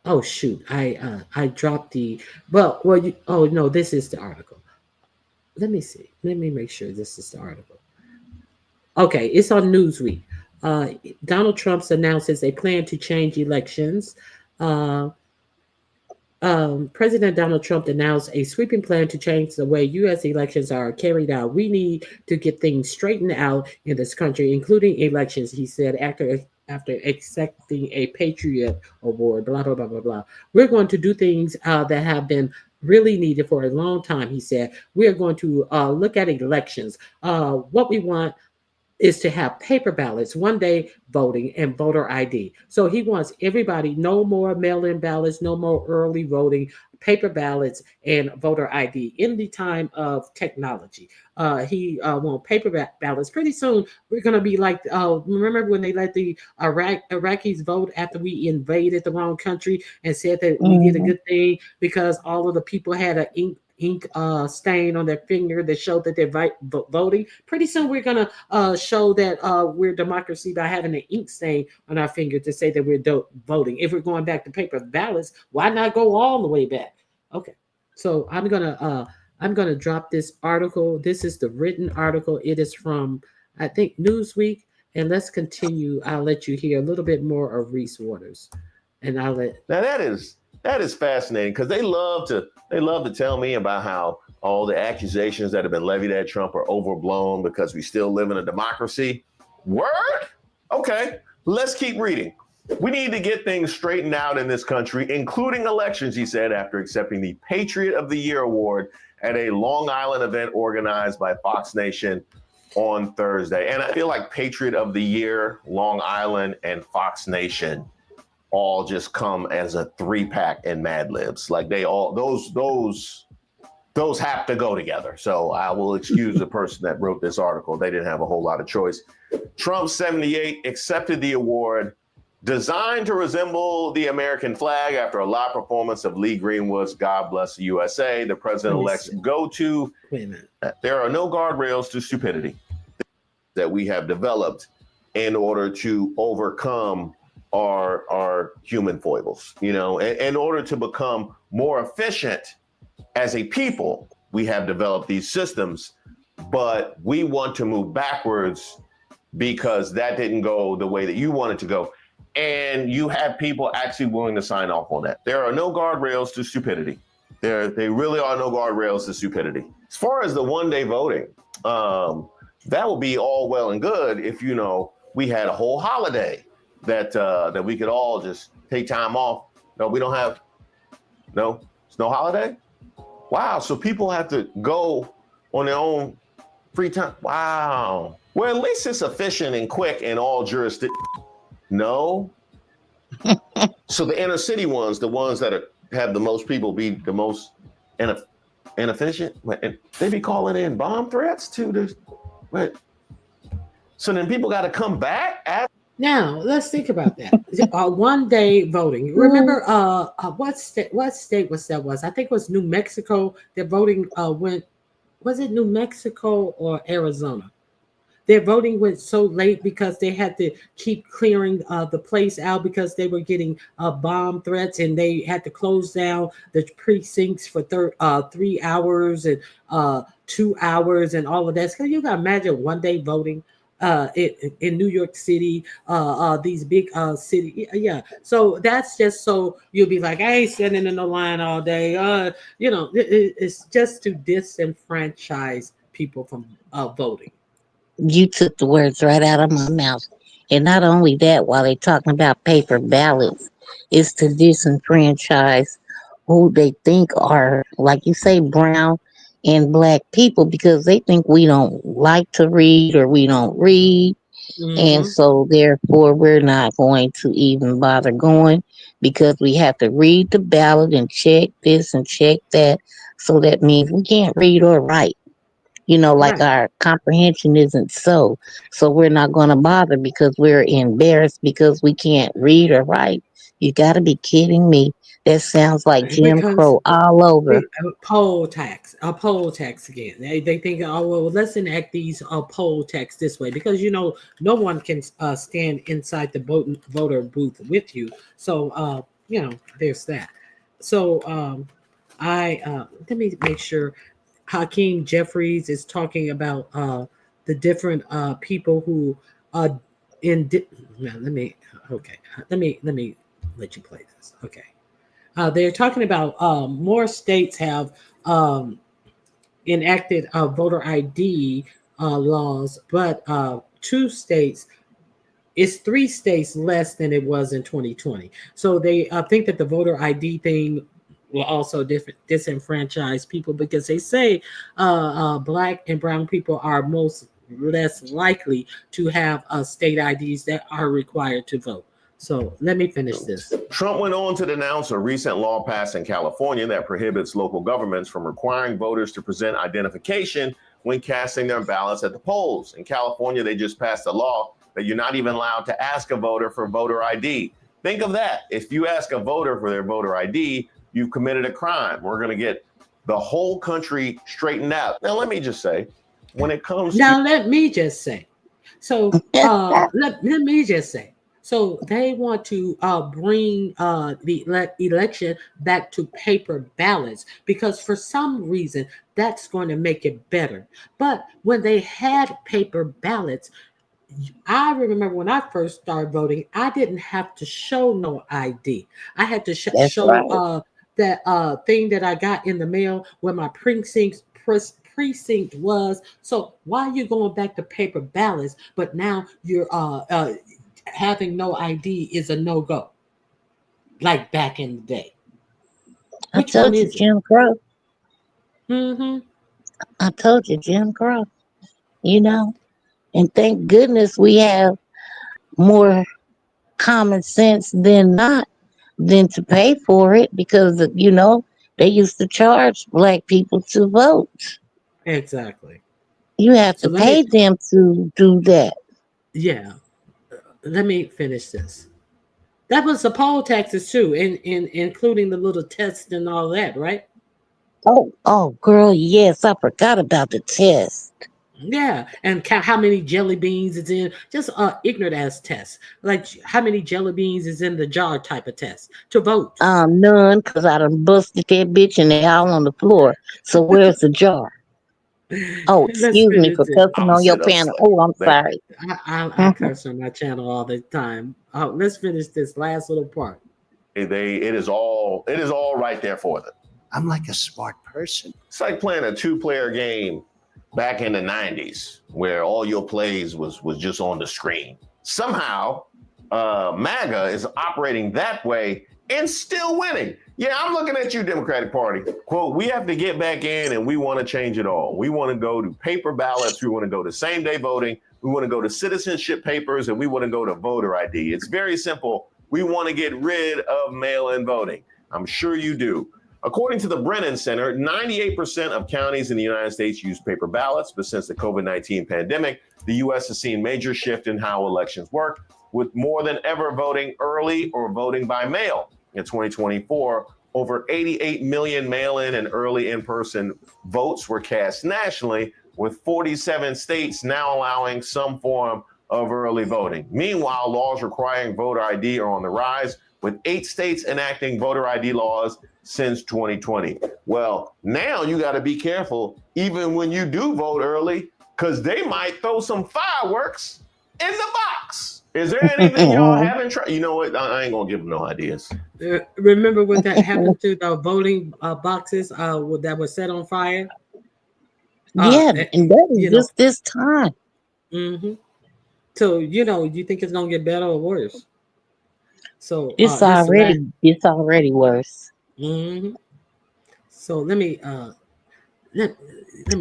Oh shoot, I dropped the oh no, this is the article. Let me see. Let me make sure this is the article. Okay, it's on Newsweek. Uh, Donald Trump announces a plan to change elections. Uh, President Donald Trump announced a sweeping plan to change the way U.S. elections are carried out. We need to get things straightened out in this country, including elections, he said after accepting a Patriot Award, blah, blah, blah, blah, blah. We're going to do things that have been really needed for a long time, he said. We are going to look at elections. What we want is to have paper ballots, one day voting, and voter ID. So he wants everybody, no more mail in ballots, no more early voting, paper ballots, and voter ID in the time of technology. He wants paper ballots. Pretty soon, we're going to be like, remember when they let the Iraqis vote after we invaded the wrong country and said that we did a good thing because all of the people had an ink stain on their finger that showed that they're voting. Pretty soon we're going to show that we're democracy by having an ink stain on our finger to say that we're voting. If we're going back to paper ballots, why not go all the way back? Okay, so I'm gonna drop this article. This is the written article. It is from, I think, Newsweek. And let's continue. I'll let you hear a little bit more of Reese Waters, and I'll let. Now that is fascinating because they love to tell me about how all the accusations that have been levied at Trump are overblown because we still live in a democracy. Word? Okay, let's keep reading. We need to get things straightened out in this country, including elections, he said, after accepting the Patriot of the Year award at a Long Island event organized by Fox Nation on Thursday. And I feel like Patriot of the Year, Long Island, and Fox Nation all just come as a 3-pack in Mad Libs. Like they all, those have to go together. So I will excuse the person that wrote this article. They didn't have a whole lot of choice. Trump, 78, accepted the award, designed to resemble the American flag after a live performance of Lee Greenwood's God Bless the USA. The president-elect's go-to. Wait a minute. There are no guardrails to stupidity that we have developed in order to overcome our human foibles. You know, in order to become more efficient as a people, we have developed these systems, but we want to move backwards because that didn't go the way that you want it to go. And you have people actually willing to sign off on that. There are no guardrails to stupidity. They really are no guardrails to stupidity. As far as the one-day voting, that would be all well and good if, you know, we had a whole holiday that we could all just take time off. No, we don't have. No, it's no holiday. Wow. So people have to go on their own free time. Wow. Well, at least it's efficient and quick in all jurisdictions. No. So the inner city ones, the ones that have the most people, be the most inefficient. They be calling in bomb threats to the. But so then people got to come back at. Now let's think about that. 1 day voting. Remember, what state was that? I think it was New Mexico. Their voting went. Was it New Mexico or Arizona? Their voting went so late because they had to keep clearing the place out because they were getting bomb threats, and they had to close down the precincts for 3 hours and 2 hours and all of that. So you can imagine 1 day voting in New York City, these big cities. Yeah. So that's just so you'll be like, I ain't sitting in the line all day. You know, it's just to disenfranchise people from voting. You took the words right out of my mouth. And not only that, while they're talking about paper ballots, it's to disenfranchise who they think are, like you say, brown and black people, because they think we don't like to read or we don't read. And so therefore we're not going to even bother going because we have to read the ballot and check this and check that. So that means we can't read or write. You know, like our comprehension isn't so we're not going to bother because we're embarrassed because we can't read or write. You got to be kidding me. That sounds like Jim Crow all over. A poll tax again. They think, oh, well, let's enact these poll tax this way because, you know, no one can stand inside the voter booth with you. So there's that. So let me make sure. Hakeem Jeffries is talking about the different people who let me let you play this. Okay. They're talking about more states have enacted voter ID laws, but it's 3 states less than it was in 2020. So they think that the voter ID thing will also disenfranchise people because they say Black and brown people are less likely to have state IDs that are required to vote. So let me finish this. Trump went on to denounce a recent law passed in California that prohibits local governments from requiring voters to present identification when casting their ballots at the polls. In California, they just passed a law that you're not even allowed to ask a voter for voter ID. Think of that. If you ask a voter for their voter ID, you've committed a crime. We're going to get the whole country straightened out. Now, let me just say, when it comes let me just say. So let me just say. So they want to bring the election back to paper ballots because for some reason that's going to make it better. But when they had paper ballots, I remember when I first started voting, I didn't have to show no ID. I had to show that thing that I got in the mail where my precinct was. So why are you going back to paper ballots? But now you're having no ID is a no-go, like back in the day. I told you, Jim Crow. I told you, Jim Crow. And thank goodness we have more common sense than to pay for it because, they used to charge Black people to vote. Exactly. You have to pay them to do that. Yeah. Let me finish this. That was the poll taxes too, including the little test and all that, right? Oh, girl, yes, I forgot about the test. Yeah, and count how many jelly beans is in, just ignorant ass test. Like how many jelly beans is in the jar type of test to vote. None, because I done busted that bitch and they all on the floor. So where's the jar? Oh, excuse me for cussing on your panel. Oh, I'm sorry. I curse on my channel all the time. Let's finish this last little part. It is all right there for them. I'm like a smart person. It's like playing a 2-player game back in the 90s where all your plays was just on the screen. Somehow, MAGA is operating that way and still winning. Yeah, I'm looking at you, Democratic Party. Quote, we have to get back in and we want to change it all. We want to go to paper ballots. We want to go to same-day voting. We want to go to citizenship papers and we want to go to voter ID. It's very simple. We want to get rid of mail-in voting. I'm sure you do. According to the Brennan Center, 98% of counties in the United States use paper ballots, but since the COVID-19 pandemic, the U.S. has seen major shift in how elections work, with more than ever voting early or voting by mail. In 2024, over 88 million mail-in and early in-person votes were cast nationally, with 47 states now allowing some form of early voting. Meanwhile, laws requiring voter ID are on the rise, with 8 states enacting voter ID laws since 2020. Well, now you got to be careful, even when you do vote early, because they might throw some fireworks in the box. Is there anything y'all haven't tried? You know what? I ain't going to give them no ideas. Remember what that happened to the voting boxes that were set on fire? Yeah, and that was just this time. Mm-hmm. So, you think it's going to get better or worse? So it's already worse. Mm-hmm. So let me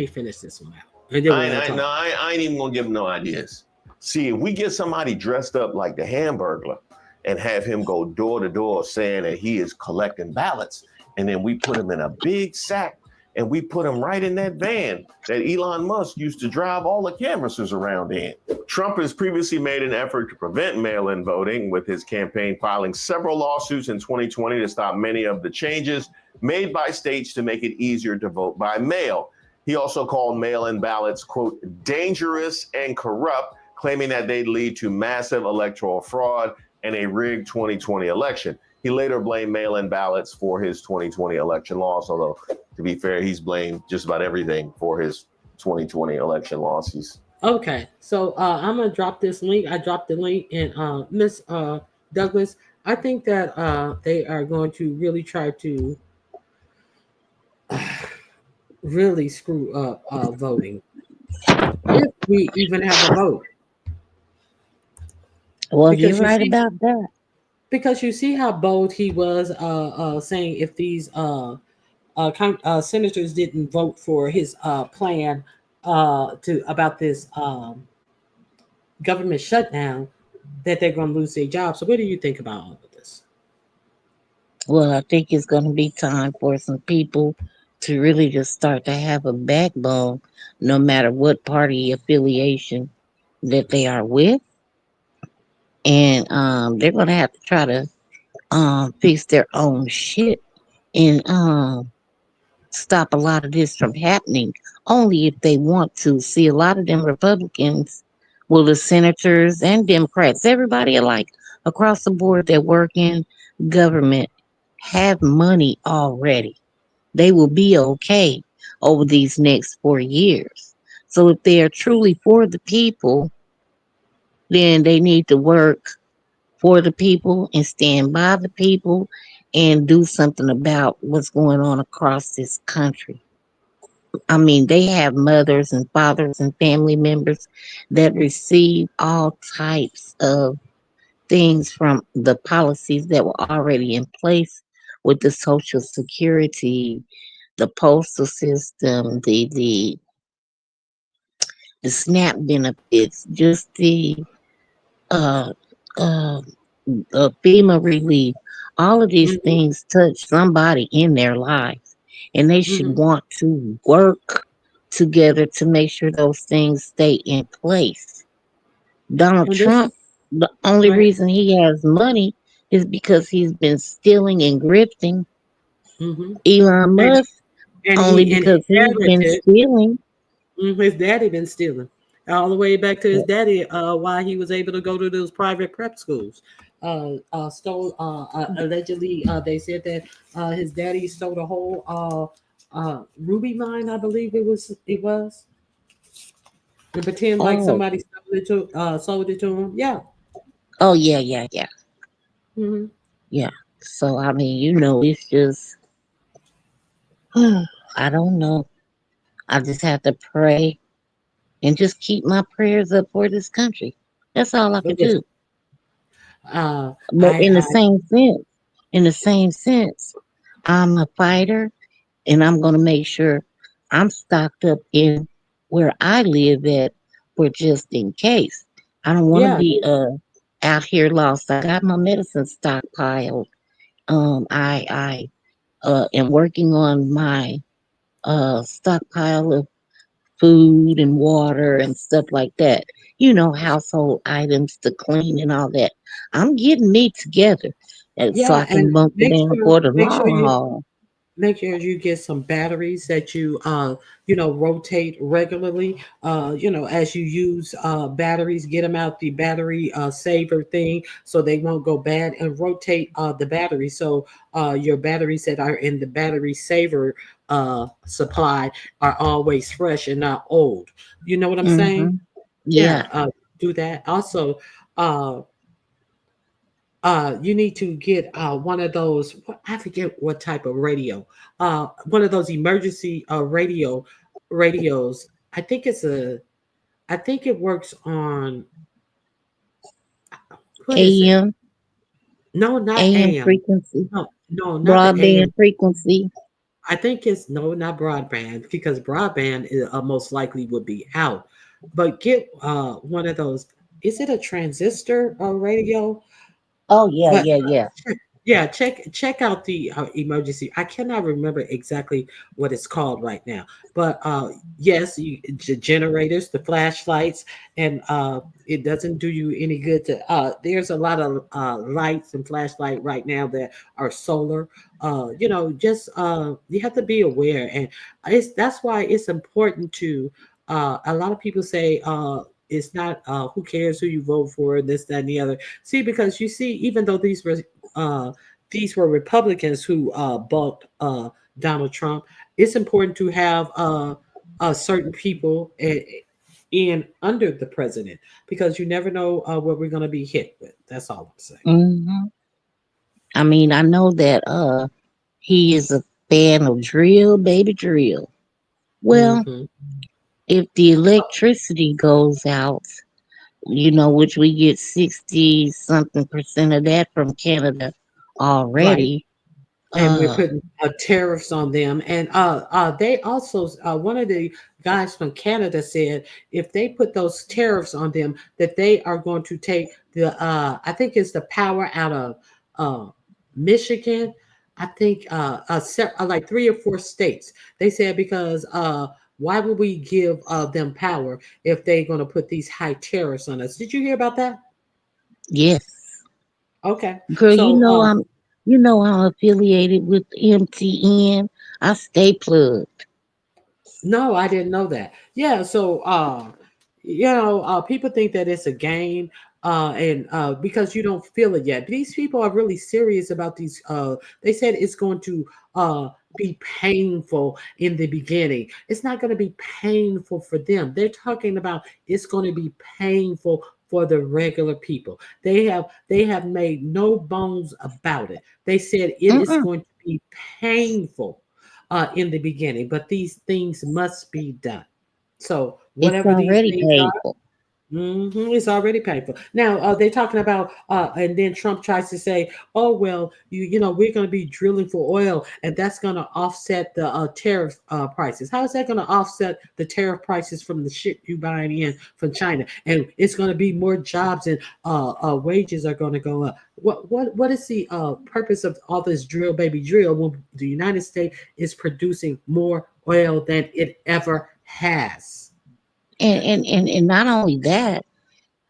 finish this one out. I ain't even gonna give him no ideas. See, if we get somebody dressed up like the Hamburglar and have him go door to door saying that he is collecting ballots, and then we put him in a big sack and we put him right in that van that Elon Musk used to drive all the canvassers around in. Trump has previously made an effort to prevent mail-in voting, with his campaign filing several lawsuits in 2020 to stop many of the changes made by states to make it easier to vote by mail. He also called mail-in ballots, quote, dangerous and corrupt, claiming that they'd lead to massive electoral fraud and a rigged 2020 election. He later blamed mail-in ballots for his 2020 election loss, although, to be fair, he's blamed just about everything for his 2020 election loss. Okay, so I'm gonna drop this link. I dropped the link, and Miss Douglas, I think that they are going to really try to really screw up voting if we even have a vote. Well, Because you're right about that. Because you see how bold he was saying if these senators didn't vote for his plan to about this government shutdown, that they're going to lose their jobs. So what do you think about all of this? Well, I think it's going to be time for some people to really just start to have a backbone, no matter what party affiliation that they are with. And they're going to have to try to fix their own shit and stop a lot of this from happening, only if they want to. See, a lot of them Republicans, well, the senators and Democrats, everybody alike across the board that work in government have money already. They will be okay over these next 4 years. So if they are truly for the people, then they need to work for the people and stand by the people and do something about what's going on across this country. I mean, they have mothers and fathers and family members that receive all types of things from the policies that were already in place with the Social Security, the postal system, the SNAP benefits, just the uh, uh, FEMA relief. All of these things touch somebody in their lives, and they should want to work together to make sure those things stay in place. Donald Trump, the only reason he has money is because he's been stealing and grifting. Elon Musk, and only he because he's been inherited. stealing. His daddy been stealing all the way back to his daddy. Why he was able to go to those private prep schools. Stole allegedly. They said that his daddy stole the whole ruby mine. I believe it was. To pretend like Oh, somebody sold it to him. Yeah. oh yeah. Mm-hmm. Yeah. So I mean, it's just I don't know. I just have to pray and just keep my prayers up for this country. That's all I could do. But in the same sense, I'm a fighter, and I'm gonna make sure I'm stocked up in where I live at for just in case. I don't want to be out here lost. I got my medicine stockpiled. I am working on my stockpile of food and water and stuff like that. Household items to clean and all that. I'm getting me together so I can And bunker down for the long haul. make sure you get some batteries that you rotate regularly. As you use batteries, get them out the battery saver thing so they won't go bad, and rotate the battery so your batteries that are in the battery saver supply are always fresh and not old. You know what I'm saying? Yeah. Do that. Also, you need to get one of those. I forget what type of radio. One of those emergency radios. I think it works on. What is it? AM. No, not AM AM. frequency. No, not the AM. Broadband frequency. I think it's not broadband, because broadband is, most likely would be out. But get one of those. Is it a transistor radio? Oh yeah, But yeah. check out the emergency. I cannot remember exactly what it's called right now, but yes, the generators, the flashlights, and it doesn't do you any good to. There's a lot of lights and flashlight right now that are solar. Just you have to be aware, and that's why it's important to. A lot of people say it's not who cares who you vote for, this, that, and the other. See, because you see, even though these these were Republicans who bought Donald Trump. It's important to have certain people in under the president because you never know what we're going to be hit with. That's all I'm saying. Hmm. I mean, I know that he is a fan of drill, baby drill. Well, Mm-hmm. if the electricity goes out, which we get 60 something percent of that from Canada Right. already. And we're putting tariffs on them. And they also, one of the guys from Canada said, if they put those tariffs on them, that they are going to take the, I think it's the power out of Michigan. I think like 3 or 4 states. They said because why would we give them power if they're going to put these high tariffs on us? Did you hear about that? Yes. Okay. Girl, So I'm affiliated with MTN. I stay plugged. no, I didn't know that. Yeah, so people think that it's a game, and because you don't feel it yet. These people are really serious about these. They said it's going to be painful in the beginning. It's not going to be painful for them. They're talking about it's going to be painful for the regular people. They have made no bones about it. They said it is Mm-mm. going to be painful in the beginning, but these things must be done. So It's whatever these already things are, painful. it's already painful. Now they're talking about, and then Trump tries to say, "Oh well, we're going to be drilling for oil, and that's going to offset the tariff prices." How is that going to offset the tariff prices from the shit you buying in from China? And it's going to be more jobs, and wages are going to go up. What is the purpose of all this drill, baby drill, when the United States is producing more oil than it ever has? And not only that,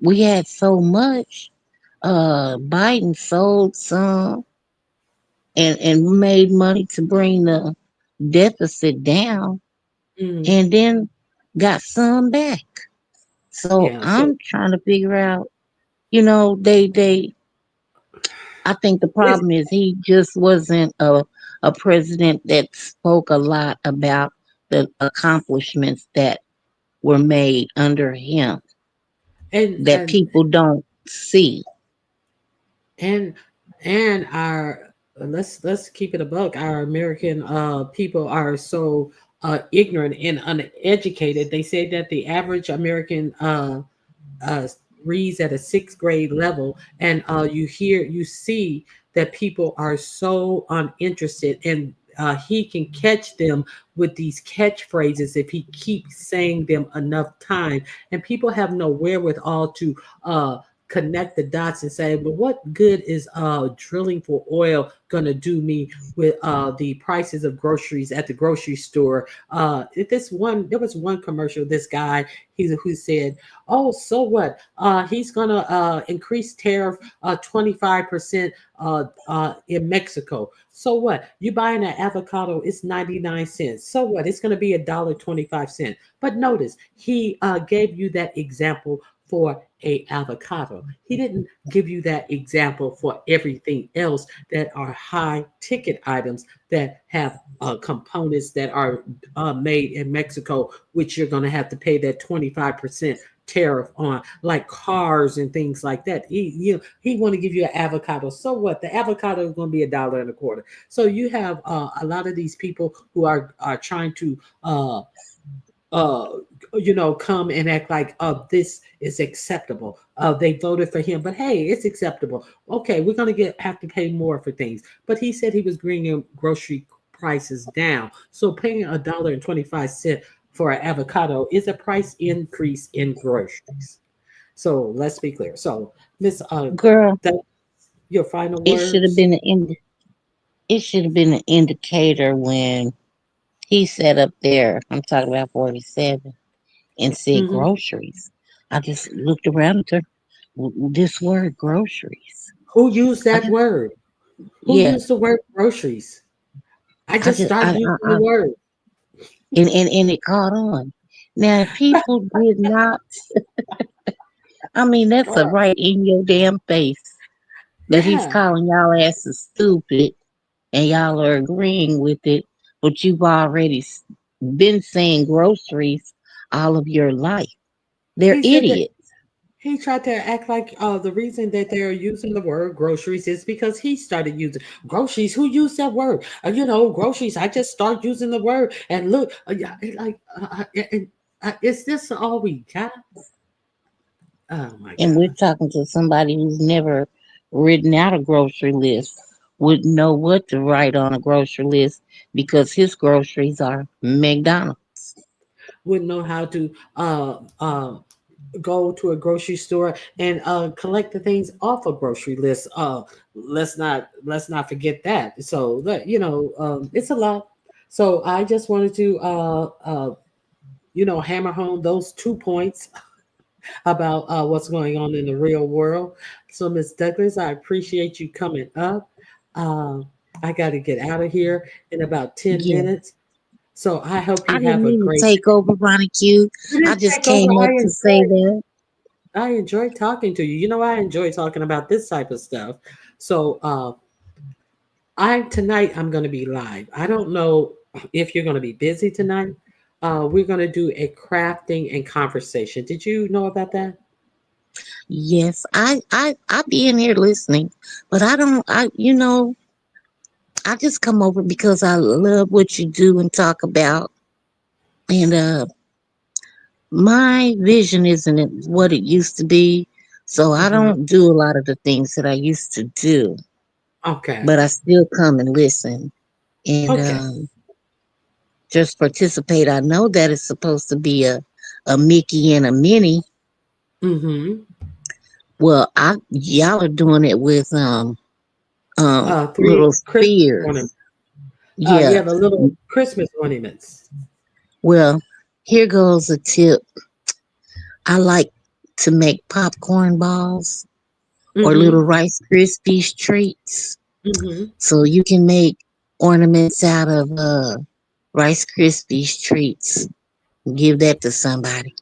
we had so much. Biden sold some and made money to bring the deficit down, Mhm. and then got some back. So Yeah. So I'm trying to figure out, they I think the it's problem is he just wasn't a president that spoke a lot about the accomplishments that were made under him and that and people don't see. and and our let's keep it a buck. Our American people are so ignorant and uneducated. They say that the average American uh, reads at a 6th grade level, and you see that people are so uninterested, and he can catch them with these catchphrases if he keeps saying them enough time, and people have no wherewithal to connect the dots and say, but what good is drilling for oil gonna do me with the prices of groceries at the grocery store? There was one commercial, this guy who said, oh, so what? He's gonna increase tariff 25% in Mexico. So what? You buying an avocado, it's 99 cents. So what? It's gonna be $1.25. But notice he gave you that example for a avocado. He didn't give you that example for everything else that are high ticket items that have components that are made in Mexico, which you're going to have to pay that 25% tariff on, like cars and things like that. He want to give you an avocado. So what? The avocado is going to be $1.25. So you have a lot of these people who are trying to uh come and act like this is acceptable. They voted for him, but hey, it's acceptable. Okay, we're going to have to pay more for things, but he said he was bringing grocery prices down, so paying $1.25 for an avocado is a price increase in groceries. So let's be clear. So Miss Girl, that your final it should have words. been it should have been an indicator when he sat up there. I'm talking about 47 and said Mhm. groceries. I just looked around at her. This word groceries. Who used I that just word? Who yeah. used the word groceries? I I just just started using the I word. and it caught on. Now if people did not, I mean that's a right in your damn face. But he's Yeah. calling y'all asses stupid, and y'all are agreeing with it. But you've already been saying groceries all of your life. They're He said that idiots. he tried to act like the reason that they're using the word groceries is because he started using groceries. Who used that word? Groceries. I just started using the word, and look, is this all we got? Oh my And we're God! talking to somebody who's never written out a grocery list, wouldn't know what to write on a grocery list because his groceries are McDonald's. Wouldn't know how to go to a grocery store and collect the things off a grocery list. Let's not forget that. So that it's a lot. So I just wanted to hammer home those 2 points about what's going on in the real world. So Miss Douglas, I appreciate you coming up. Uh, I got to get out of here in about 10 Yeah. minutes. So I hope I you didn't have a mean to great take over, Ronnie Q. You I didn't just take over. came up to say that. I enjoy talking to you. I enjoy talking about this type of stuff. So I'm going to be live. I don't know if you're going to be busy tonight. We're going to do a crafting and conversation. Did you know about that? Yes, I be in here listening, but I just come over because I love what you do and talk about. And my vision isn't what it used to be. So I Mm-hmm. don't do a lot of the things that I used to do. Okay. But I still come and listen and Okay. just participate. I know that it's supposed to be a Mickey and a Minnie. Mm-hmm. Well, y'all are doing it with 3 little Christmas spheres. ornaments. Yeah. Yeah, the little Christmas ornaments. Well, here goes a tip. I like to make popcorn balls or little Mm-hmm. Rice Krispies treats. Mm-hmm. So you can make ornaments out of Rice Krispies treats. Give that to somebody.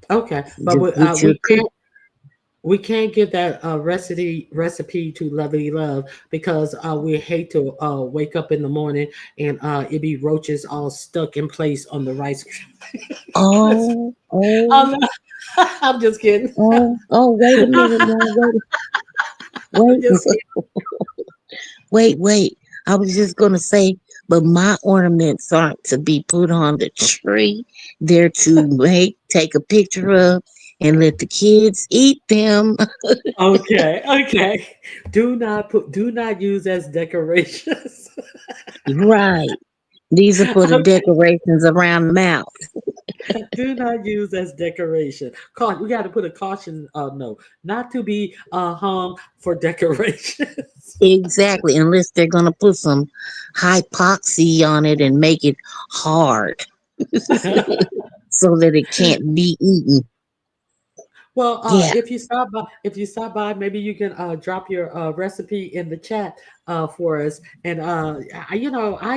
Okay, but Just get you a cookie. we can't give that recipe to Lovely Love because we hate to wake up in the morning and it be roaches all stuck in place on the rice. Oh, Oh no, I'm just kidding. wait a minute now. I'm Wait, just kidding. wait. I was just gonna say, but my ornaments aren't to be put on the tree. They're to take a picture of, and let the kids eat them. Okay. Do not use as decorations. Right. These are for the decorations around the mouth. Do not use as decoration. We got to put a caution. No, not to be hung for decorations. Exactly, unless they're gonna put some hypoxy on it and make it hard so that it can't be eaten. Well, Yeah. if you stop by, maybe you can drop your recipe in the chat for us. And I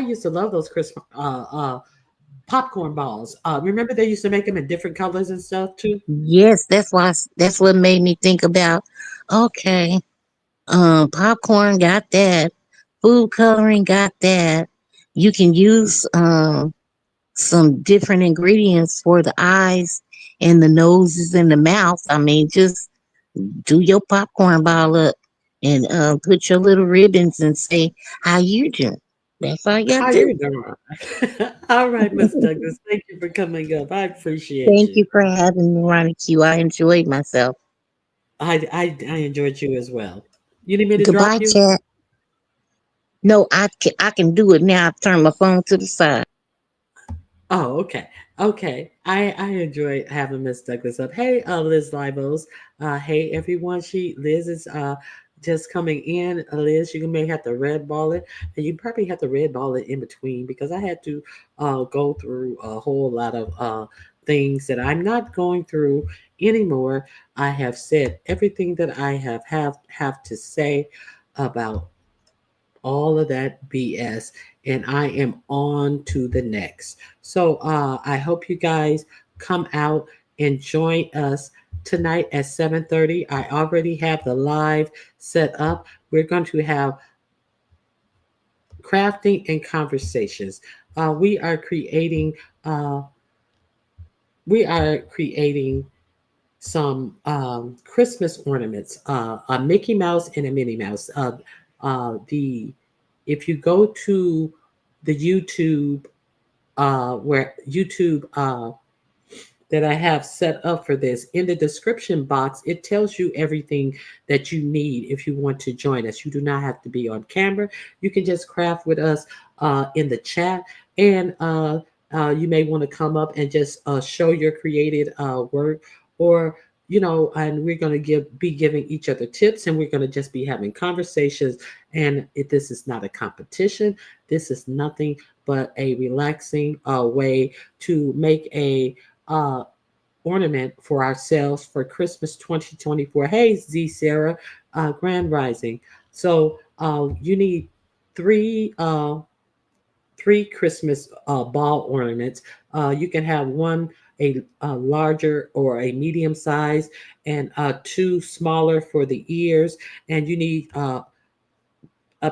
used to love those Christmas popcorn balls. Remember they used to make them in different colors and stuff too. Yes, that's what made me think about, okay, popcorn got that, food coloring got that. You can use some different ingredients for the eyes and the noses and the mouth. I mean, just do your popcorn ball up and put your little ribbons and say how you doing. That's all you got How to do. you doing? All right, Miss Douglas. Thank you for coming up. I appreciate Thank you. you for having me, Ronnie Q. I enjoyed myself. I enjoyed you as well. You need me to drop Goodbye, you? chat. No, I can do it now. I turn my phone to the side. Oh, okay. Okay. I enjoy having Miss Douglas up. Hey, Liz Libos. Hey everyone. Liz is just coming in. Liz, you may have to red ball it. And you probably have to red ball it in between because I had to go through a whole lot of things that I'm not going through anymore. I have said everything that I have to say about all of that BS, and I am on to the next. So I hope you guys come out and join us tonight at 7:30. I already have the live set up. We're going to have crafting and conversations. We are creating some Christmas ornaments, a Mickey Mouse and a Minnie Mouse. If you go to the YouTube that I have set up for this, in the description box, it tells you everything that you need if you want to join us. You do not have to be on camera. You can just craft with us in the chat, and you may want to come up and just show your created work, or and we're going to be giving each other tips, and we're going to just be having conversations. And this is not a competition. This is nothing but a relaxing way to make a ornament for ourselves for Christmas 2024. Hey, Z Sarah, Grand Rising. So you need three Christmas ball ornaments. You can have one a larger or a medium size, and two smaller for the ears. And you need a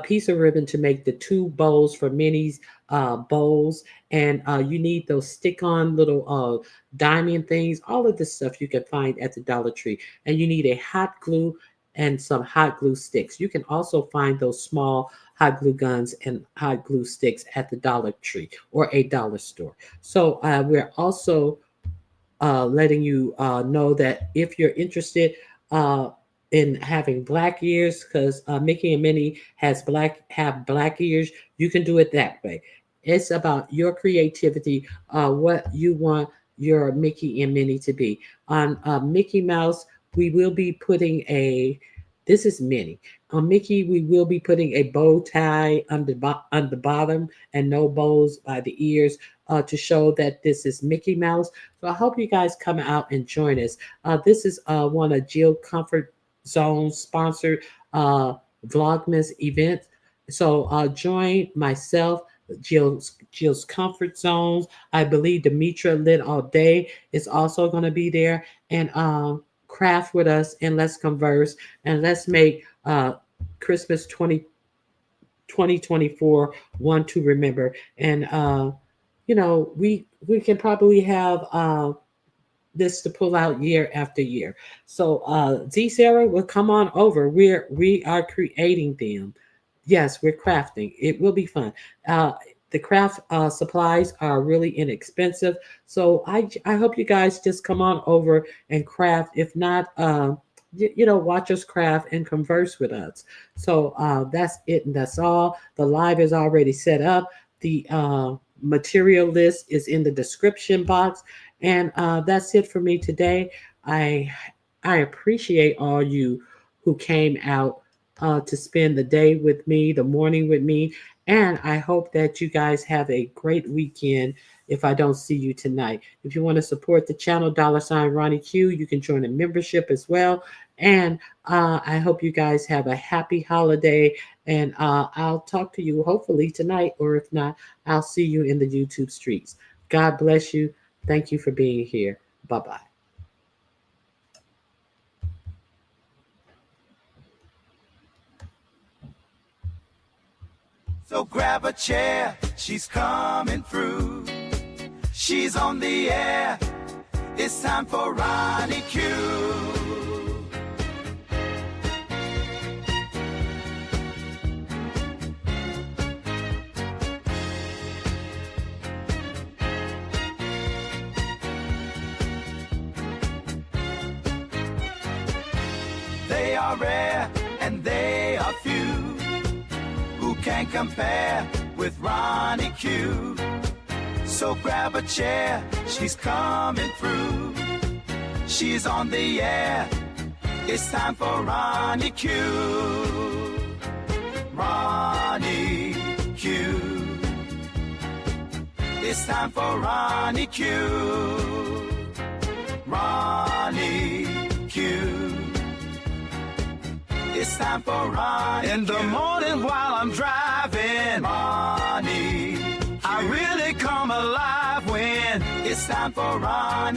piece of ribbon to make the two bows for Minnie's bowls. And you need those stick-on little diamond things. All of this stuff you can find at the Dollar Tree. And you need a hot glue and some hot glue sticks. You can also find those small hot glue guns and hot glue sticks at the Dollar Tree or a dollar store. So we're also letting you know that if you're interested in having black ears, because Mickey and Minnie have black ears, you can do it that way. It's about your creativity, what you want your Mickey and Minnie to be. On Mickey Mouse, we will be putting this is Minnie. On Mickey, we will be putting a bow tie on the bottom and no bows by the ears to show that this is Mickey Mouse. So I hope you guys come out and join us. This is one of Jill Comfort Zone's sponsored Vlogmas event. So join myself, Jill's Comfort Zones. I believe Demetra Lit All Day is also going to be there. And craft with us, and let's converse, and let's make Christmas 2024 one to remember. And we can probably have this to pull out year after year. So Z Sarah will come on over. We are creating them. Yes, we're crafting. It will be fun. The craft supplies are really inexpensive. So I hope you guys just come on over and craft. If not, watch us craft and converse with us. So that's it, and that's all. The live is already set up. The material list is in the description box. And that's it for me today. I appreciate all you who came out to spend the day with me, the morning with me. And I hope that you guys have a great weekend if I don't see you tonight. If you want to support the channel, $ Ronnie Q, you can join a membership as well. And I hope you guys have a happy holiday. And I'll talk to you hopefully tonight, or if not, I'll see you in the YouTube streets. God bless you. Thank you for being here. Bye-bye. So grab a chair, she's coming through. She's on the air. It's time for Ronnie Q. They are rare and they are few. Who can compare with Ronnie Q? So grab a chair, she's coming through. She's on the air. It's time for Ronnie Q. Ronnie Q. It's time for Ronnie Q. Ronnie Q. It's time for Ronnie. In the morning while I'm driving, Ronnie, I really come alive when it's time for Ronnie.